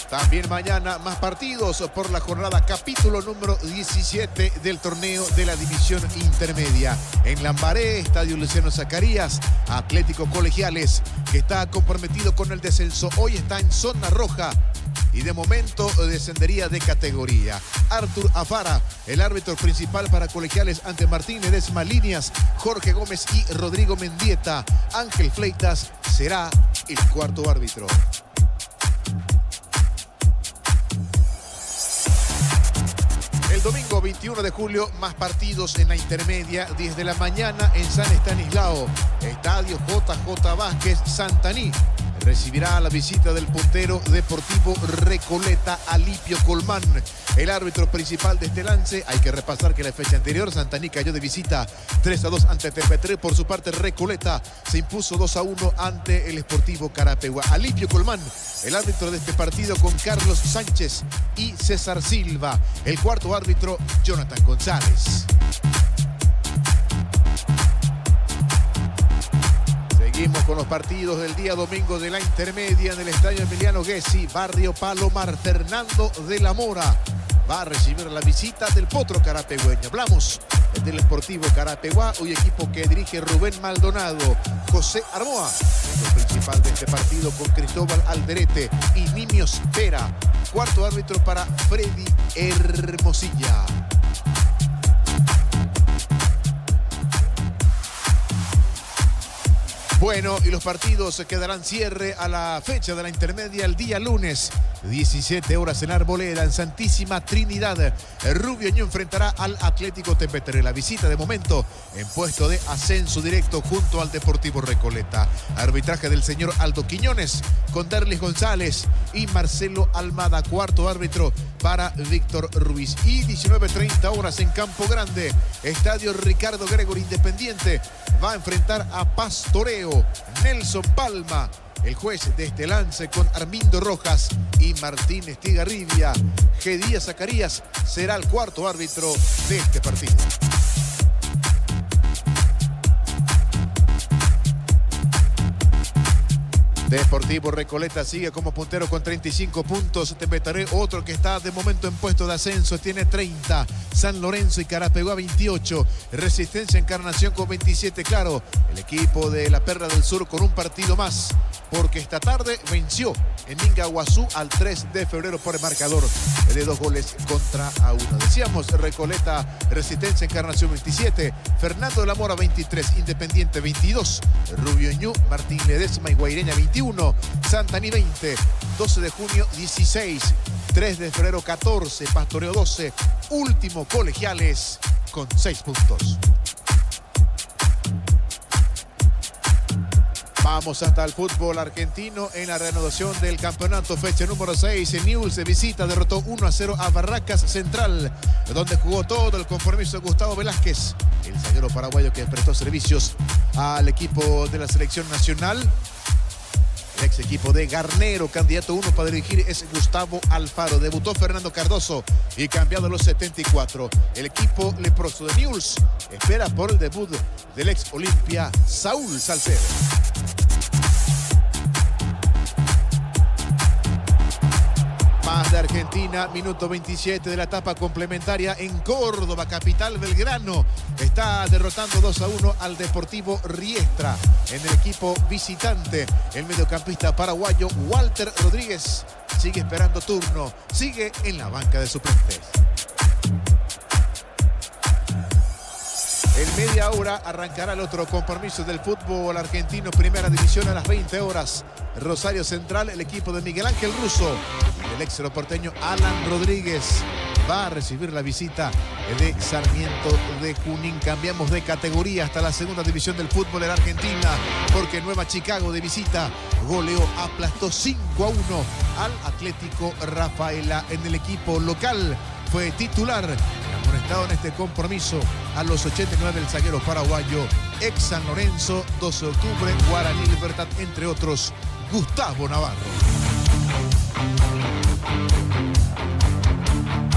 B: También mañana más partidos por la jornada capítulo número 17 del torneo de la división intermedia. En Lambaré, Estadio Luciano Zacarías, Atlético Colegiales, que está comprometido con el descenso, hoy está en zona roja y de momento descendería de categoría. Artur Afara, el árbitro principal para Colegiales ante Martín Ledesma Líneas, Jorge Gómez y Rodrigo Mendieta. Ángel Fleitas será el cuarto árbitro. El domingo 21 de julio, más partidos en la intermedia, 10 de la mañana en San Estanislao. Estadio JJ Vázquez Santaní recibirá la visita del puntero Deportivo Recoleta, Alipio Colmán. El árbitro principal de este lance, hay que repasar que la fecha anterior Santaní cayó de visita 3-2 ante Tepetré. Por su parte, Recoleta se impuso 2-1 ante el Sportivo Carapeguá. Alipio Colmán, el árbitro de este partido, con Carlos Sánchez y César Silva. El cuarto árbitro, Jonathan González. Seguimos con los partidos del día domingo de la intermedia en el Estadio Emiliano Gessi, Barrio Palomar. Fernando de la Mora va a recibir la visita del Potro Carapegueño. Hablamos del Sportivo Carapeguá, hoy equipo que dirige Rubén Maldonado. José Armoa, el principal de este partido, con Cristóbal Alderete y Nimios Pera. Cuarto árbitro para Freddy Hermosilla. Bueno, y los partidos quedarán cierre a la fecha de la intermedia el día lunes, 17 horas en Arboleda, en Santísima Trinidad. Rubio Ñu enfrentará al Atlético Tepetré. La visita de momento en puesto de ascenso directo junto al Deportivo Recoleta. Arbitraje del señor Aldo Quiñones, con Derlis González y Marcelo Almada. Cuarto árbitro para Víctor Ruiz. Y 19:30 horas en Campo Grande, Estadio Ricardo Gregory Independiente va a enfrentar a Pastoreo. Nelson Palma, el juez de este lance, con Armindo Rojas y Martín Estigarribia. Gedía Zacarías será el cuarto árbitro de este partido. Deportivo Recoleta sigue como puntero con 35 puntos. Tepetré, otro que está de momento en puesto de ascenso, tiene 30. San Lorenzo y Carapeguá 28. Resistencia Encarnación con 27. Claro, el equipo de la Perla del Sur con un partido más, porque esta tarde venció en Mingaguazú al 3 de febrero por el marcador de 2-1. Decíamos, Recoleta, Resistencia Encarnación 27. Fernando de la Mora 23. Independiente 22. Rubio Ñu, Martín Ledesma y Guaireña 21. Santaní 20. 12 de junio 16. 3 de febrero 14, Pastoreo 12, último Colegiales con 6 puntos. Vamos hasta el fútbol argentino en la reanudación del campeonato, fecha número 6. Newell's de visita derrotó 1-0 a Barracas Central, donde jugó todo el compromiso Gustavo Velázquez, el zaguero paraguayo que prestó servicios al equipo de la selección nacional. El ex equipo de Garnero, candidato 1 para dirigir, es Gustavo Alfaro. Debutó Fernando Cardoso y cambiado a los 74. El equipo leproso de Newell's espera por el debut del ex Olimpia Saúl Salcedo. Más de Argentina, minuto 27 de la etapa complementaria en Córdoba, capital. Belgrano está derrotando 2-1 al Deportivo Riestra. En el equipo visitante, el mediocampista paraguayo Walter Rodríguez sigue esperando turno, sigue en la banca de suplentes. En media hora arrancará el otro compromiso del fútbol argentino, primera división, a las 20 horas. Rosario Central, el equipo de Miguel Ángel Russo y el ex aeroporteño Alan Rodríguez va a recibir la visita de Sarmiento de Junín. Cambiamos de categoría hasta la segunda división del fútbol en Argentina, porque Nueva Chicago de visita goleó, aplastó 5-1 al Atlético Rafaela. En el equipo local fue titular, amonestado en este compromiso a los 89, el zaguero paraguayo ex San Lorenzo, 12 de octubre, Guaraní Libertad, entre otros, Gustavo Navarro.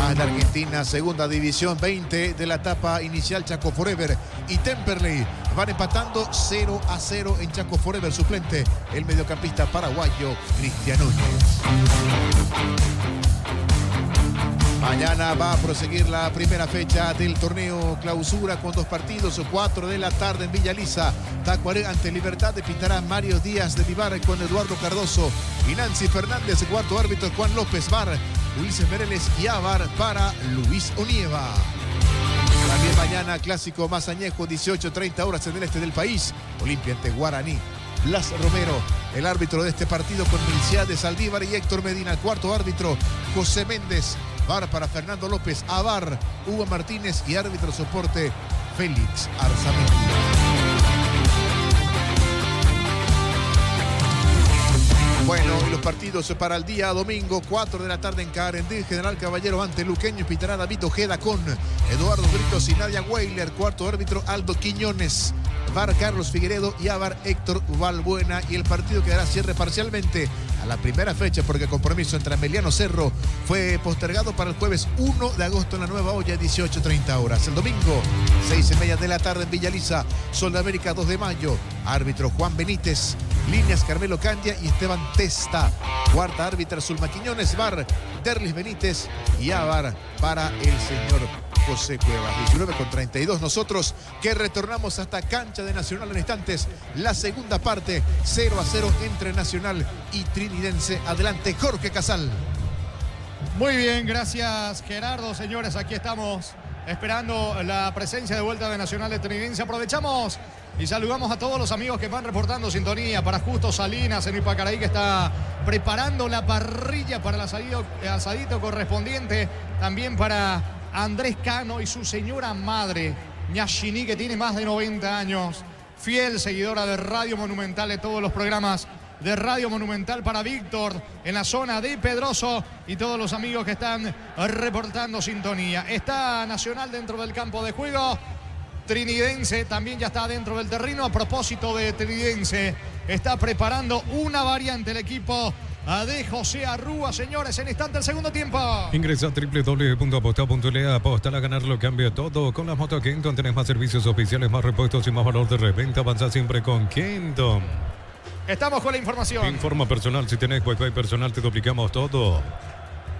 B: A la Argentina, segunda división, 20 de la etapa inicial, Chaco Forever y Temperley van empatando 0-0 en Chaco Forever. Suplente, el mediocampista paraguayo Cristian Núñez. Mañana va a proseguir la primera fecha del torneo clausura con 2 partidos, 4 de la tarde en Villa Lisa. Tacuaré ante Libertad, pintará Mario Díaz de Vivar con Eduardo Cardoso y Nancy Fernández. Cuarto árbitro Juan López VAR, Ulises Mereles y AVAR para Luis Onieva. También mañana clásico más añejo, 18:30 horas en el este del país. Olimpia ante Guaraní. Blas Romero, el árbitro de este partido, con Milciades Saldívar y Héctor Medina. Cuarto árbitro José Méndez. VAR para Fernando López, AVAR Hugo Martínez y árbitro soporte Félix Arzamendi. Bueno, y los partidos para el día domingo, 4 de la tarde en Carendí, General Caballero ante Luqueño, pitará David Ojeda con Eduardo Britos y Nadia Weiler. Cuarto árbitro Aldo Quiñones. VAR Carlos Figueredo y AVAR Héctor Valbuena. Y el partido quedará cierre parcialmente a la primera fecha, porque el compromiso entre Emiliano Cerro fue postergado para el jueves 1 de agosto en la Nueva Olla, 18:30 horas. El domingo, 6:30 de la tarde en Villa Lisa, Sol de América, 2 de mayo. Árbitro Juan Benítez, líneas Carmelo Candia y Esteban Testa. Cuarta árbitra Zulma Quiñones, VAR Derlis Benítez y AVAR para el señor José Cuevas. 19:32. Nosotros que retornamos hasta cancha de Nacional en instantes. La segunda parte, 0-0 entre Nacional y Trinidense. Adelante, Jorge Casal.
D: Muy bien, gracias Gerardo. Señores, aquí estamos esperando la presencia de vuelta de Nacional de Trinidense. Aprovechamos y saludamos a todos los amigos que van reportando sintonía. Para Justo Salinas en Ipacaraí, que está preparando la parrilla para el asadito correspondiente. También para Andrés Cano y su señora madre, Ñashini, que tiene más de 90 años. Fiel seguidora de Radio Monumental, de todos los programas de Radio Monumental. Para Víctor en la zona de Pedroso y todos los amigos que están reportando sintonía. Está Nacional dentro del campo de juego. Trinidense también ya está dentro del terreno. A propósito de Trinidense, está preparando una variante el equipo de José Arrúa. Señores, en instante el segundo tiempo.
A: Ingresa a www.aposta.le. Apostar a ganar lo cambia todo. Con las motos Kenton tenés más servicios oficiales, más repuestos y más valor de reventa. Avanza siempre con Kenton.
D: Estamos con la información.
A: Informa personal. Si tenés Wi-Fi personal, te duplicamos todo.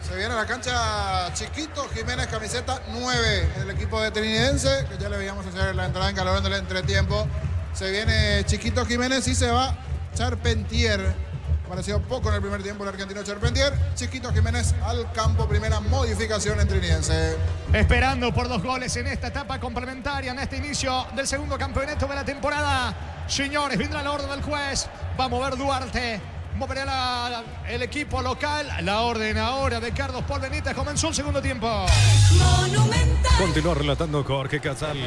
C: Se viene a la cancha Chiquito Jiménez, camiseta 9, el equipo de Trinidense, que ya le veíamos hacer la entrada en calor del entretiempo. Se viene Chiquito Jiménez y se va Charpentier. Apareció poco en el primer tiempo el argentino Charpentier. Chiquito Jiménez al campo, primera modificación en Trinidense.
D: Esperando por 2 goles en esta etapa complementaria, en este inicio del segundo campeonato de la temporada. Señores, vendrá la orden del juez. Va a mover Duarte. Moverá el equipo local. La orden ahora de Carlos Paul Benítez. Comenzó el segundo tiempo.
E: Monumental.
A: Continúa relatando Jorge Casal.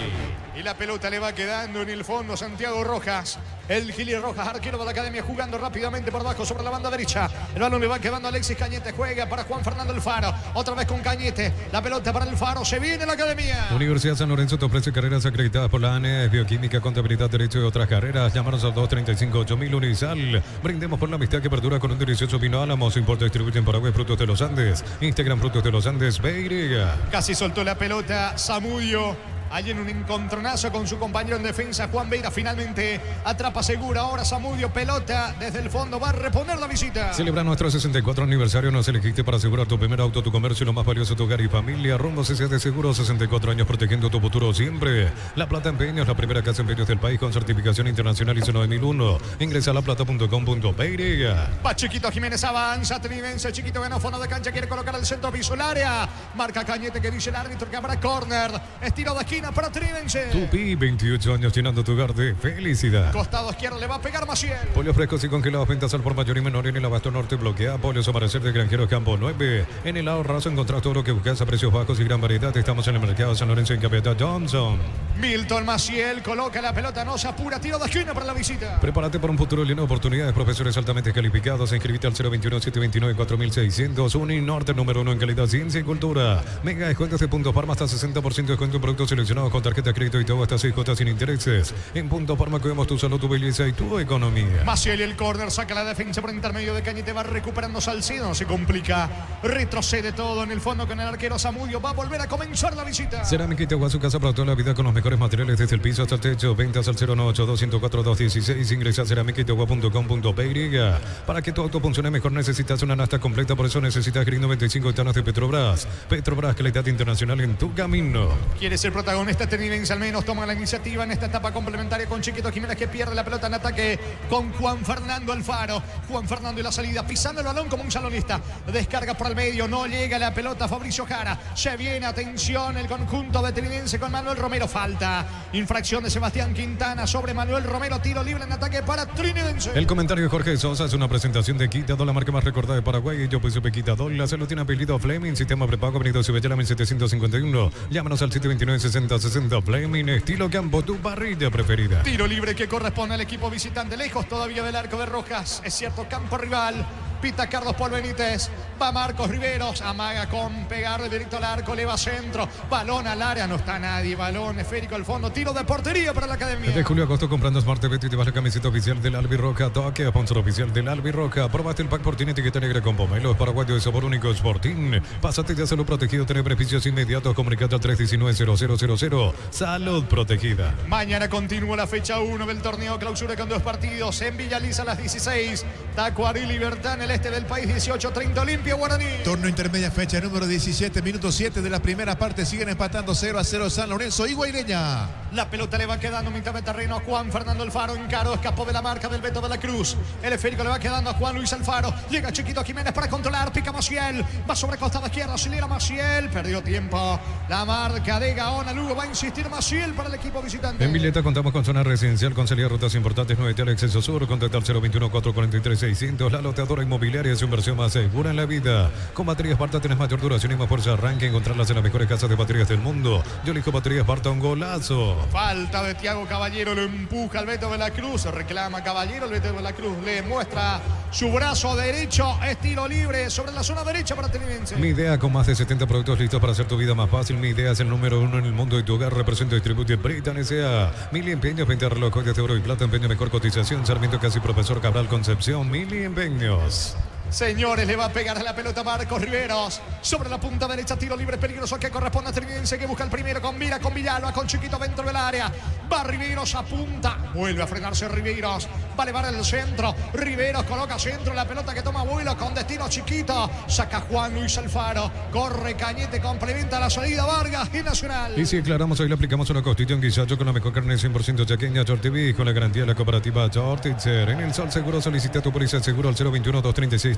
D: Y la pelota le va quedando en el fondo Santiago Rojas. El Gili Rojas, arquero de la academia, jugando rápidamente por abajo sobre la banda derecha. El balón le va quedando a Alexis Cañete. Juega para Juan Fernando Alfaro. Otra vez con Cañete. La pelota para Alfaro. Se viene la academia.
A: Universidad San Lorenzo te ofrece carreras acreditadas por la ANES, bioquímica, contabilidad, derecho y otras carreras. Llámanos al 235-8000 Unisal. Brindemos por la amistad que perdura con un delicioso vino Álamos. Importa, distribuye en Paraguay Frutos de los Andes. Instagram Frutos de los Andes, BY.
D: Casi soltó la pelota Zamudio. Allí en un encontronazo con su compañero en defensa, Juan Beira, finalmente atrapa segura. Ahora Zamudio, pelota desde el fondo, va a reponer la visita.
A: Celebra nuestro 64 aniversario. Nos elegiste para asegurar tu primer auto, tu comercio y lo más valioso, tu hogar y familia. Rumbo CC de Seguro, 64 años protegiendo tu futuro siempre. La Plata Empeños, la primera casa de empeños del país con certificación internacional ISO 9001. Ingresa a laplata.com.py.
D: Va Chiquito Jiménez, avanza Trivense. Chiquito ganó fondo de cancha, quiere colocar el centro piso el área. Marca Cañete, que dice el árbitro que habrá córner. Estiro de esquina para Trivense.
A: Tupi, 28 años llenando tu hogar de felicidad.
D: Costado izquierdo le va a pegar Maciel.
A: Pollos frescos y congelados, ventas al por mayor y menor en el abasto norte bloquea. Pollos Amanecer de Granjeros Campo 9. En el lado raso encontrás todo lo que buscas a precios bajos y gran variedad. Estamos en el mercado San Lorenzo en Capitán Johnson.
D: Milton Maciel coloca la pelota, no se apura, tiro de esquina para la visita.
A: Prepárate para un futuro lleno de oportunidades. Profesores altamente calificados. Inscribite al 021-729-4600. Uninorte número 1 en calidad, ciencia y cultura. Mega descuentos de Punto Farma hasta 60% de descuento en productos seleccionados con tarjeta de crédito y todo hasta 6 cuotas sin intereses. En Punto Farma cuidamos tu salud, tu belleza y tu economía.
D: Maciel y el córner, saca la defensa por intermedio de Cañete, va recuperando Salcido, no se complica, retrocede todo en el fondo con el arquero Zamudio, va a volver a comenzar la visita.
A: Cerámica Itagua, su casa para toda la vida con los mejores materiales desde el piso hasta el techo. Ventas al 098-204-216. Ingresa a cerámicaitagua.com.py. Para que tu auto funcione mejor necesitas una nafta completa, por eso necesitas Green 95 etanas de Petrobras. Petrobras, calidad internacional en tu camino.
D: Quiere ser protagonista Trivense, al menos toma la iniciativa en esta etapa complementaria con Chiquito Jiménez, que pierde la pelota en ataque con Juan Fernando Alfaro. Juan Fernando y la salida, pisando el balón como un salonista. Descarga por el medio, no llega la pelota Fabricio Jara. Se viene, atención, el conjunto de Trivense con Manuel Romero. Falta. Infracción de Sebastián Quintana sobre Manuel Romero. Tiro libre en ataque para Trivense.
A: El comentario de Jorge Sosa es una presentación de Quitadol, la marca más recordada de Paraguay. Yo pues Quitadol, la salud tiene apellido Fleming. Sistema prepago, Avenida Cibellera 1751. Llámanos al 729-6060. Fleming, estilo campo, tu parrilla preferida.
D: Tiro libre que corresponde al equipo visitante, lejos todavía del arco de Rojas. Es cierto, campo rival. Pita Carlos Paul Benítez. Va Marcos Riveros. Amaga con pegar directo al arco. Le va centro. Balón al área. No está nadie. Balón esférico al fondo. Tiro de portería para la academia.
A: Desde julio a agosto comprando Smart TV y te vas la camiseta oficial del Albirroja. Toque, sponsor oficial del Albirroja. Probaste el pack Portín etiqueta negra con pomelo. Paraguayo de sabor único Sportín. Pásate ya salud protegido. Tener beneficios inmediatos. Comunicate al 319-0000. Salud protegida.
D: Mañana continúa la fecha 1 del torneo clausura con 2 partidos. En Villaliza a las 16. Tacuarí Libertad en el este del país. 18:30 Olimpia Guaraní.
B: Torneo intermedia, fecha número 17, minuto 7 de la primera parte. Siguen empatando 0-0 San Lorenzo y Guaireña.
D: La pelota le va quedando a mitad de terreno a Juan Fernando Alfaro. Encaro, escapó de la marca del Beto de la Cruz. El esférico le va quedando a Juan Luis Alfaro. Llega Chiquito Jiménez para controlar. Pica Maciel. Va sobre costada izquierda. Acelera Maciel. Perdió tiempo. La marca de Gaona Lugo. Va a insistir Maciel para el equipo visitante.
A: En Villeta contamos con zona residencial con salida de rutas importantes. 9 al Exceso Sur. Contacta al 021-443-600. La loteadora inmobiliaria es su inversión más segura en la vida. Con baterías Barta tenés mayor duración y más fuerza. Arranque. Encontrarlas en las mejores casas de baterías del mundo. Yo elijo baterías Barta, un golazo.
D: Falta de Thiago Caballero, lo empuja al Beto de la Cruz, reclama Caballero, el Beto de la Cruz le muestra su brazo derecho, estilo libre sobre la zona derecha para Trivense.
A: Mi idea, con más de 70 productos listos para hacer tu vida más fácil. Mi idea es el número 1 en el mundo de tu hogar. Representa y distribuye Britan S.A. Mili Empeños, 20 relojes de oro y plata, empeño mejor cotización. Sarmiento Casi Profesor Cabral Concepción, Mili Empeños.
D: Señores, le va a pegar a la pelota Marcos Riveros. Sobre la punta derecha, tiro libre peligroso que corresponde a Trivense, que busca el primero con Mira, con Villalba, con Chiquito dentro del área. Va Riveros, apunta. Vuelve a frenarse Riveros. Va a elevar el centro. Riveros coloca centro. La pelota que toma vuelo con destino Chiquito. Saca Juan Luis Alfaro. Corre Cañete, complementa la salida Vargas y Nacional.
A: Y si aclaramos, hoy le aplicamos una costilla en guisacho con la mejor carne 100% chaqueña Chortiví, con la garantía de la cooperativa Chortitzer. En el Sol Seguro solicita tu póliza de seguro al 021-236-3000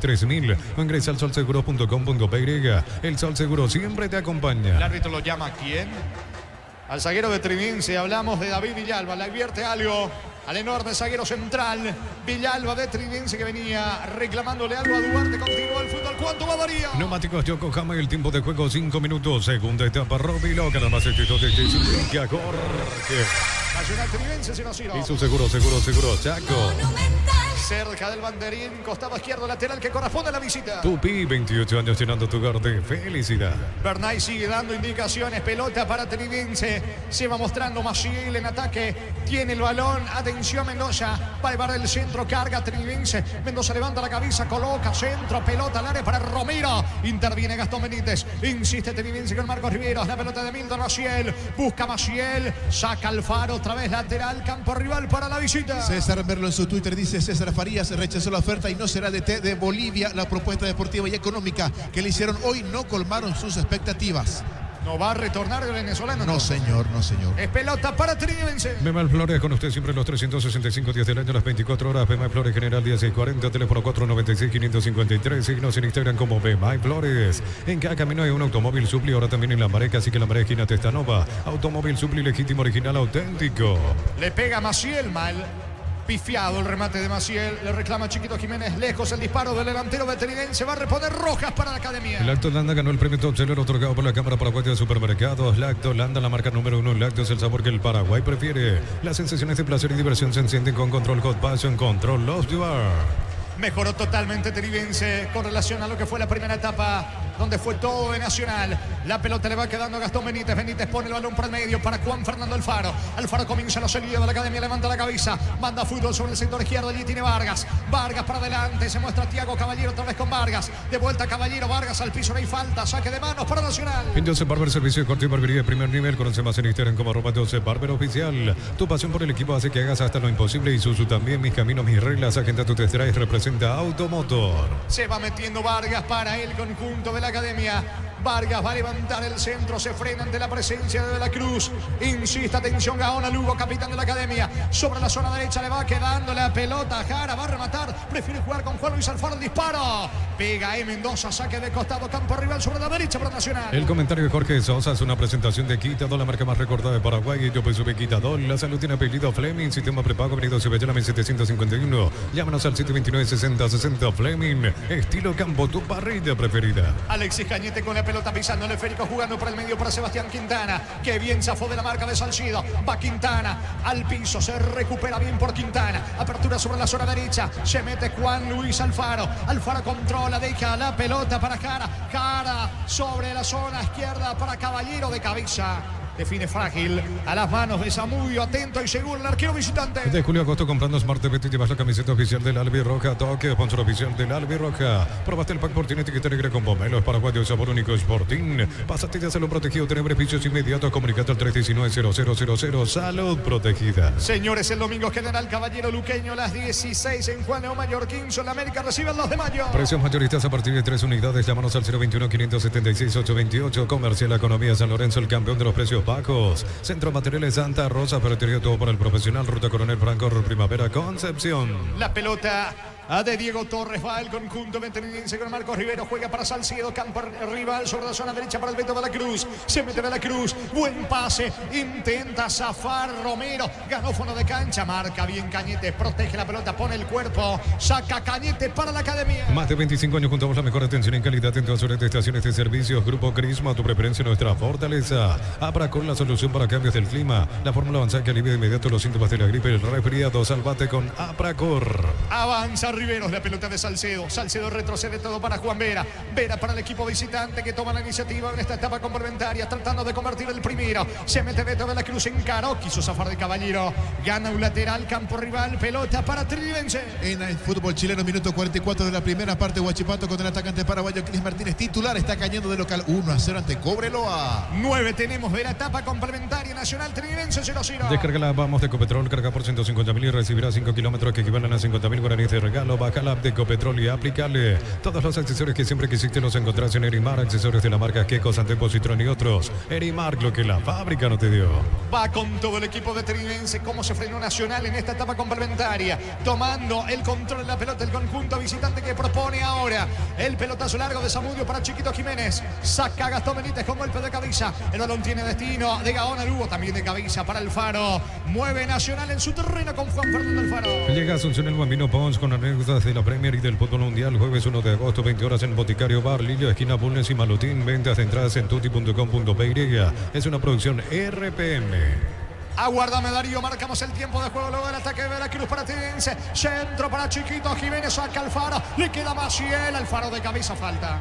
A: o ingresa al solseguro.com.py. El Sol Seguro siempre te acompaña.
D: El árbitro lo llama ¿a quién? Al zaguero de Trivense. Hablamos de David Villalba. Le advierte algo al enorme zaguero central Villalba de Trinense, que venía reclamándole algo a Duarte. Continúa el fútbol. ¿Cuánto va Darío?
A: Neumáticos Yokohama, el tiempo de juego 5 minutos. Segunda etapa, Robilo, que nada más éxito de Jorge.
D: Nacional Trinense 0-0.
A: Y su seguro, Chaco.
D: Cerca del banderín, costado izquierdo lateral que corresponde a la visita.
A: Tupi, 28 años llenando tu hogar de felicidad.
D: Bernay sigue dando indicaciones. Pelota para Trinense. Se va mostrando Maciel en ataque. Tiene el balón. Atención Mendoza. Va a llevar el centro. Carga Trinense. Mendoza levanta la cabeza. Coloca centro. Pelota al área para Romero. Interviene Gastón Benítez. Insiste Trinense con Marcos Riveros. La pelota de Milton Maciel. Busca Maciel. Saca Alfaro. Otra vez lateral. Campo rival para la visita.
B: César Merlo en su Twitter dice: César Farías rechazó la oferta y no será DT de Bolivia. La propuesta deportiva y económica que le hicieron hoy no colmaron sus expectativas.
D: ¿No va a retornar el venezolano?
B: No, señor, no, señor.
D: Es pelota para Trinense.
A: Memel Flores con usted siempre los 365 días del año, las 24 horas. Memel Flores General 1640, teléfono 496-553. Signos en Instagram como Memel Flores. En cada camino hay un automóvil Supli, ahora también en Lambaré, así que Lambaré esquina Testanova. Automóvil Supli legítimo, original, auténtico.
D: Le pega Maciel mal. Pifiado el remate de Maciel. Le reclama Chiquito Jiménez. Lejos el disparo del delantero Trinense. Va a reponer Rojas para la academia.
A: Lacto Landa ganó el premio Top Seller otorgado por la Cámara Paraguaya de Supermercados. Lacto Landa, la marca número 1. Lacto es el sabor que el Paraguay prefiere. Las sensaciones de placer y diversión se encienden con Control Hot Passion. Control Los Bar.
D: Mejoró totalmente Trinense con relación a lo que fue la primera etapa, donde fue todo de Nacional. La pelota le va quedando a Gastón Benítez. Benítez pone el balón para el medio para Juan Fernando Alfaro. Alfaro comienza la salida de la academia, levanta la cabeza, manda fútbol sobre el sector izquierdo. Allí tiene Vargas. Vargas para adelante, se muestra Thiago Caballero otra vez con Vargas. De vuelta Caballero, Vargas al piso, no hay falta. Saque de manos para Nacional.
A: En Joseph Barber, servicio de corte y barbería de primer nivel. Conoce más en Instagram como @Joseph Barber Oficial. Tu pasión por el equipo hace que hagas hasta lo imposible. Isuzu también, mis caminos, mis reglas. Agenda tu test drive, representa Automotor.
D: Se va metiendo Vargas para el conjunto de la academia. Vargas va a levantar el centro, se frena ante la presencia de la Cruz. Insiste, atención, Gaona Lugo, capitán de la academia. Sobre la zona derecha le va quedando la pelota. Jara va a rematar, prefiere jugar con Juan Luis Alfaro. El disparo. Pega Mendoza, saque de costado, campo rival sobre la derecha para Nacional.
A: El comentario de Jorge Sosa es una presentación de Quitadol, la marca más recordada de Paraguay. Yo pues sube Quitadol. La salud tiene apellido Fleming. Sistema prepago, venido Cebellana 751. Llámanos al 729-6060 Fleming. Estilo campo, tu parrilla preferida.
D: Alexis Cañete con la pelota pisando el esférico, jugando por el medio para Sebastián Quintana. Que bien zafó de la marca de Salcido. Va Quintana al piso, se recupera bien por Quintana. Apertura sobre la zona derecha. Se mete Juan Luis Alfaro. Alfaro controla, deja la pelota para Jara. Jara sobre la zona izquierda para Caballero de cabeza. Define frágil, a las manos de Zamudio, atento y seguro el arquero visitante.
A: De julio a agosto comprando Smart TV te llevas la camiseta oficial del Albirroja, toque, sponsor oficial del Albirroja. Probaste el pack por tiene etiqueta negra con pomelos paraguayos, sabor único Sporting. Pásate de salud protegido, tener beneficios inmediatos, comunicate al 319-0000, salud protegida.
D: Señores, el domingo General Caballero Luqueño, las 16 en Juan León Mallorquín, América recibe el 2 de mayo.
A: Precios mayoristas a partir de 3 unidades, llámanos al 021-576-828, Comercial Economía San Lorenzo, el campeón de los precios bajos. Centro Materiales Santa Rosa, ferretería todo para el profesional. Ruta Coronel Franco, Primavera, Concepción.
D: La pelota de Diego Torres va el conjunto Trinense con Marcos Rivero. Juega para Salcedo, campo rival sobre la zona derecha para el Beto de la Cruz. Se mete de la Cruz, buen pase, intenta zafar Romero. Ganófono de cancha, marca bien Cañete, protege la pelota, pone el cuerpo, saca Cañete para la academia.
A: Más de 25 años juntamos la mejor atención en calidad en todas las estaciones de servicios. Grupo Crisma, tu preferencia, nuestra fortaleza. Abracor, la solución para cambios del clima. La fórmula avanzada que alivia de inmediato los síntomas de la gripe, el resfriado. Salvate con Apracor.
D: Avanza Riveros, la pelota de Salcedo. Salcedo retrocede todo para Juan Vera. Vera para el equipo visitante que toma la iniciativa en esta etapa complementaria, tratando de convertir el primero. Se mete Beto de la Cruz en caro, quiso zafar de Caballero. Gana un lateral, campo rival, pelota para Trinense.
B: En el fútbol chileno, minuto 44 de la primera parte, Huachipato con el atacante paraguayo Cris Martínez, titular, está cayendo de local 1-0 ante Cobreloa.
D: 9 tenemos de la etapa complementaria. Nacional Trinense 0-0.
A: Descarga la Vamos de Ecopetrol, carga por 150.000 y recibirá 5 kilómetros que equivalen a 50.000 guaraníes de regalo. descárgalo, baja la app de Ecopetrol y aplícale. Todos los accesorios que siempre quisiste los encontrás en Erimar, accesorios de la marca Keko, Santepo, Citroën y otros. Erimar, lo que la fábrica no te dio.
D: Va con todo el equipo de Trinense. Cómo se frenó Nacional en esta etapa complementaria. Tomando el control de la pelota el conjunto visitante que propone ahora. El pelotazo largo de Zamudio para Chiquito Jiménez. Saca Gastón Benítez con golpe de cabeza. El balón tiene destino de Gaona Lugo. También de cabeza para Alfaro. Mueve Nacional en su terreno con Juan Fernando Alfaro.
A: Llega Asunción el Bambino Pons con anécdotas de la Premier y del fútbol mundial. Jueves 1 de agosto, 20 horas en Boticario Bar, Lillo, esquina Bulnes y Malutín. Ventas de entradas en tuti.com.py. Es una producción RPM.
D: Aguárdame Darío, marcamos el tiempo de juego luego del ataque de Veracruz para Trinense. Centro para Chiquito Jiménez, saca Alfaro. Le queda Maciel, Alfaro de cabeza, falta.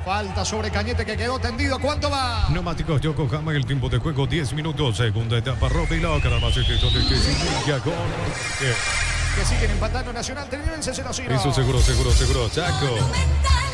D: Falta sobre Cañete que quedó tendido. ¿Cuánto va?
A: Neumáticos Yokohama, el tiempo de juego 10 minutos. Segunda etapa, Robilo, Carabas, que
D: siguen empatando Nacional Trinense 0-0.
A: Eso seguro, Chaco.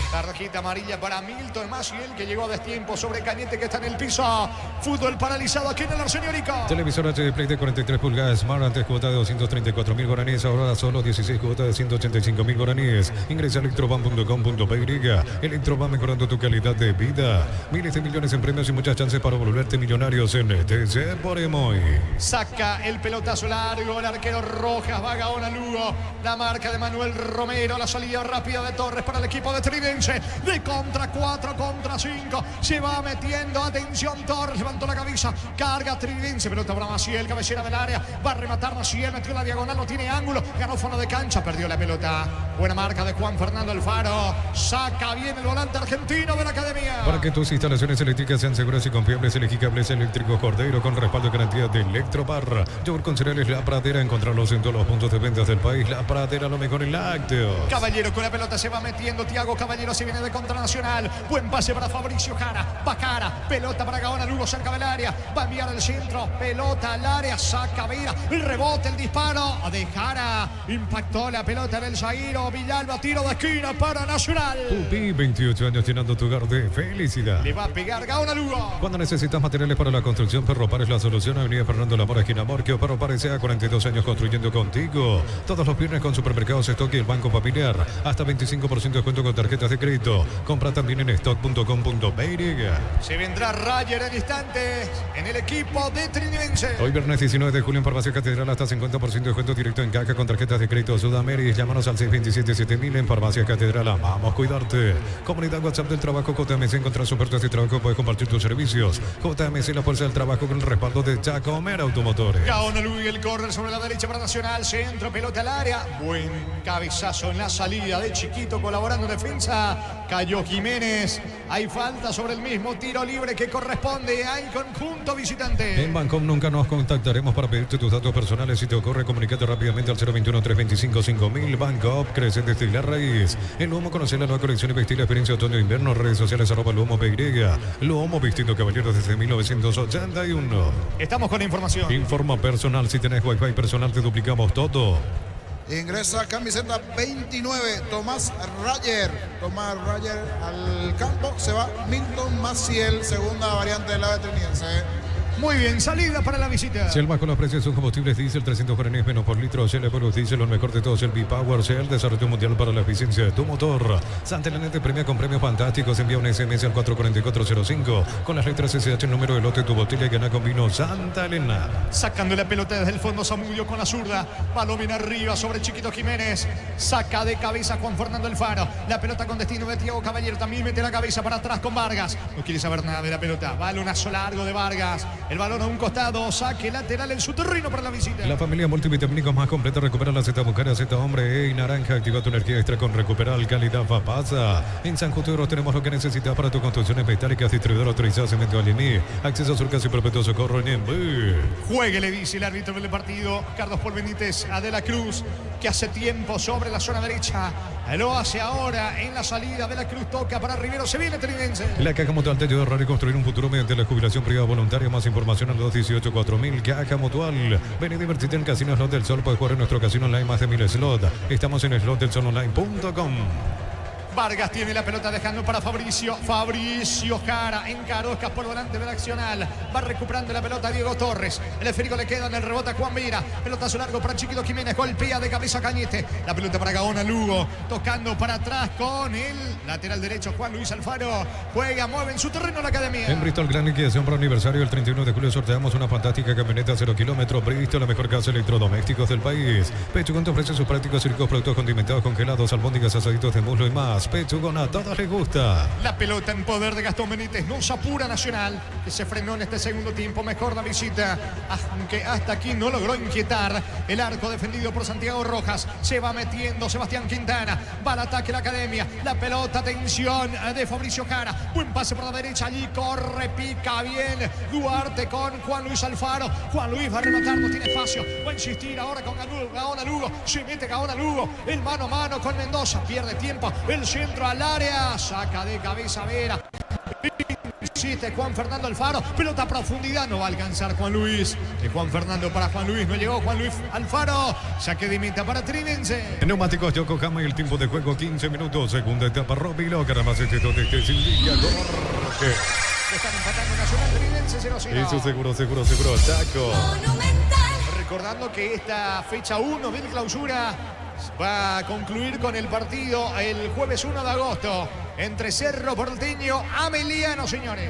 D: Tarjeta amarilla para Milton Maciel, que llegó a destiempo sobre Cañete, que está en el piso. Fútbol paralizado aquí en el Arsenórico.
A: Televisor HD Play de 43 pulgadas Smart, antes cuota de 234.000 guaraníes, ahora solo 16 cuotas de 185.000 guaraníes. Ingresa a electroban.com.py. Electroban, mejorando tu calidad de vida. Miles de millones en premios y muchas chances para volverte millonarios en TC por Emoy.
D: Saca el pelotazo largo el arquero Rojas, va Gaona Lugo. La marca de Manuel Romero, la salida rápida de Torres para el equipo de Trinense. De contra 4, contra 5. Se va metiendo. Atención, Torres. Levantó la cabeza. Carga Trinense. Pelota para Maciel. Cabecera del área. Va a rematar Maciel. Metió la diagonal. No tiene ángulo. Ganó fondo de cancha. Perdió la pelota. Buena marca de Juan Fernando Alfaro. Saca bien el volante argentino de la academia.
A: Para que tus instalaciones eléctricas sean seguras y confiables, elegí cables eléctricos Cordero con respaldo y garantía de Electropar. Yogur con cereales La Pradera. Encontrarlos en todos los puntos de ventas del país. La Pradera, lo mejor en lácteos.
D: Caballero con la pelota se va metiendo. Tiago Caballero se viene de contra Nacional. Buen pase para Fabricio Jara. Va Jara. Pelota para Gaona Lugo cerca del área. Va a enviar el centro. Pelota al área. Saca Vera. El rebote, el disparo de Jara. Impactó la pelota del Zaguiro. Villalba, tiro de esquina para Nacional.
A: Tupi, 28 años llenando tu hogar de felicidad.
D: Le va a pegar Gaona Lugo.
A: Cuando necesitas materiales para la construcción, Ferropar es la solución. Avenida Fernando Lamora, esquina Morquio. Ferropar S.A. 42 años construyendo contigo. Todos los viernes con supermercados Stock y el Banco Familiar. Hasta 25% de descuento con tarjetas de crédito. Compra también en stock.com.py.
D: Se vendrá Rayer en instantes en el equipo de Trinense.
A: Hoy viernes 19 de julio en Farmacia Catedral hasta 50% de descuento directo en caja con tarjetas de crédito Sudameris. Llámanos al 627-7000 en Farmacia Catedral. Vamos a cuidarte. Comunidad WhatsApp del trabajo JMC. Encontrás ofertas de trabajo. Puedes compartir tus servicios. JMC, la fuerza del trabajo con el respaldo de Chacomer Automotores.
D: Gaona Lugo y el córner sobre la derecha para Nacional. Centro, pelota al área. Buen cabezazo en la salida de Chiquito colaborando en defensa. Cayó Jiménez. Hay falta sobre el mismo tiro libre que corresponde al conjunto visitante.
A: En Bancom nunca nos contactaremos para pedirte tus datos personales. Si te ocurre, comunícate rápidamente al 021-325-5000. Bancom crece desde la raíz. En Luomo, conocer la nueva colección y vestir la experiencia otoño-invierno. Redes sociales @LuomoPY. Luomo, vistiendo caballeros desde 1981.
D: Estamos con información.
A: Informa personal. Si tenés Wi-Fi personal, te duplicamos todo.
C: Ingresa camiseta 29, Tomás Rayer. Tomás Rayer al campo. Se va Milton Maciel, segunda variante de la Trinense.
D: Muy bien, salida para la visita.
A: Shell bajo los precios de sus combustibles diésel, 300 guaraníes menos por litro. Shell Evolus Diesel, lo mejor de todos. El B-Power Shell, desarrollo mundial para la eficiencia de tu motor. Santa Elena te premia con premios fantásticos. Envía un SMS al 44405 con las letras SH, el número de lote, tu botella y gana con vino Santa Elena.
D: Sacando la pelota desde el fondo Zamudio con la zurda. Balón bien arriba sobre Chiquito Jiménez. Saca de cabeza Juan Fernando Alfaro. La pelota con destino de Tiago Caballero. También mete la cabeza para atrás con Vargas. No quiere saber nada de la pelota. Balonazo largo de Vargas. El balón a un costado, saque lateral en su terreno para la visita.
A: La familia multivitamínicos más completa recupera la Z Mujer, Z Hombre y Naranja. Activa tu energía extra con Recuperal Calidad Fapasa. En San Juturo tenemos lo que necesitas para tus construcciones metálicas. Distribuidor autorizado Cemento Alemí. Acceso a Surcas y Perpetuo Socorro en Embu.
D: Juegue, le dice el árbitro del partido, Carlos Paul Benítez a De la Cruz, que hace tiempo sobre la zona derecha. Lo hace ahora en la salida. De la Cruz toca para Rivero. Se viene Trinense.
A: La Caja Mutual te ayuda a ahorrar y construir un futuro mediante la jubilación privada voluntaria. Más información al 218-4000. Caja Mutual. Ven y divertirte en Casino Slot del Sol. Puedes jugar en nuestro casino online más de 1000 slots. Estamos en slotdelsolonline.com.
D: Vargas tiene la pelota dejando para Fabricio. Fabricio Jara encaró, escapó por delante del Accional. Va recuperando la pelota Diego Torres. El esférico le queda en el rebote a Juan Vira. Pelotazo largo para Chiquito Jiménez. Golpea de cabeza Cañete. La pelota para Gaona Lugo. Tocando para atrás con el lateral derecho Juan Luis Alfaro. Juega, mueve en su terreno la academia.
A: En Bristol, gran liquidación para aniversario. El 31 de julio sorteamos una fantástica camioneta 0 kilómetros. Bristol, la mejor casa de electrodomésticos del país. Pechugón te ofrece sus prácticos y ricos productos condimentados, congelados, albóndigas, asaditos de muslo y más. Pechugón, a todos les gusta.
D: La pelota en poder de Gastón Benítez. No se apura Nacional, que se frenó en este segundo tiempo. Mejor la visita, aunque hasta aquí no logró inquietar. El arco defendido por Santiago Rojas. Se va metiendo Sebastián Quintana. Va al ataque la academia. La pelota, atención de Fabricio Jara. Buen pase por la derecha. Allí corre, pica bien Duarte con Juan Luis Alfaro. Juan Luis va a rematar, no tiene espacio. Va a insistir ahora con Gaona Lugo. Se mete Gaona Lugo. El mano a mano con Mendoza. Pierde tiempo. El centro al área. Saca de cabeza Vera. Insiste Juan Fernando Alfaro. Pelota a profundidad. No va a alcanzar Juan Luis. De Juan Fernando para Juan Luis. No llegó Juan Luis Alfaro. Saque de meta para Trinense.
A: Neumáticos Yokohama y el tiempo de juego 15 minutos. Segunda etapa Robilo. Caramacete donde te indica Jorge.
D: Están empatando Nacional Trinense 0-0.
A: Eso seguro. Taco.
E: Monumental.
D: Recordando que esta fecha 1 del clausura va a concluir con el partido el jueves 1 de agosto entre Cerro Porteño Ameliano, señores.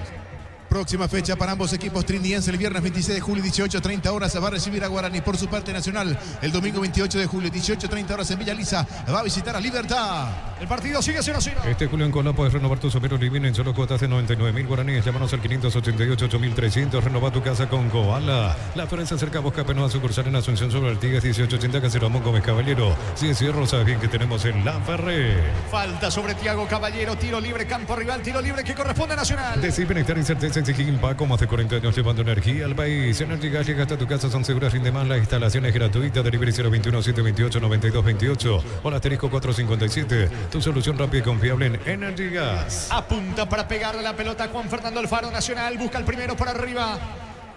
B: Próxima fecha para ambos equipos trindiense el viernes 26 de julio 18:30 horas va a recibir a Guaraní. Por su parte Nacional el domingo 28 de julio 18:30 horas en Villa Lisa va a visitar a Libertad.
D: El partido sigue 0-0.
A: Este julio en Colón puedes renovar tu sombrero living en solo cuotas de 99.000 guaraníes. Llámanos al 588-8300. Renova tu casa con Koala. La Florencia cerca busca Penoa sucursal en Asunción sobre Artigas 1880 Casero Ramón Gómez Caballero. Si es cierro, sabes bien que tenemos en La Ferré.
D: Falta sobre Tiago Caballero. Tiro libre, campo rival. Tiro libre que corresponde a Nacional.
A: Decir bienestar y certeza en Siquín Paco. Más de 40 años llevando energía al país. Energy Gas llega hasta tu casa. Son seguras, rinde más. La instalación es gratuita. Delivery 021-728-9228. O asterisco 457. Tu solución rápida y confiable en Energy Gas.
D: Apunta para pegarle la pelota a Juan Fernando Alfaro. Nacional busca el primero por arriba.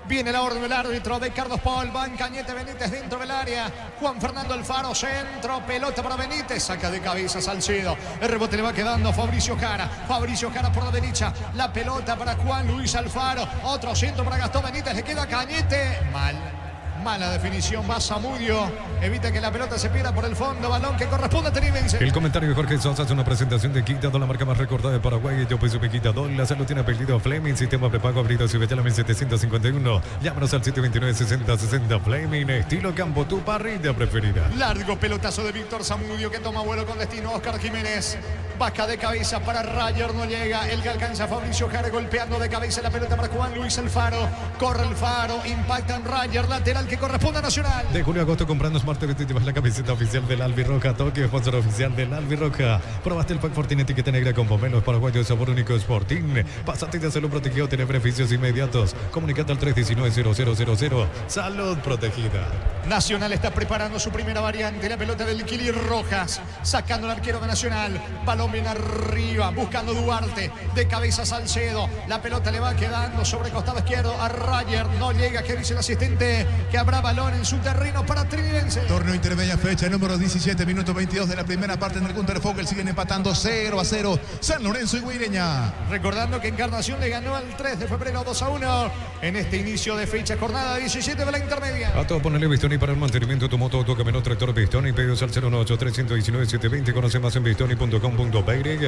D: Viene la orden del árbitro de Carlos Paul. Va en Cañete Benítez dentro del área. Juan Fernando Alfaro, centro, pelota para Benítez. Saca de cabeza Salcedo. El rebote le va quedando a Fabricio Jara. Fabricio Jara por la derecha. La pelota para Juan Luis Alfaro. Otro centro para Gastón Benítez. Le queda Cañete. Mala definición, va Zamudio. Evita que la pelota se pierda por el fondo. Balón que corresponde a Trinense.
A: El comentario de Jorge Sosa es una presentación de Quitado, la marca más recordada de Paraguay. Yo pues Quitado. La salud tiene apellido Fleming. Sistema prepago abrido Ciudadela 1751. Llámanos al 729-6060. Fleming, estilo campo, tu parrilla preferida.
D: Largo pelotazo de Víctor Zamudio que toma vuelo con destino a Oscar Jiménez. Baja de cabeza para Rayer, no llega. El que alcanza a Fabricio Jara golpeando de cabeza la pelota para Juan Luis Alfaro. Corre el Faro, impacta en Rayer, lateral que corresponde a Nacional.
A: De julio a agosto comprando Smart TV te llevas la camiseta oficial del Albirroja. Tokio, sponsor oficial del Albirroja. Probaste el Pack Fortín etiqueta negra con pomelos paraguayo de sabor único Sporting. Pásate de salud protegido, tener beneficios inmediatos. Comunicate al 319-0000. Salud protegida.
D: Nacional está preparando su primera variante. La pelota del Kili Rojas. Sacando al arquero de Nacional. Balón bien arriba. Buscando Duarte. De cabeza Salcedo. La pelota le va quedando sobre costado izquierdo a Rayer. No llega. ¿Qué dice el asistente? Que habrá balón en su terreno para Trinense.
B: Torneo intermedia fecha número 17, minuto 22 de la primera parte en el Gunter Fogel. Siguen empatando 0-0 San Lorenzo y Guireña.
D: Recordando que Encarnación le ganó al 3 de febrero 2-1 en este inicio de fecha, jornada 17 de la intermedia.
A: A todo ponerle Bistoni para el mantenimiento de tu moto, auto, camioneta, tractor Bistoni. Pedidos al 098-319-720. Conoce más en bistoni.com.py.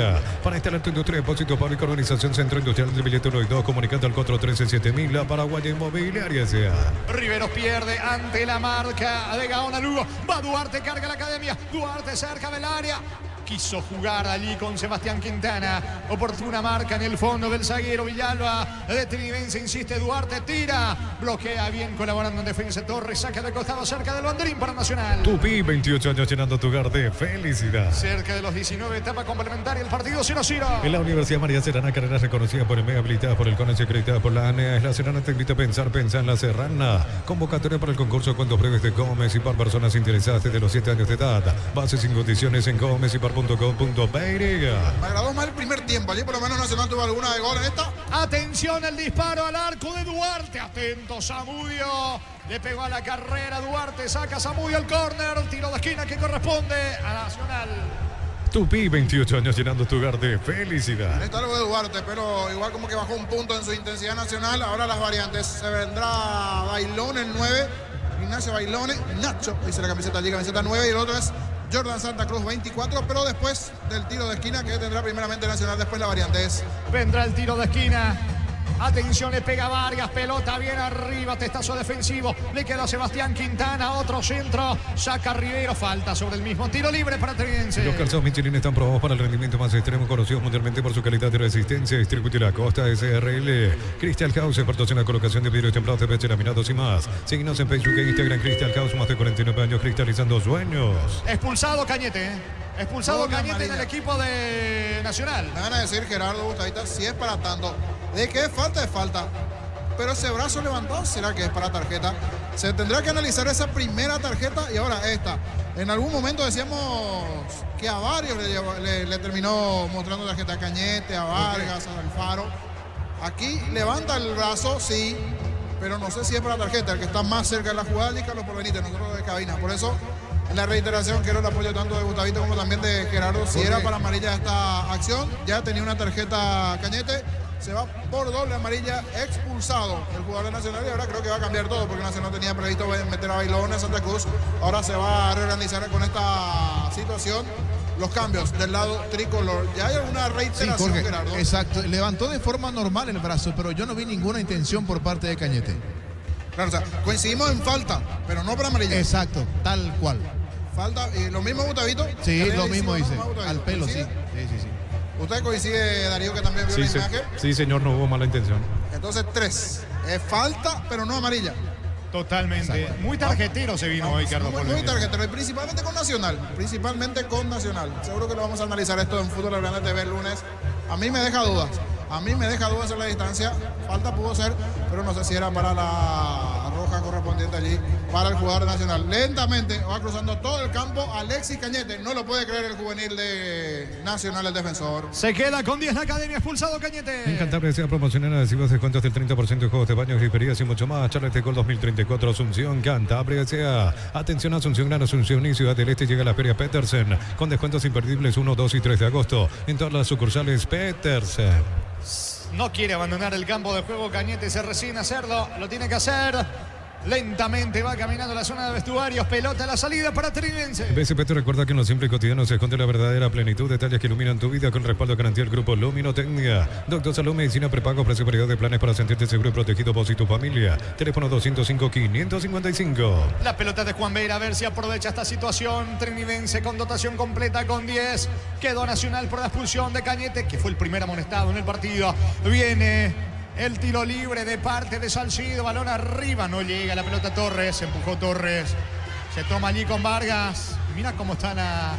A: Para instalar tu industria, depósito público, organización Centro Industrial del Billete 1 y 2. Comunicate al 413-7000. La Paraguaya Inmobiliaria sea.
D: Riveros pierde ante la marca de Gaona Lugo. Va Duarte, carga la academia. Duarte cerca del área. Quiso jugar allí con Sebastián Quintana. Oportuna marca en el fondo del zaguero Villalba. De Trinense insiste Duarte, tira. Bloquea bien colaborando en defensa Torres. Saca de costado cerca del banderín para Nacional.
A: Tupi, 28 años llenando tu hogar de felicidad.
D: Cerca de los 19, etapa complementaria. El partido 0-0.
A: En la Universidad María Serrana, carreras reconocidas por el MEA, habilitada por el CONES y acreditada por la ANEA. La Serrana te invita a pensar en la Serrana. Convocatoria para el concurso de cuentos breves de Gómez y para personas interesadas desde los 7 años de edad. Bases sin condiciones en gómezipar.com.py.
C: Me agradó más el primer tiempo. Allí por lo menos Nacional tuvo alguna de gol en esta.
D: Atención, el disparo al arco de Duarte. Atento Zamudio. Le pegó a la carrera Duarte. Saca Zamudio el córner. Tiro de esquina que corresponde a Nacional.
A: Tupi, 28 años llenando tu hogar de felicidad.
C: Está algo de Duarte, pero igual como que bajó un punto en su intensidad nacional. Ahora las variantes. Se vendrá Bailón el 9. Ignacio Bailone. Nacho, dice la camiseta allí, camiseta 9. Y el otro es Jordan Santa Cruz, 24. Pero después del tiro de esquina que tendrá primeramente Nacional. Después la variante es.
D: Vendrá el tiro de esquina. Atención, le pega Vargas, pelota bien arriba, testazo defensivo, le queda a Sebastián Quintana, otro centro, saca Rivero, falta sobre el mismo, tiro libre para Trinidense.
A: Los calzados Michelin están probados para el rendimiento más extremo, conocidos mundialmente por su calidad de resistencia. Distribuye la Costa SRL. Crystal House, expertos en la colocación de vidrios templados, de peche, laminados y más. Síguenos en Facebook e Instagram. Crystal House, más de 49 años cristalizando sueños.
D: Expulsado Cañete, Expulsado
C: Doble
D: Cañete en
C: amarilla.
D: el equipo de Nacional.
C: Me van a decir Gerardo Gustavita si es para tanto. ¿De qué es falta? Es falta. Pero ese brazo levantado, ¿será que es para tarjeta? Se tendrá que analizar esa primera tarjeta y ahora esta. En algún momento decíamos que a varios le terminó mostrando tarjeta, a Cañete, a Vargas, a Alfaro. Aquí levanta el brazo, sí, pero no sé si es para tarjeta. El que está más cerca de la jugada es Carlos Porbenítez, nosotros de cabina. Por eso, en la reiteración, quiero el apoyo tanto de Gustavito como también de Gerardo. Si era para amarilla esta acción, ya tenía una tarjeta Cañete. Se va por doble amarilla, expulsado el jugador de Nacional y ahora creo que va a cambiar todo porque Nacional tenía previsto meter a Bailón en Santa Cruz. Ahora se va a reorganizar con esta situación los cambios del lado tricolor. ¿Ya hay alguna
B: Sí,
C: reiteración,
B: Jorge,
C: Gerardo?
B: exacto. Levantó de forma normal el brazo, pero yo no vi ninguna intención por parte de Cañete.
C: Claro, o sea, coincidimos en falta, pero no para amarilla.
B: Exacto, tal cual.
C: Falta, y lo mismo Gustavito.
B: Sí,
C: ¿Qué le
B: lo mismo
C: hicimos,
B: dice.
C: no, Gustavito?
B: Al pelo, sí.
C: ¿Coincide?
B: Sí.
C: ¿Usted coincide, Darío, que también vio
A: Sí,
C: la imagen?
A: sí, señor, no hubo mala intención.
C: Entonces, 3. Es falta, pero no amarilla.
D: Totalmente.
B: Exacto.
D: Muy tarjetero se vino hoy, Carlos
C: Muy
D: Porbenítez.
C: tarjetero, y principalmente con Nacional. Principalmente con Nacional. Seguro que lo vamos a analizar esto en Fútbol Grande TV el lunes. A mí me deja dudas. A mí me deja dudas en la distancia. Falta pudo ser, pero no sé si era para la roja correspondiente allí para el jugador Nacional. Lentamente va cruzando todo el campo Alexis Cañete. No lo puede creer el juvenil de Nacional, el defensor.
D: Se queda con 10 la academia, expulsado Cañete.
A: En Cantabria se va a promocionar adhesivos descuentos del 30% de juegos de baños, griperías y mucho más. Charles de Gol 2034 Asunción, Cantabria sea. Atención Asunción, Gran Asunción y Ciudad del Este llega la Feria Petersen con descuentos imperdibles 1, 2 y 3 de agosto en todas las sucursales Petersen.
D: No quiere abandonar el campo de juego Cañete, se resigna a hacerlo, lo tiene que hacer. Lentamente va caminando la zona de vestuarios, pelota a la salida para Trinidense.
A: BCP te recuerda que en lo simple y cotidiano se esconde la verdadera plenitud, detalles que iluminan tu vida con respaldo garantía del grupo Luminotecnia. Doctor Salud, Medicina Prepago, precio variedad de planes para sentirte seguro y protegido vos y tu familia. Teléfono 205-555.
D: La pelota de Juan Vera, a ver si aprovecha esta situación. Trinidense con dotación completa con 10. Quedó Nacional por la expulsión de Cañete, que fue el primer amonestado en el partido. Viene el tiro libre de parte de Salcido, balón arriba, no llega la pelota a Torres, empujó Torres, se toma allí con Vargas. Mira cómo está la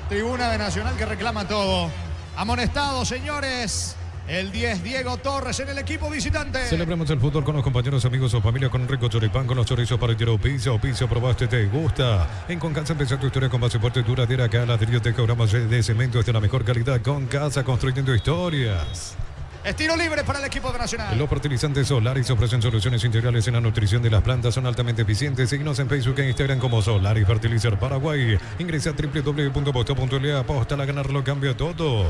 D: tribuna de Nacional que reclama todo. Amonestado, señores, el 10 Diego Torres en el equipo visitante.
A: Celebramos el fútbol con los compañeros, amigos o familia con un rico choripán, con los chorizos para el Pizza, probaste, te gusta. En Concasa empezó tu historia con base fuerte, duradera, acá ladrillo de cabramos de cemento es de la mejor calidad. Concasa, construyendo historias.
D: Es tiro libre para el equipo de Nacional.
A: Los fertilizantes Solaris ofrecen soluciones integrales en la nutrición de las plantas, son altamente eficientes. Síguenos en Facebook e Instagram como Solaris Fertilizer Paraguay. Ingresa a www.posta.la, aposta a ganarlo, cambia todo.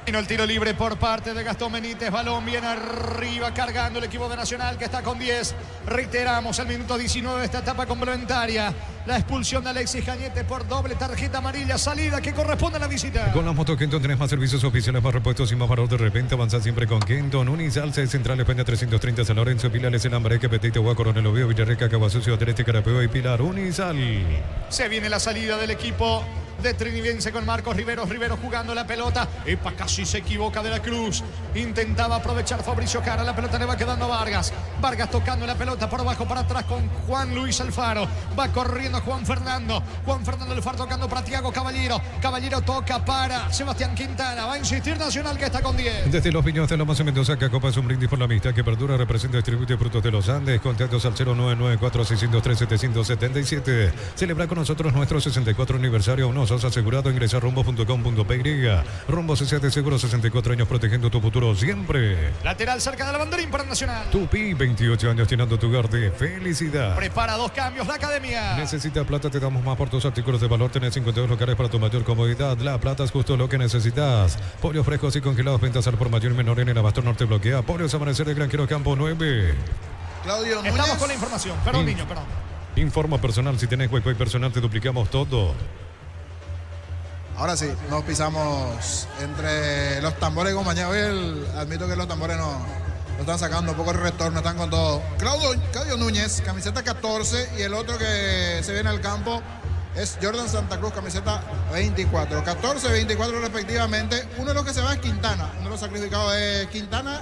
D: Vino el tiro libre por parte de Gastón Benítez. Balón bien arriba, cargando el equipo de Nacional que está con 10. Reiteramos, el minuto 19 de esta etapa complementaria. La expulsión de Alexis Cañete por doble tarjeta amarilla. Salida que corresponde a la visita.
A: Con las motos Kenton tenés más servicios oficiales, más repuestos y más valor de repente. Avanza siempre con Kenton. Unisal, Central, Peña 330, San Lorenzo, Pilares, El Ambareque, Petite, Huá, Coronel Oviedo, Villarreca, Caguasucio, Tereste, Carapeo y Pilar. Unisal.
D: Se viene la salida del equipo de Trinidense con Marcos Riveros. Riveros jugando la pelota. Epa, casi se equivoca de la Cruz. Intentaba aprovechar Fabricio Cara. La pelota le va quedando a Vargas. Vargas tocando la pelota por abajo para atrás con Juan Luis Alfaro. Va corriendo Juan Fernando. Juan Fernando Alfaro tocando para Tiago Caballero. Caballero toca para Sebastián Quintana. Va a insistir Nacional que está con 10.
A: Desde Los Piños de Lomas en Mendoza, Cacopa es un brindis por la amistad que perdura, representa distribuye frutos de los Andes. Contactos al 0994-603-777. Celebra con nosotros nuestro 64 aniversario. Uno sos asegurado. Ingresa a rumbo.com.py. Rumbo CCA de Seguro, 64 años protegiendo tu futuro siempre.
D: Lateral cerca de la banderín para Nacional.
A: Tupi, 28 años llenando tu hogar de felicidad.
D: Prepara dos cambios la academia.
A: Necesita Necesitas plata, te damos más por tus artículos de valor. Tenés 52 locales para tu mayor comodidad. La plata es justo lo que necesitas. Pollos frescos y congelados, ventas al por mayor y menor en el Abasto Norte bloquea. Pollos Amanecer de Granjero Campo 9.
C: Claudio Núñez.
D: Estamos con la información. Perdón, niño, perdón.
A: Informa personal, si tenés Wi-Fi personal te duplicamos todo.
C: Ahora sí, nos pisamos entre los tambores, compañero. Admito que los tambores no están sacando un poco el retorno, están con todo. Claudio Núñez, camiseta 14, y el otro que se viene al campo es Jordan Santa Cruz, camiseta 24. 14, 24 respectivamente. Uno de los que se va es Quintana, uno de los sacrificados es Quintana,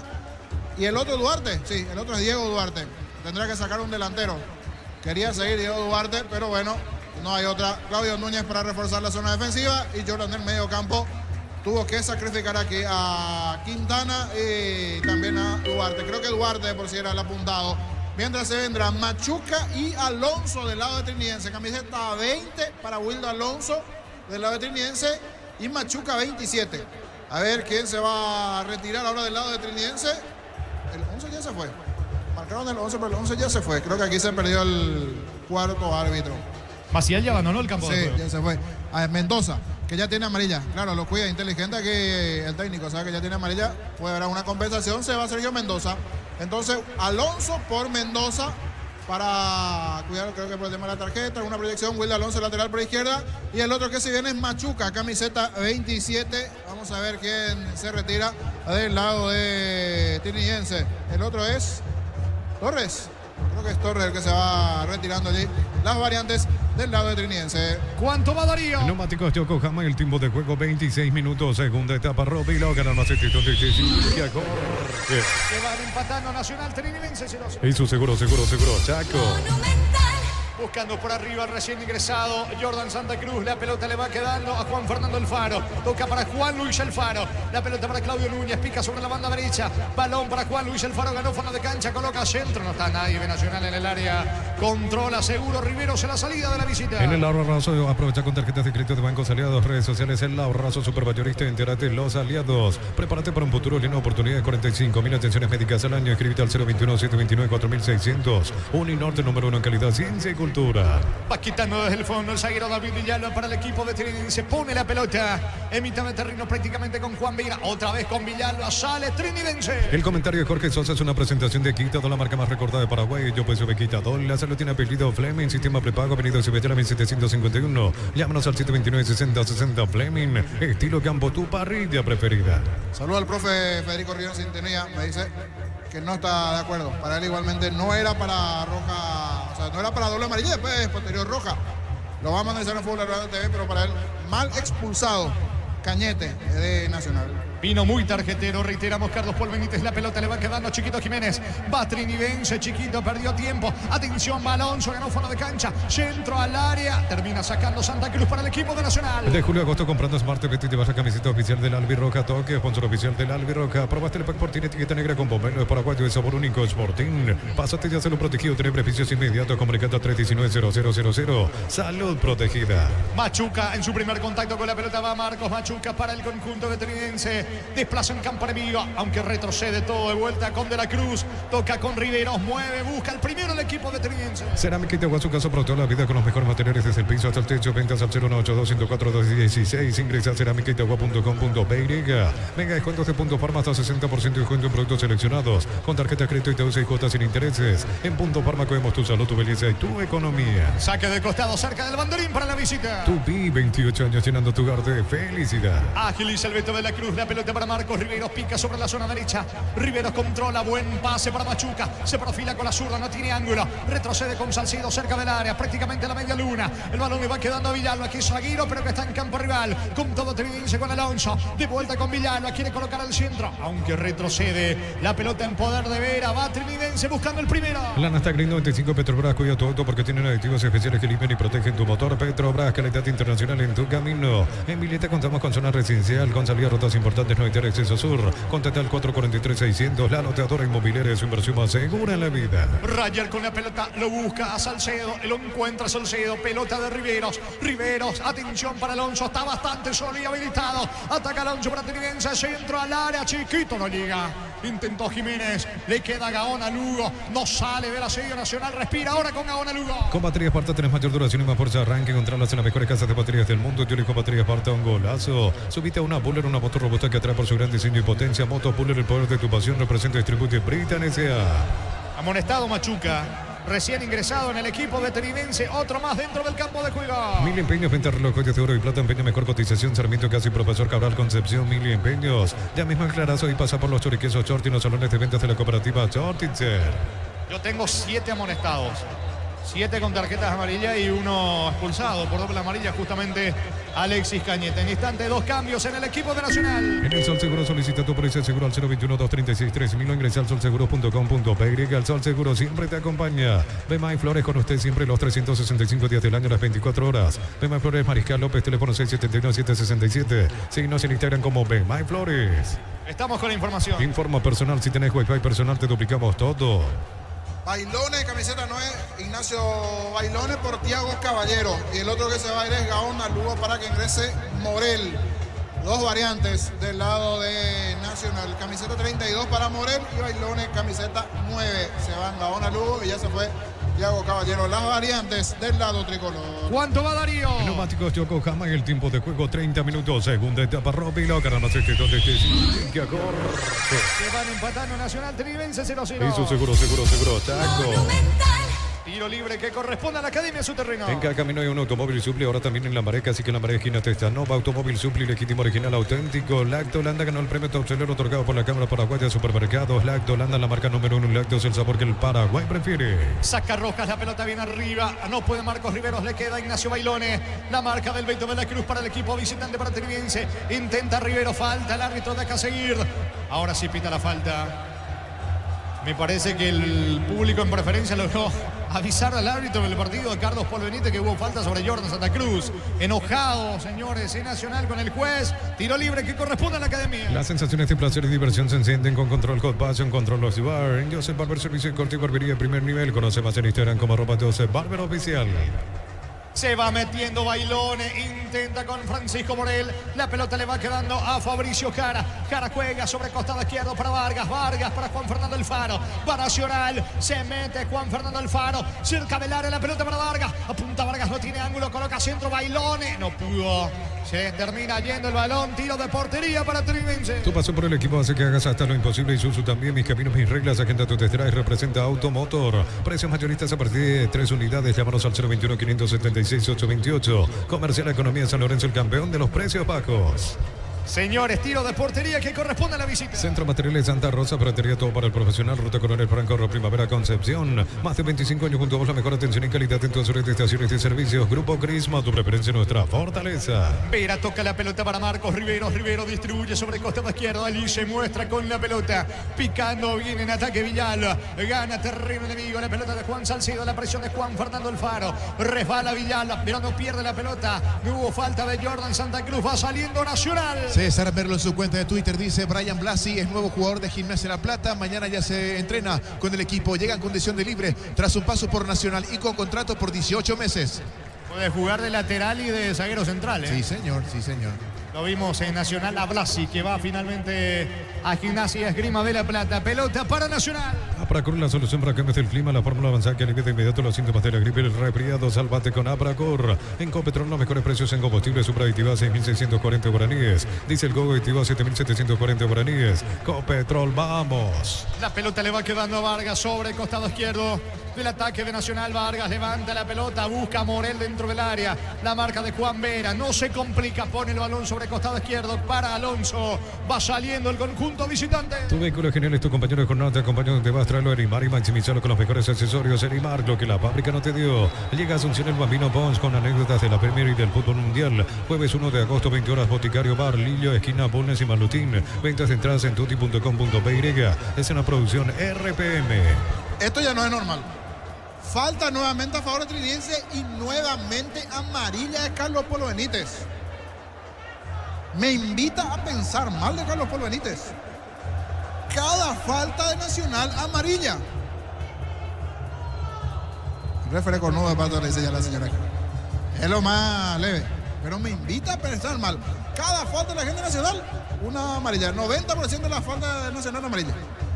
C: y el otro Duarte, sí, el otro es Diego Duarte. Tendrá que sacar un delantero. Quería seguir Diego Duarte, pero bueno, no hay otra. Claudio Núñez para reforzar la zona defensiva, y Jordan del medio campo tuvo que sacrificar aquí a Quintana y también a Duarte. Creo que Duarte por si era el apuntado. Mientras se vendrán Machuca y Alonso del lado de Trinidense. Camiseta 20 para Wildo Alonso del lado de Trinidense y Machuca 27. A ver quién se va a retirar ahora del lado de Trinidense. El 11 ya se fue. Marcaron el 11, pero el 11 ya se fue. Creo que aquí se perdió el cuarto árbitro.
D: Maciel ya abandonó el campo.
C: Sí, ya se fue. A Mendoza, que ya tiene amarilla. Claro, lo cuida inteligente aquí el técnico, sabe que ya tiene amarilla. Puede haber una compensación, se va a Sergio Mendoza. Entonces, Alonso por Mendoza para cuidar, creo que por el tema de la tarjeta, una proyección. Wilde Alonso lateral por izquierda. Y el otro que se viene es Machuca, camiseta 27. Vamos a ver quién se retira del lado de Trinidense. El otro es Torres. Creo que es Torres el que se va retirando allí. Las variantes del lado de Trinidense.
D: ¿Cuánto va Darío?
A: Neumáticos Yokohama, el tiempo de juego 26 minutos. Segunda etapa, Robilo gana más que corre.
D: Que van empatando Nacional Trinidense 0-0.
A: Y su seguro, Chaco.
E: Monumental.
D: Buscando por arriba al recién ingresado Jordan Santa Cruz. La pelota le va quedando a Juan Fernando Alfaro. Toca para Juan Luis Alfaro. La pelota para Claudio Núñez. Pica sobre la banda derecha. Balón para Juan Luis Alfaro. Ganó fondo de cancha. Coloca centro. No está nadie de Nacional en el área. Controla seguro Riveros en la salida de la visita.
A: En el ahorrazo, aprovecha con tarjetas de crédito de bancos aliados, redes sociales, el ahorrazo supermayorista, entérate de los aliados. Prepárate para un futuro lleno de oportunidades. 45.000 atenciones médicas al año. Escríbete al 021-729-4600. Uninorte número 1 en calidad, ciencia y cultura.
D: Va quitando desde el fondo el zaguero David Villalba para el equipo de Trinidense. Pone la pelota en mitad de terreno prácticamente con Juan Vira. Otra vez con Villalba. Sale Trinidense.
A: El comentario de Jorge Sosa es una presentación de Quitadol, la marca más recordada de Paraguay. Yo pues de Quitadol. La salud tiene apellido Fleming. Sistema prepago. Avenida Ciudadela 1751. Llámanos al 729-6060 Fleming. Estilo campo, tu parrilla preferida.
C: Saludo al profe Federico Río en sintonía. Me dice que no está de acuerdo. Para él igualmente no era para roja, o sea, no era para doble amarilla, después posterior roja. Lo vamos a analizar en Fútbol Radio TV, pero para él mal expulsado Cañete de Nacional.
D: Vino muy tarjetero, reiteramos, Carlos Paul Benítez, la pelota le va quedando a Chiquito Jiménez, va Trinidense, Chiquito perdió tiempo, atención, Alonso, ganó fondo de cancha, centro al área, termina sacando Santa Cruz para el equipo de Nacional.
A: De julio a agosto comprando Smart TV, te vas a camiseta oficial del Albirroja, toque, sponsor oficial del Albirroja, probaste el pack por etiqueta negra con pomelo de paraguayo de sabor único, Sporting, pásate ya, salud protegido, tiene beneficios inmediatos, comunicando a 319-0000, salud protegida.
D: Machuca en su primer contacto con la pelota va Marcos Machuca para el conjunto de Trinidense. Desplaza en campo enemigo, aunque retrocede todo de vuelta con De la Cruz. Toca con Riveros, mueve, busca el primero el equipo de Trinidense.
A: Cerámica Itagua, su casa para toda la vida con los mejores materiales desde el piso hasta el techo. Ventas al 018214216. Ingresa a cerámicaitagua.com.py. Venga, descuentos de Punto Farma hasta 60% de descuento en productos seleccionados. Con tarjeta de crédito y te usa y cuotas sin intereses. En Punto Farma cuidamos tu salud, tu belleza y tu economía.
D: Saque de costado cerca del banderín para la visita.
A: Tupi, 28 años llenando tu hogar de felicidad.
D: Agiliza el Beto de la Cruz, la pelota para Marcos Riveros, pica sobre la zona derecha. Riveros controla, buen pase para Machuca. Se profila con la zurda, no tiene ángulo. Retrocede con Salcido cerca del área, prácticamente a la media luna. El balón le va quedando a Villalba, que es Zaguiro, pero que está en campo rival. Con todo Trinidense con Alonso. De vuelta con Villalba, quiere colocar al centro, aunque retrocede. La pelota en poder de Vera, va Trinidense buscando el primero.
A: La Nasdaq 95 Petrobras, cuida tu auto porque tienen aditivos especiales que limpian y protegen tu motor. Petrobras, calidad internacional en tu camino. En Villeta contamos con zona residencial, con salida a rutas importantes, no hay acceso sur. Contacta al 443-600, la loteadora inmobiliaria de su inversión más segura en la vida.
D: Rayer con la pelota, lo busca a Salcedo, lo encuentra a Salcedo, pelota de Riveros. Riveros, atención para Alonso, está bastante solo y habilitado. Ataca Alonso para Trinidense, centro al área, Chiquito no llega. Intentó Jiménez. Le queda Gaona Lugo. No sale del asedio Nacional. Respira ahora con Gaona Lugo.
A: Con baterías Parta tenés mayor duración y más fuerza de arranque. Encontrarlas en las mejores casas de baterías del mundo. Yo elijo baterías Parta, un golazo. Subite a una Buller, una moto robusta que atrae por su gran diseño y potencia. Moto Buller, el poder de tu pasión. Representa y distribuye Britan S.A.
D: Amonestado Machuca. Recién ingresado en el equipo veterivense. Otro más dentro del campo de juego.
A: Mil empeños, venta relojes de oro y plata, empeño mejor cotización, Sarmiento Casi, Profesor Cabral, Concepción, Mil empeños. Ya mismo el clarazo y pasa por los choriquesos Short y los salones de ventas de la cooperativa Shortitzer.
D: Yo tengo 7 amonestados. 7 con tarjetas amarillas y uno expulsado por doble amarilla, justamente Alexis Cañete. En instante, 2 cambios en el equipo de Nacional.
A: En el Sol Seguro solicita tu póliza de seguro al 021-236-3000 o ingresa al solseguro.com.py. El Sol Seguro siempre te acompaña. Bemay Flores con usted siempre los 365 días del año, las 24 horas. Bemay Flores, Mariscal López, teléfono 671-767. Síguenos en Instagram como Bemay Flores.
D: Estamos con la información.
A: Informa personal, si tenés Wi-Fi personal te duplicamos todo.
C: Bailones, camiseta 9, Ignacio Bailones por Tiago Caballero. Y el otro que se va a ir es Gaona Lugo para que ingrese Morel. 2 variantes del lado de Nacional. Camiseta 32 para Morel y Bailones, camiseta 9. Se van Gaona Lugo y ya se fue Tiago Caballero. Las variantes del lado tricolor.
D: ¿Cuánto va Darío?
A: Neumáticos Yokohama y el tiempo de juego 30 minutos. Segunda etapa Robilo. Caramba, donde que corte.
D: Se van empatando Nacional Trivense 0-0.
A: Eso seguro. Taco.
E: Monumental.
D: Tiro libre que corresponde a la Academia su terreno.
A: En cada camino hay un automóvil Supli, ahora también en La Mareca, así que en La Mareca esquina Testanova, automóvil Supli, legítimo original auténtico. Lacto Holanda ganó el premio Top Seller otorgado por la Cámara Paraguaya de Supermercados. Lacto Holanda, la marca número 1, Lacto es el sabor que el Paraguay prefiere.
D: Saca Rojas, la pelota viene arriba. No puede Marcos Riveros, le queda Ignacio Bailones. La marca del Beito de la Cruz para el equipo visitante para Triviense. Intenta Rivero, falta, el árbitro deja seguir. Ahora sí pita la falta. Me parece que el público en preferencia logró avisar al árbitro del partido de Carlos Paul Benítez que hubo falta sobre Jordan Santa Cruz. Enojado, señores, en Nacional con el juez. Tiro libre que corresponde a la Academia.
A: Las sensaciones de placer y diversión se encienden con Control Hot Passion, Control Los Bar. En Joseph Barber Servicio de Corte y Barbería de primer nivel. Conoce más en Instagram como @Joseph Barber Oficial.
D: Se va metiendo Bailones, intenta con Francisco Morel. La pelota le va quedando a Fabricio Jara. Jara juega sobre costado izquierdo para Vargas. Vargas para Juan Fernando Alfaro. Va Nacional, se mete Juan Fernando Alfaro. Cerca del área la pelota para Vargas. Apunta Vargas, no tiene ángulo, coloca centro Bailones. No pudo. Se termina yendo el balón. Tiro de portería para Trivense.
A: Tu paso por el equipo hace que hagas hasta lo imposible. Isuzu también. Mis caminos, mis reglas. Agenda tu test drive. Representa Automotor. Precios mayoristas a partir de 3 unidades. Llámanos al 021-576-828. Comercial Economía San Lorenzo, el campeón de los precios bajos.
D: Señores, tiro de portería que corresponde a la visita.
A: Centro Materiales Santa Rosa, ferretería todo para el profesional. Ruta Coronel Franco, Primavera, Concepción. Más de 25 años junto a vos, la mejor atención y calidad en todas sus estaciones de servicios. Grupo Crisma, tu preferencia, nuestra fortaleza.
D: Vera toca la pelota para Marcos Rivero. Rivero distribuye sobre costado izquierdo. Ali se muestra con la pelota. Picando bien en ataque Villal. Gana terreno enemigo. La pelota de Juan Salcido. La presión de Juan Fernando Alfaro. Resbala Villal. Pero no pierde la pelota. No hubo falta de Jordan Santa Cruz. Va saliendo Nacional.
B: César Merlo en su cuenta de Twitter dice: Brian Blasi es nuevo jugador de Gimnasia La Plata. Mañana ya se entrena con el equipo. Llega en condición de libre tras un paso por Nacional y con contrato por 18 meses.
D: Puede jugar de lateral y de zaguero central, ¿eh?
B: Sí, señor, sí, señor.
D: Lo vimos en Nacional a Blasi, que va finalmente a Gimnasia Esgrima de La Plata. Pelota para Nacional.
A: Apracur, la solución para cambios del clima, la fórmula avanzada que alivia de inmediato los síntomas de la gripe y el resfriado. Salvate con Apracur. En Copetrol, los mejores precios en combustible. Supra aditiva 6.640 guaraníes. Diesel Go aditivo 7.740 guaraníes. Copetrol, vamos.
D: La pelota le va quedando a Vargas sobre el costado izquierdo del ataque de Nacional. Vargas levanta la pelota, busca a Morel dentro del área. La marca de Juan Vera, no se complica, pone el balón sobre el costado izquierdo para Alonso. Va saliendo el conjunto visitante.
A: Tu vehículo genial es tu compañero de jornada, te acompaña donde vas, traerlo a Erimar y maximizarlo con los mejores accesorios. Erimar, lo que la fábrica no te dio. Llega a Asunción el Bambino Pons con anécdotas de la Premier y del fútbol mundial. Jueves 1 de agosto, 20 horas, Boticario Bar, Lillo, esquina Bulnes y Malutín. Ventas de entradas en tuti.com.py. Es una producción RPM.
C: Esto ya no es normal. Falta nuevamente a favor de Triviense y nuevamente amarilla de Carlos Polo Benítez. Me invita a pensar mal de Carlos Polo Benítez. Cada falta de Nacional amarilla. El referee con nudo de pato le dice ya a la señora. Es lo más leve. Pero me invita a pensar mal. Cada falta de la gente nacional una amarilla. 90% de la falta de Nacional amarilla.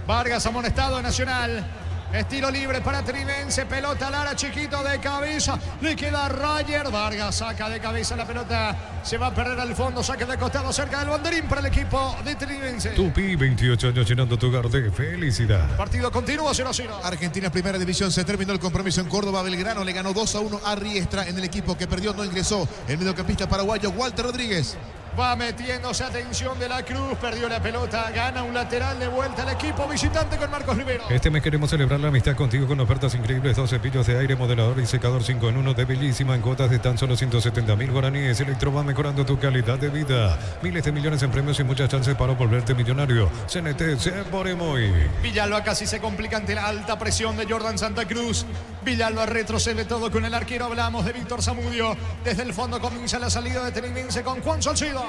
D: Vargas amonestado de Nacional. Estilo libre para Trinense, pelota al área, chiquito de cabeza, le queda Rayer, Vargas saca de cabeza la pelota, se va a perder al fondo, saque de costado cerca del banderín para el equipo de Trinense.
A: Tupi, 28 años llenando tu hogar de felicidad.
D: Partido continúa 0-0.
B: Argentina Primera División, se terminó el compromiso en Córdoba. Belgrano le ganó 2-1 a Riestra. En el equipo que perdió no ingresó el mediocampista paraguayo Walter Rodríguez.
D: Va metiéndose, atención de la Cruz, perdió la pelota, gana un lateral de vuelta al equipo visitante con Marcos Rivero.
A: Este mes queremos celebrar la amistad contigo con ofertas increíbles, 2 cepillos de aire, modelador y secador 5 en 1 de bellísima en cuotas de tan solo 170.000 guaraníes. Electro va mejorando tu calidad de vida. Miles de millones en premios y muchas chances para volverte millonario. CNT Seporemoy.
D: Villalba casi se complica ante la alta presión de Jordan Santa Cruz. Villalba retrocede todo con el arquero. Hablamos de Víctor Zamudio. Desde el fondo comienza la salida de Trinense con Juan Salcido.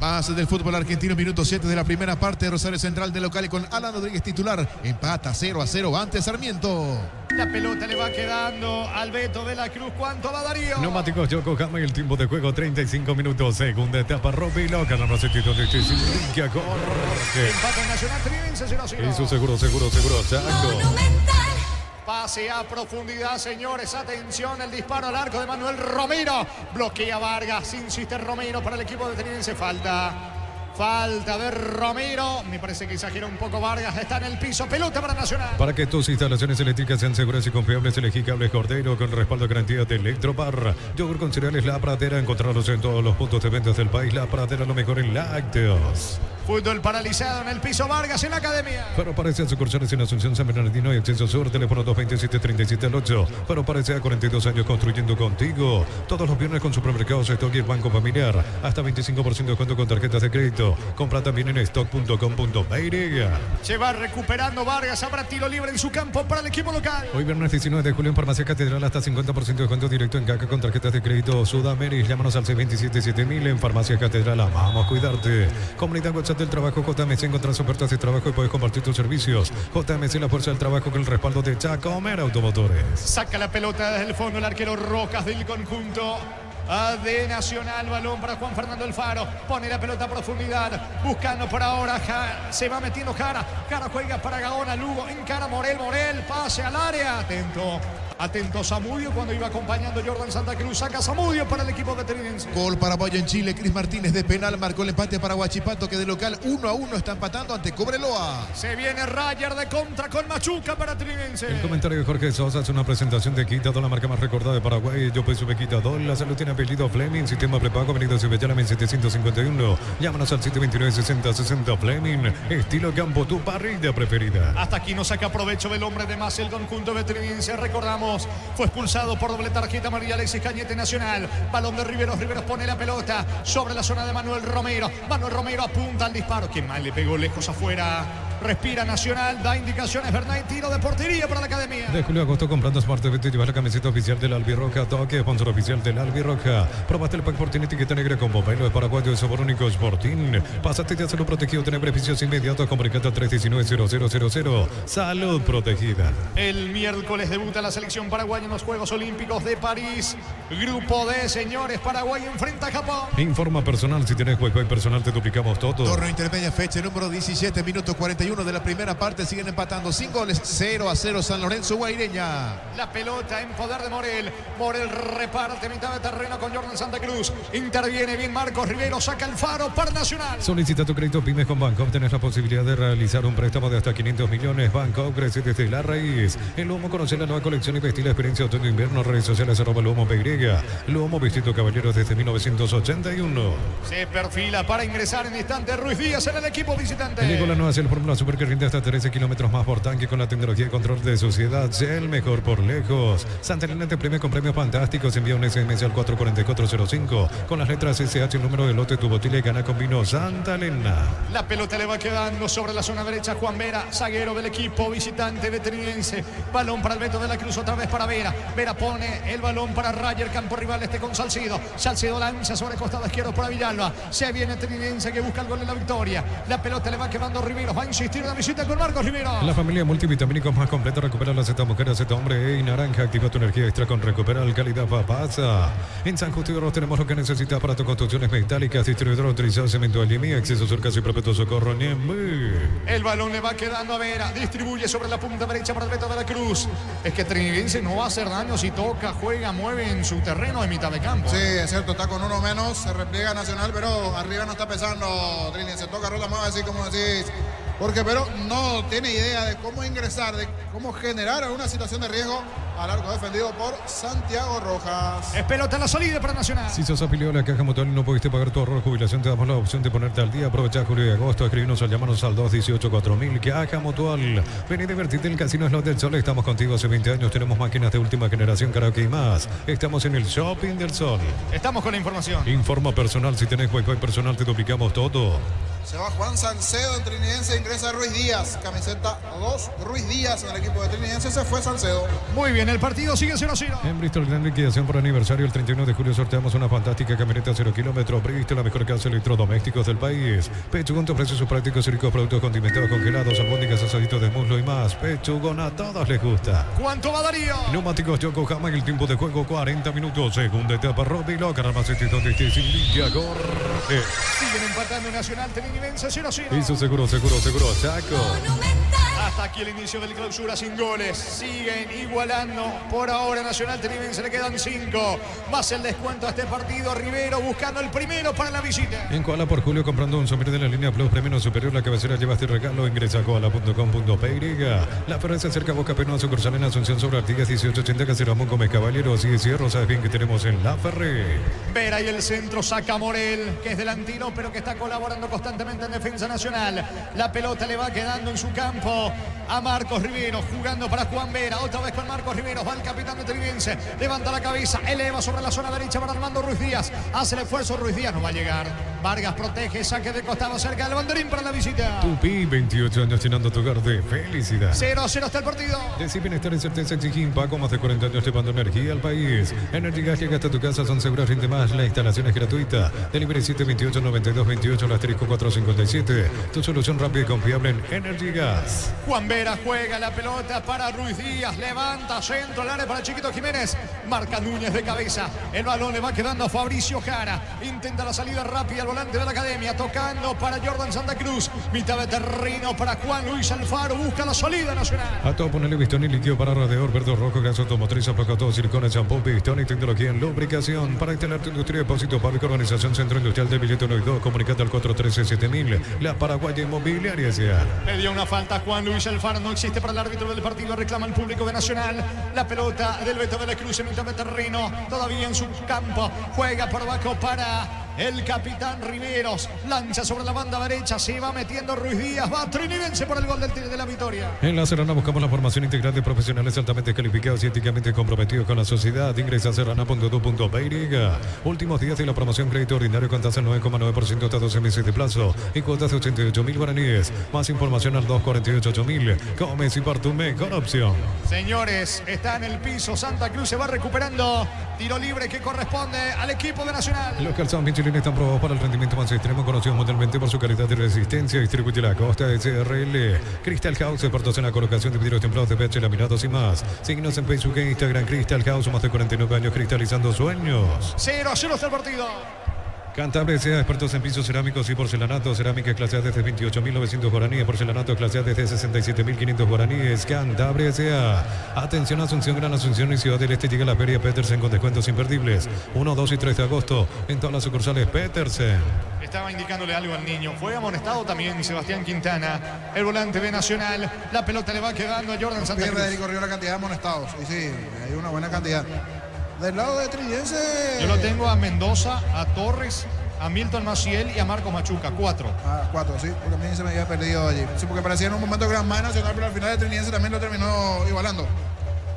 B: Más del fútbol argentino, minuto 7 de la primera parte. Rosario Central de local con Alan Rodríguez titular. Empata 0-0 ante Sarmiento.
D: La pelota le va quedando al Beto de la Cruz. ¿Cuánto va Darío?
A: Neumáticos Yokohama y el tiempo de juego 35 minutos. Segunda etapa, Robilo. Ganamos el título de Chichilinquia. Corre.
D: Empate Nacional Trinense 0-0.
A: Y su seguro. Chaco.
E: Monumental.
D: Pase a profundidad, señores. Atención, el disparo al arco de Manuel Romero. Bloquea Vargas. Insiste Romero para el equipo de Trinense. Falta de Romero. Me parece que exagera un poco Vargas. Está en el piso. Pelota para Nacional.
A: Para que tus instalaciones eléctricas sean seguras y confiables, elegí cables Cordero con respaldo de garantía de Electropar. Yogur con cereales La Pradera. Encontrarlos en todos los puntos de ventas del país. La Pradera, lo mejor en lácteos.
D: Fútbol paralizado en el piso. Vargas en la academia.
A: Pero parece sucursales en Asunción, San Bernardino y Exceso Sur. Teléfono 227-37-8. Pero parece a 42 años construyendo contigo. Todos los viernes con supermercados Stock y el Banco Familiar. Hasta 25% de descuento con tarjetas de crédito. Compra también en stock.com.py.
D: Se va recuperando Vargas. Habrá tiro libre en su campo para el equipo local.
A: Hoy viernes 19 de julio en Farmacia Catedral hasta 50% de descuento directo en caca con tarjetas de crédito Sudameris. Llámanos al 627-7000 en Farmacia Catedral. Vamos a cuidarte. Comunidad WhatsApp del trabajo JMC. Encontrás ofertas de trabajo y puedes compartir tus servicios. JMC, la fuerza del trabajo con el respaldo de Chacomer Automotores.
D: Saca la pelota desde el fondo el arquero Rocas del conjunto de Nacional. Balón para Juan Fernando Alfaro. Pone la pelota a profundidad. Buscando por ahora. Se va metiendo Jara. Jara juega para Gaona. Lugo encara Morel. Pase al área. Atento Zamudio cuando iba acompañando Jordan Santa Cruz. Saca Zamudio para el equipo de Trinense.
B: Gol paraguayo en Chile. Cris Martínez de penal marcó el empate para Huachipato, que de local 1-1 está empatando ante Cobreloa.
D: Se viene Rayer de contra con Machuca para Trinense.
A: El comentario de Jorge Sosa es una presentación de Quitador, la marca más recordada de Paraguay. Yo pues sube Quitador. La salud tiene apellido Fleming. Sistema prepago. Avenida Cibellana 751. Llámanos al 729-6060 Fleming. Estilo campo, tu parrilla preferida.
D: Hasta aquí no saca provecho del hombre de más el conjunto de Trinense. Recordamos, fue expulsado por doble tarjeta amarilla Alexis Cañete. Nacional. Balón de Riveros. Riveros pone la pelota sobre la zona de Manuel Romero. Manuel Romero apunta al disparo. Qué mal le pegó lejos afuera. Respira Nacional. Da indicaciones Bernay. Tiro de portería para la academia.
A: De julio a agosto comprando Smart TV te llevas la camiseta oficial del Albirroja. Toque, sponsor oficial del Albirroja. Probaste el pack Fortín etiqueta negra con bombero de paraguayo de sabor único Sportín. Pásate de hacerlo protegido. Tener beneficios inmediatos. Comunicate al 319-0000. Salud protegida.
D: El miércoles debuta la selección paraguaya en los Juegos Olímpicos de París. Grupo D, señores. Paraguay enfrenta a Japón.
A: Informa personal. Si tienes Wi-Fi personal te duplicamos todo.
B: Torneo intermedia, fecha número 17, minuto 41 de la primera parte. Siguen empatando 5 goles. 0-0 San Lorenzo Guaireña.
D: La pelota en poder de Morel. Morel reparte mitad de terreno con Jordan Santa Cruz. Interviene bien Marcos Rivero. Saca el faro para Nacional.
A: Solicita tu crédito Pymes con Banco. Tenés la posibilidad de realizar un préstamo de hasta 500 millones. Banco crece desde la raíz. El Lomo, conocer la nueva colección y vestir la experiencia otoño-invierno. Redes sociales @LomoPY. Lomo vestido caballeros desde 1981.
D: Se perfila para ingresar en instante Ruiz Díaz en el equipo visitante.
A: Llegó la nueva Shell Fórmula Super que rinde hasta 13 kilómetros más por tanque con la tecnología de control de suciedad. Shell, mejor por lejos. Santa Elena te premia con premios fantásticos. Envía un SMS al 44405 con las letras SH, el número de lote, tu botella y gana con vino Santa Elena.
D: La pelota le va quedando sobre la zona derecha Juan Vera, zaguero del equipo visitante de Trinense. Balón para el Beto de la Cruz, otra vez para Vera. Vera pone el balón para Rayer, campo rival con Salcido. Salcido lanza sobre costado izquierdo para Villalba. Se viene Trinense que busca el gol de la victoria. La pelota le va quedando Riveros, va a insistir asistir a una visita con Marcos Riveros.
A: La familia multivitamínicos más completa. Recupera la Z mujer, Z hombre y naranja. Activa tu energía extra con Recuperal Calidad Papasa. En San Justo tenemos lo que necesitas para tus construcciones metálicas. Distribuidor autorizado Cemento Alimi. Acceso Surcas y Perpetuo Socorro Niembe.
D: El balón le va quedando a Vera. Distribuye sobre la punta derecha para el Beto de la Cruz. Es que Trinidense no va a hacer daño si toca, juega, mueve en su terreno de mitad de campo.
C: Sí, es cierto, está con uno menos, se repliega Nacional, pero arriba no está pesando. Trinidense toca, rota, mueve así como decís. Porque pero no tiene idea de cómo ingresar, de cómo generar una situación de riesgo al arco defendido por Santiago Rojas.
D: Es pelota en la salida para Nacional.
A: Si sos afiliado a la Caja Mutual y no pudiste pagar tu ahorro de jubilación, te damos la opción de ponerte al día. Aprovecha julio y agosto. Escribinos o llamanos al 218-4000. Caja Mutual. Ven y divertirte en el Casino Slot del Sol. Estamos contigo hace 20 años. Tenemos máquinas de última generación, karaoke y más. Estamos en el Shopping del Sol.
D: Estamos con la información.
A: Informa personal. Si tenés Wi-Fi personal, te duplicamos todo.
C: Se va Juan Salcedo en Trinidense, ingresa Ruiz Díaz. Camiseta 2, Ruiz Díaz en el equipo de Trinidense. Se fue Salcedo.
D: Muy bien, el partido sigue 0-0.
A: En Bristol, gran liquidación por aniversario. El 31 de julio sorteamos una fantástica camioneta 0 kilómetros. Bristol, la mejor casa de electrodomésticos del país. Pechugón te ofrece sus prácticos y ricos productos condimentados, congelados, albóndigas, asaditos de muslo y más. Pechugón, a todos les gusta.
D: ¿Cuánto va Darío?
A: Neumáticos Yokohama en el tiempo de juego 40 minutos. Segunda etapa, Robilo, Carrabacete, donde estés sin línea, corre.
D: Siguen empatando Nacional, Trinidense 0-0.
A: Hizo seguro, Chaco.
E: Monumental.
D: Hasta aquí el inicio del clausura sin goles. Siguen igualando. Por ahora Nacional Trinidense le quedan 5. Más el descuento a este partido. Rivero buscando el primero para la visita.
A: En Koala por Julio comprando un sombrero de la línea Plus Premio Superior. La cabecera lleva este regalo. Ingresa a koala.com.py. La Ferrencia cerca Boca Peno, sucursal en Asunción sobre Artigas 1880 Caseramón Gómez Caballeros y Cierro. Sabes bien que tenemos en La Ferre.
D: Vera y el centro saca Morel, que es delantero, pero que está colaborando constantemente en defensa nacional. La pelota le va quedando en su campo a Marcos Riveros, jugando para Juan Vera. Otra vez con Marcos Riveros, va el capitán de Trinidense. Levanta la cabeza, eleva sobre la zona derecha para Armando Ruiz Díaz. Hace el esfuerzo, Ruiz Díaz no va a llegar. Vargas protege, saque de costado cerca del banderín para la visita.
A: Tupi, 28 años llenando tu hogar de felicidad.
D: 0-0 está el partido.
A: Decir bienestar y certeza exigir Paco, más de 40 años llevando energía al país. Energy Gas llega hasta tu casa, son seguras, rinde más. La instalación es gratuita. Delivery 728-9228, la asterisco 457. Tu solución rápida y confiable en Energy Gas.
D: Juan Vera juega la pelota para Ruiz Díaz. Levanta centro al área para Chiquito Jiménez. Marca Núñez de cabeza. El balón le va quedando a Fabricio Jara. Intenta la salida rápida al volante de la academia. Tocando para Jordan Santa Cruz. Mitad de terreno para Juan Luis Alfaro. Busca la salida nacional.
A: A todo ponerle pistón y líquido para radiador verde rojo, gas automotriz, aplaca todo, silicona, champú, pistón y tecnología en lubricación. Para instalar tu industria, depósito público, organización Centro Industrial del Billete 1 y 2. Comunicate al 413-7000. La Paraguaya Inmobiliaria sea.
D: Le dio una falta a Juan Luis Alfaro. No existe para el árbitro del partido. Reclama el público de Nacional. La pelota del Beto de la Cruz en mitad de terreno. Todavía en su campo. Juega por abajo para el capitán Riveros. Lanza sobre la banda derecha. Se va metiendo Ruiz Díaz. Va Trinidense por el gol de la victoria.
A: En La Serrana buscamos la formación integral de profesionales altamente calificados y éticamente comprometidos con la sociedad. Ingresa a serrana.edu.py. Últimos días de la promoción, crédito ordinario con tasa del 9,9% hasta 12 meses de plazo y cuotas de 88.000 guaraníes. Más información al 248.8000. Comes y por tu mejor opción.
D: Señores, está en el piso. Santa Cruz se va recuperando. Tiro libre que corresponde al equipo de Nacional.
A: Los calzados Michelin están probados para el rendimiento más extremo, conocidos mundialmente por su calidad y resistencia. Distribuye la Costa SRL. Crystal House, expertos en la colocación de vidrios templados de pH, laminados y más. Síguenos en Facebook e Instagram. Crystal House, más de 49 años cristalizando sueños.
D: 0-0 está el partido.
A: Cantabria sea expertos en pisos cerámicos y porcelanato. Cerámica clase A desde 28.900 guaraníes. Porcelanato clase A desde 67.500 guaraníes. Cantabria sea. Atención, Asunción, Gran Asunción y Ciudad del Este. Llega la Feria Petersen con descuentos imperdibles. 1, 2 y 3 de agosto en todas las sucursales Petersen.
D: Estaba indicándole algo al niño. Fue amonestado también Sebastián Quintana, el volante de Nacional. La pelota le va quedando a Jordan Santa Cruz.
C: Federico Río la cantidad de amonestados. Y sí, hay una buena cantidad. Del lado de Trinidense.
D: Yo lo tengo a Mendoza, a Torres, a Milton Maciel y a Marco Machuca. 4.
C: Ah, 4, sí, porque a mí se me había perdido allí. Sí, porque parecía en un momento gran más Nacional, pero al final de Trinidense también lo terminó igualando.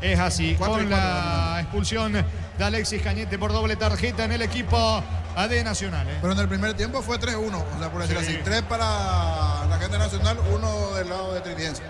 D: Es así,
C: 4 y
D: con
C: 4,
D: la expulsión de Alexis Cañete por doble tarjeta en el equipo de Nacional.
C: Pero en el primer tiempo fue 3-1, o sea, por decir
D: Sí.
C: así. 3 para la gente Nacional, 1 del lado de Trinidense.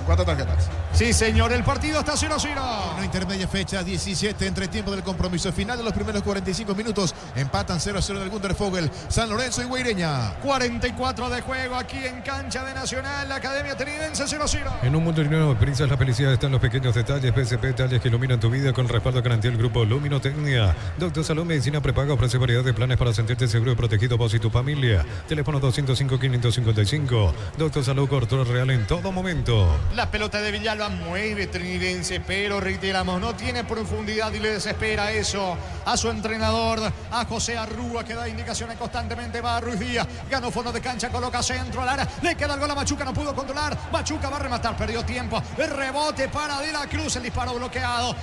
C: 4 tarjetas.
D: Sí, señor, el partido está 0-0.
B: No intermedia fecha 17, entretiempo del compromiso final de los primeros 45 minutos. Empatan 0-0 en el Gundervogel, San Lorenzo y Guaireña.
D: 44 de juego aquí en cancha de Nacional, la Academia Trinidense 0-0.
A: En un mundo lleno de prisas, la felicidad está en los pequeños detalles. PSP, detalles que iluminan tu vida con respaldo garantía del grupo Luminotecnia. Doctor Salud Medicina Prepaga ofrece variedad de planes para sentirte seguro y protegido vos y tu familia. Teléfono 205-555. Doctor Salud, cobertura real en todo momento.
D: La pelota de Villalba mueve Trinidense, pero reiteramos, no tiene profundidad y le desespera eso a su entrenador, a José Arrúa, que da indicaciones constantemente. Va a Ruiz Díaz, ganó fondo de cancha, coloca centro al área, le queda el gol a Machuca, no pudo controlar. Machuca va a rematar, perdió tiempo. El rebote para De la Cruz, el disparo bloqueado.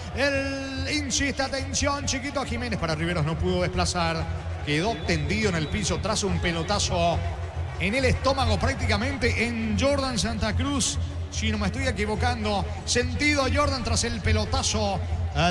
D: Insiste, atención, Chiquito Jiménez para Riveros, no pudo desplazar. Quedó tendido en el piso tras un pelotazo en el estómago prácticamente en Jordan Santa Cruz. Si no me estoy equivocando, sentido Jordan tras el pelotazo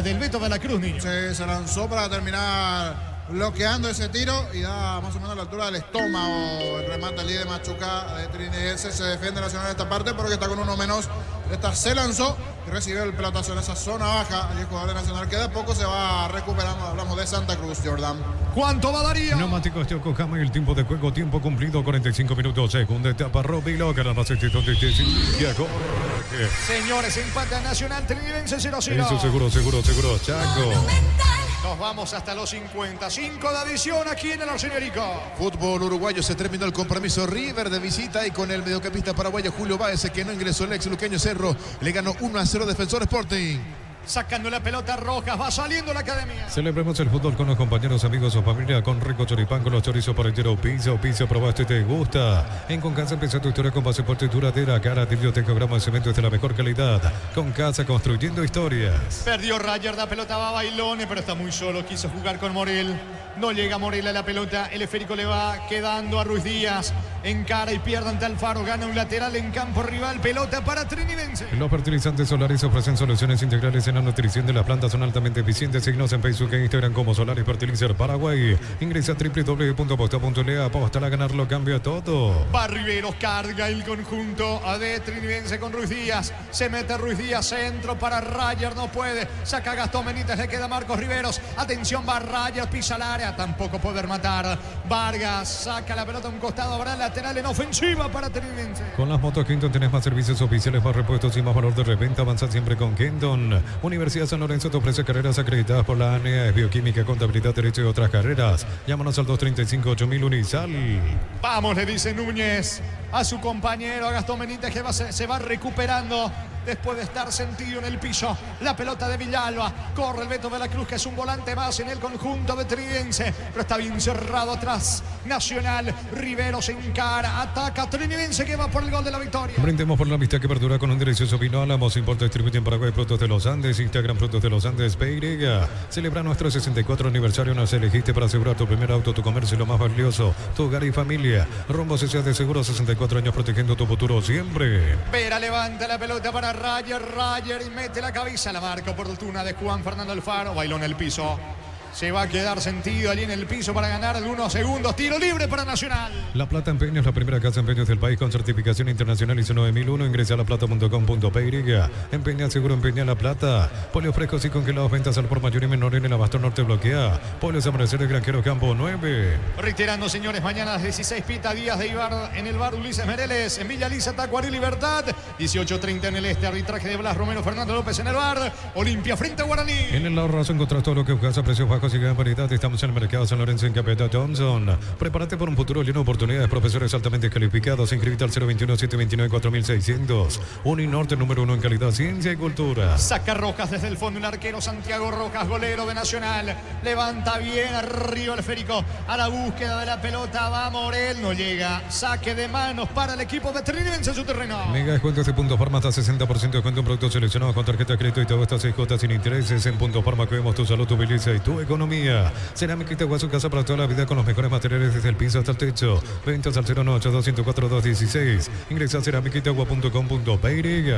D: del Beto de la Cruz, niño.
C: Se lanzó para terminar bloqueando ese tiro y da más o menos a la altura del estómago el remate allí de Machuca de Trinidense. Se defiende Nacional en esta parte porque está con uno menos. Esta se lanzó y recibió el pelotazo en esa zona baja. Allí el jugador de Nacional que de a poco se va recuperando. Hablamos de Santa Cruz, Jordan.
D: ¿Cuánto va Darío?
A: Neumáticos de Yokohama y el tiempo de juego, tiempo cumplido, 45 minutos, segunda etapa, Robilo, ganan las instituciones de Santiago.
D: Señores, empate Nacional Trinidense 0-0.
A: Eso seguro, Chaco.
D: Nos vamos hasta los 55 de adición aquí en el Arsenerico.
B: Fútbol uruguayo, se terminó el compromiso. River de visita y con el mediocampista paraguayo Julio Báez, que no ingresó el ex luqueño Cerro, le ganó 1-0 Defensor Sporting.
D: Sacando la pelota Rojas, va saliendo la Academia.
A: Celebremos el fútbol con los compañeros, amigos o familia, con rico choripán, con los chorizos parrillero, pizza, probaste y te gusta. En Concasa empieza tu historia con pasaporte duradera, cara, biblioteca, cemento es de la mejor calidad. Con Casa, construyendo historias.
D: Perdió Rayer, la pelota va a Bailone, pero está muy solo, quiso jugar con Morel. No llega Morel a la pelota, el esférico le va quedando a Ruiz Díaz. Encara y pierde ante Alfaro, gana un lateral en campo rival, pelota para Trinidense.
A: Los fertilizantes solares ofrecen soluciones integrales en la nutrición de la planta, son altamente eficientes. Síguenos en Facebook e Instagram como Solaris Fertilizer Paraguay. Ingresa a www.posta.le, aposta a ganar, lo cambia todo.
D: Va Riveros, carga el conjunto de Trinidense con Ruiz Díaz. Se mete Ruiz Díaz, centro para Rayer, no puede. Saca Gastón Benítez, le queda Marcos Riveros. Atención, va Rayer, pisa el área, tampoco puede rematar. Vargas saca la pelota a un costado, habrá lateral en ofensiva para Trinidense.
A: Con las motos Kenton tenés más servicios oficiales, más repuestos y más valor de reventa. Avanza siempre con Kenton. Universidad San Lorenzo te ofrece carreras acreditadas por la ANEA, es bioquímica, contabilidad, derecho y otras carreras. Llámanos al 235-8000 Unisal.
D: Vamos, le dice Núñez a su compañero, a Gastón Benítez, que se va recuperando después de estar sentido en el piso. La pelota de Villalba, corre el Beto de la Cruz, que es un volante más en el conjunto de Trinidense, pero está bien cerrado atrás. Nacional, Rivero se encara, ataca Trinidense, que va por el gol de la victoria.
A: Brindemos por la amistad que perdura con un delicioso vino Álamos. Importa, distribuye en Paraguay Frutos de los Andes. Instagram Frutos de los Andes PY. Celebra nuestro 64 aniversario. Nos elegiste para asegurar tu primer auto, tu comercio y lo más valioso, tu hogar y familia. Rumbo Sociedad de Seguros, 64 años protegiendo tu futuro siempre.
D: Vera levanta la pelota para Rayer y mete la cabeza. La marca oportuna de Juan Fernando Alfaro. Bailó en el piso. Se va a quedar sentido allí en el piso para ganar algunos segundos. Tiro libre para Nacional.
A: La Plata Empeños, la primera casa de empeños del país con certificación internacional ISO 9001. Ingresa a laplata.com.py. Empeña seguro, empeña La Plata. Pollos frescos y congelados, ventas al por mayor y menor en el Abasto Norte bloquea. Pollos Amanecer de Granjero Campo 9.
D: Reiterando, señores, mañana a las 16 Pita Díaz de Ibar en el bar Ulises Mereles. En Villa Lisa, Tacuarí, Libertad. 18:30 en el este. Arbitraje de Blas Romero, Fernando López en el bar. Olimpia frente a Guaraní.
A: En el ahorrazo encontrás todo lo que buscas a precios bajos y gran variedad. Estamos en el mercado San Lorenzo en Capeta Johnson. Prepárate por un futuro lleno de oportunidades. Profesores altamente calificados. Inscríbete al 021-729-4600. Uninorte número 1 en calidad, ciencia y cultura.
D: Saca Rojas desde el fondo. El arquero Santiago Rojas, golero de Nacional. Levanta bien arriba el esférico. A la búsqueda de la pelota va Morel. No llega. Saque de manos para el equipo de Trinidense en su terreno.
A: Mega descuentos de Punto Farma hasta 60% de descuento en productos seleccionados con tarjeta de crédito y todo estas 6 cuotas sin intereses. En Punto Farma cuidamos tu salud, tu belleza y tu economía. Cerámica Itagua, su casa para toda la vida con los mejores materiales desde el piso hasta el techo. Ventas al 098-204-216. Ingresa a cerámicaitagua.com.py.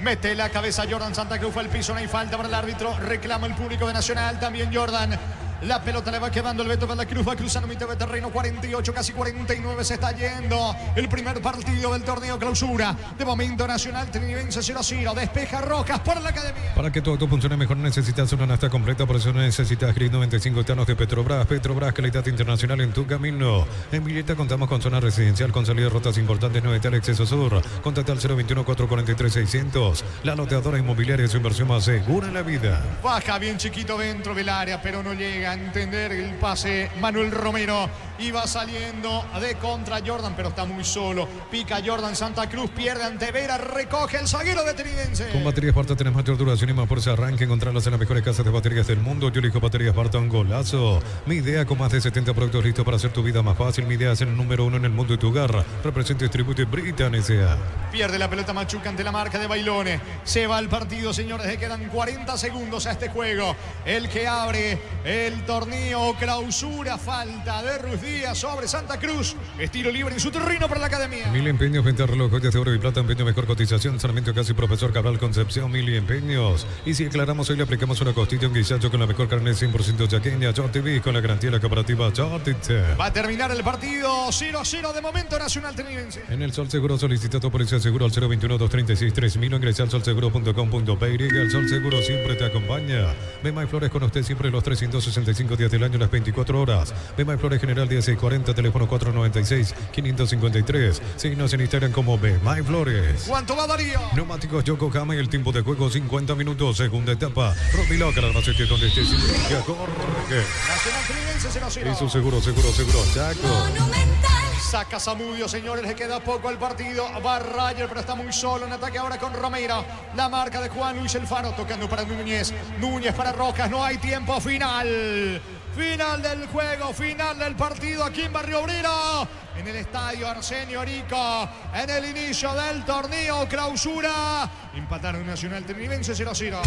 D: Mete la cabeza Jordan Santa Cruz, fue al piso, no hay falta para el árbitro. Reclama el público de Nacional, también Jordan. La pelota le va quedando el Beto de la Cruz, va cruzando mitad de terreno, 48, casi 49, se está yendo el primer partido del torneo clausura. De momento Nacional Trinidense 0-0, despeja Rojas por la academia.
A: Para que todo esto funcione mejor necesitas una nafta completa, por eso necesitas Gris 95 etanos de Petrobras. Petrobras, calidad internacional en tu camino. En Villeta contamos con zona residencial, con salida de rutas importantes, 9 tal Exceso Sur. Contacta al 021-443-600. La loteadora inmobiliaria es su inversión más segura en la vida.
D: Baja bien chiquito dentro del área, pero no llega a entender el pase Manuel Romero. Y va saliendo de contra Jordan, pero está muy solo. Pica Jordan, Santa Cruz pierde ante Vera, recoge el zaguero de Trinidense.
A: Con baterías Sparta tenés mayor duración y más fuerza. Arranque, encontrarlas en las mejores casas de baterías del mundo. Yo elijo baterías Sparta, un golazo. Mi idea, con más de 70 productos listos para hacer tu vida más fácil. Mi idea es el número 1 en el mundo de tu hogar. Representa y distribuye Britan S.A.
D: Pierde la pelota Machuca ante la marca de Bailone. Se va el partido, señores. Le quedan 40 segundos a este juego. El que abre el torneo clausura. Falta de Ruiz Díaz sobre Santa Cruz. Estilo libre en su terreno para la academia.
A: Mil empeños, venta reloj, joyas de oro y plata, empeño mejor cotización. Sarmiento Casi Profesor Cabral Concepción, Mil empeños. Y si aclaramos, hoy le aplicamos una costilla, un guisacho con la mejor carne 100% chaqueña. Short TV con la garantía de la cooperativa Short TV.
D: Va a terminar el partido 0-0 de momento Nacional Trinidense.
A: En el Sol Seguro solicita tu policía seguro al 021-236-3000 o ingresa al solseguro.com.pe. El Sol Seguro siempre te acompaña. Bema y Flores con usted siempre los 365 días del año, las 24 horas. Bema y Flores General 1640, teléfono 496-553. Síguenos en Instagram como Bema y Flores.
D: ¿Cuánto va Darío?
A: Neumáticos Yokohama y el tiempo de juego 50 minutos, segunda etapa. Robiloca, la base que conteste ya corre.
D: Nacional Trinidense 0-0.
A: Eso seguro, Chaco.
E: Monumental.
D: Saca Zamudio, señores, le queda poco al partido. Va Rayer, pero está muy solo en ataque ahora con Romero. La marca de Juan Luis Elfaro tocando para Núñez. Núñez para Rojas, no hay tiempo final. Final del juego, final del partido aquí en Barrio Obrero. En el estadio Arsenio Rico. En el inicio del torneo clausura. Empataron Nacional Trinidense 0-0.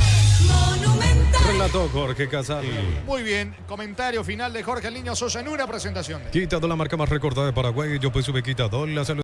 E: Monumental.
A: Relató Jorge Casal.
D: Muy bien, comentario final de Jorge El Niño Sosa en una presentación.
A: Quitado la marca más recordada de Paraguay. Yo pues sube quitado la salud.